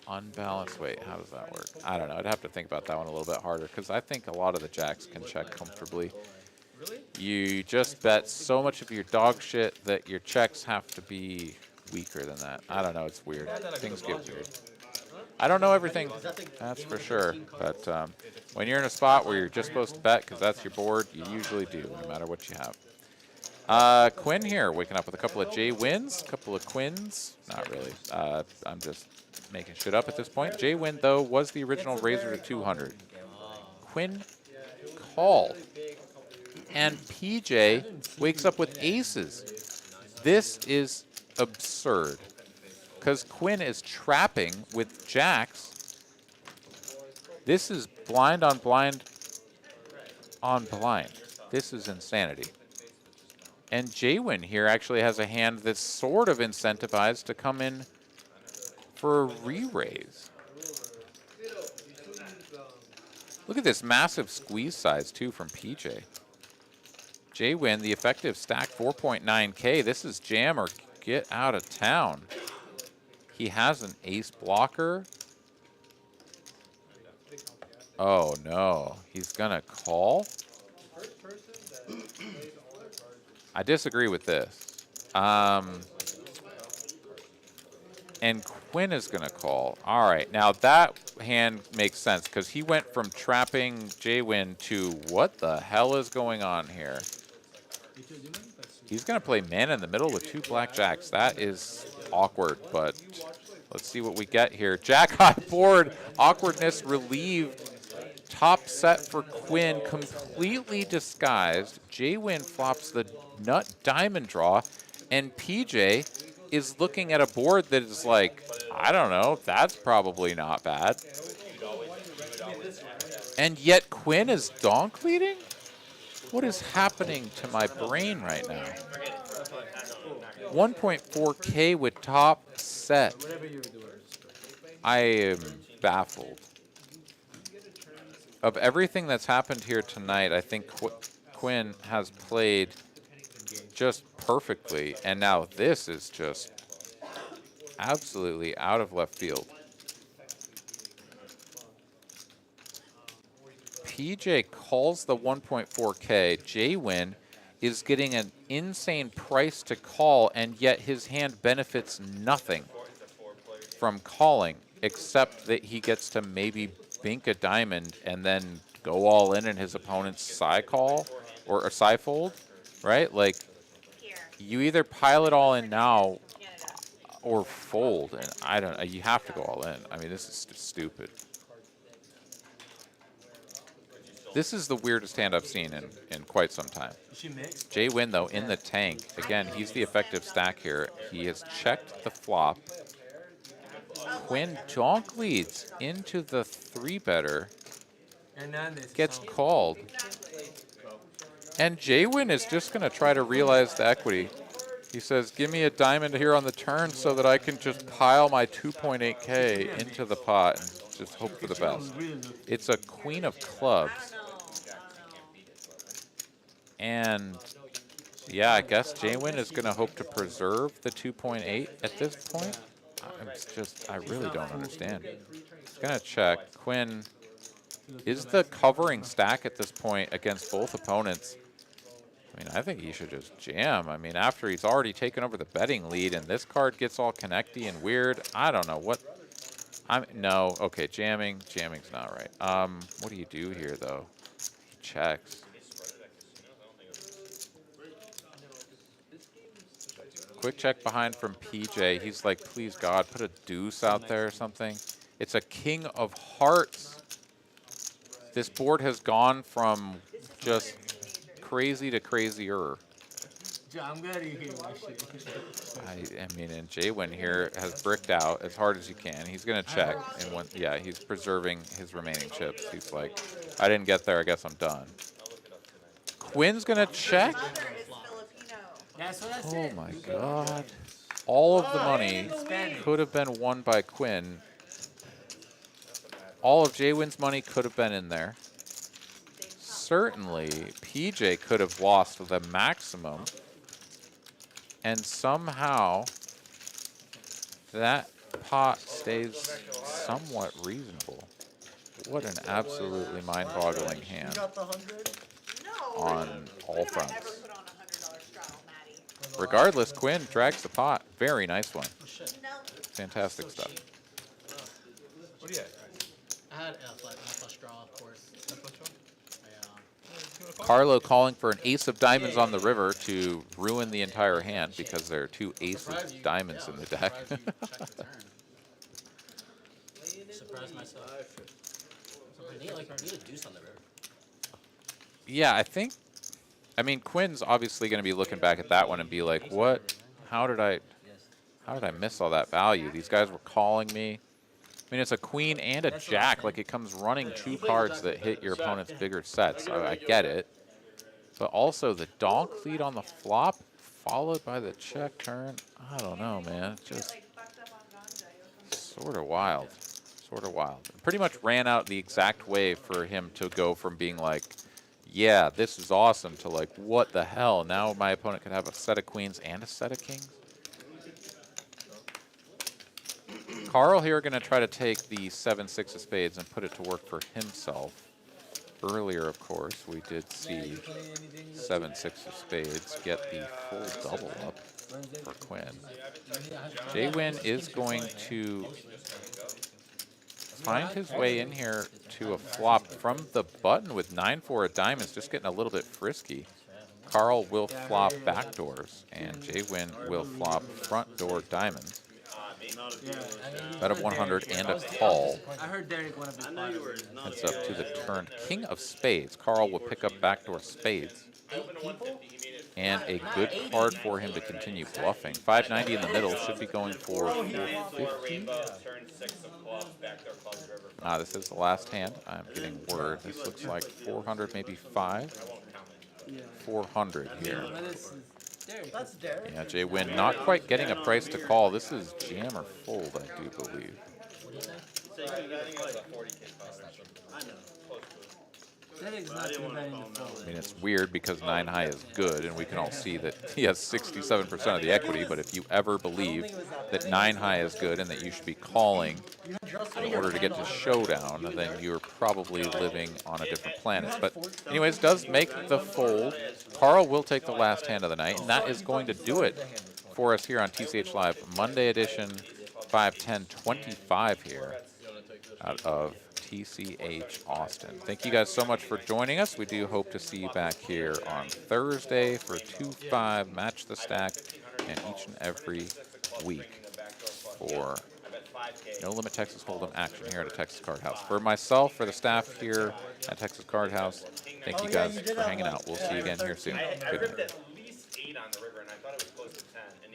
unbalanced. Wait, how does that work? I don't know. I'd have to think about that one a little bit harder because I think a lot of the jacks can check comfortably. You just bet so much of your dog shit that your checks have to be weaker than that. I don't know. It's weird. Things get weird. I don't know everything, that's for sure. But when you're in a spot where you're just supposed to bet because that's your board, you usually do, no matter what you have. Quinn here, waking up with a couple of JWins, a couple of Quins. Not really. I'm just making shit up at this point. JWin, though, was the original razor to 200. Quinn called. And PJ wakes up with aces. This is absurd. Because Quinn is trapping with jacks. This is blind on blind on blind. This is insanity. And JWin here actually has a hand that's sort of incentivized to come in for a re-raise. Look at this massive squeeze size, too, from PJ. JWin, the effective stack 4.9K. This is jam or get out of town. He has an ace blocker. Oh, no. He's going to call? I disagree with this. And Quinn is going to call. All right. Now, that hand makes sense because he went from trapping JWin to what the hell is going on here? He's going to play man in the middle with two blackjacks. That is awkward, but let's see what we get here. Jack high board. Awkwardness relieved. Top set for Quinn, completely disguised. JWin flops the nut diamond draw, and PJ is looking at a board that is like, I don't know, that's probably not bad. And yet Quinn is donk leading? What is happening to my brain right now? 1.4K with top set. I am baffled. Of everything that's happened here tonight, I think Quinn has played just perfectly, and now this is just absolutely out of left field. PJ calls the 1.4K. JWin is getting an insane price to call, and yet his hand benefits nothing from calling, except that he gets to maybe bink a diamond and then go all in his opponent's side call or a side fold, right? Like, you either pile it all in now or fold, and I don't know. You have to go all in. I mean, this is stupid. This is the weirdest hand I've seen in quite some time. JWin, though, in the tank. Again, he's the effective stack here. He has checked the flop. Quinn donk leads into the 3-better. Gets called. And JWin is just going to try to realize the equity. He says, give me a diamond here on the turn so that I can just pile my 2.8K into the pot and just hope for the best. It's a queen of clubs. And yeah, I guess JWin is going to hope to preserve the 2.8 at this point. I really don't understand. He's going to check. Quinn is the covering stack at this point against both opponents. I mean, I think he should just jam. I mean, after he's already taken over the betting lead and this card gets all connecty and weird, I don't know what. No, okay, jamming's not right. What do you do here though? He checks. Quick check behind from PJ. He's like, please God, put a deuce out there or something. It's a king of hearts. This board has gone from just crazy to crazier. I'm glad you hear my shit. I mean, and JWin here has bricked out as hard as he can. He's going to check. And when, yeah, he's preserving his remaining chips. He's like, I didn't get there. I guess I'm done. Quinn's going to check. Mother is Filipino. That's what I Oh said. my God. All of the money could have been won by Quinn. All of JWin's money could have been in there. Certainly, PJ could have lost the maximum. And somehow, that pot stays somewhat reasonable. What an absolutely mind-boggling hand No. on all When have I ever fronts. put on $100 straddle, Maddie? Regardless, Quinn drags the pot. Very nice one. No. Fantastic stuff. What do you have? I had a flush draw, of course. Carlo calling for an ace of diamonds on the river to ruin the entire hand because there are two ace of diamonds in the deck. Surprise myself. I need a deuce on the river. Yeah, I mean, Quinn's obviously going to be looking back at that one and be like, what? How did I miss all that value? These guys were calling me. I mean, it's a queen and a jack. Like, it comes running two cards that hit your opponent's bigger sets. So I get it. But also, the donk lead on the flop, followed by the check turn. I don't know, man. It's just sort of wild. Sort of wild. Pretty much ran out the exact way for him to go from being like, yeah, this is awesome, to like, what the hell? Now my opponent could have a set of queens and a set of kings? Carl here going to try to take the 7-6 of spades and put it to work for himself. Earlier, of course, we did see 7-6 of spades get the full double up for Quinn. JWin is going to find his way in here to a flop from the button with 9-4 of diamonds, just getting a little bit frisky. Carl will flop backdoors, and JWin will flop front door diamonds. Bet of 100 and a call. I heard Derek went up. Heads up to the turn. King of spades. Carl will pick up backdoor spades. And a good card for him to continue bluffing. 590 in the middle. Should be going for 450. This is the last hand. I'm getting word. This looks like 400, maybe 5. 400 here. That's Derek. Yeah, JWin not quite getting a price to call. This is jam or fold, I do believe. Derek's not too bad in the fold. I mean, it's weird because 9 high is good, and we can all see that he has 67% of the equity, but if you ever believe that 9 high is good and that you should be calling in order to get to showdown, then you're probably living on a different planet. But anyways, does make the fold. Carl will take the last hand of the night, and that is going to do it for us here on TCH Live Monday edition, 5/10/25 here out of TCH Austin. Thank you guys so much for joining us. We do hope to see you back here on Thursday for 2-5 Match the Stack, and each and every week for No Limit Texas Holdem action here at a Texas Card House. For myself, for the staff here at Texas Card House, thank you guys for hanging out. We'll see you again here soon. Good night. At least 8 on the river, and I thought it was close to 10. And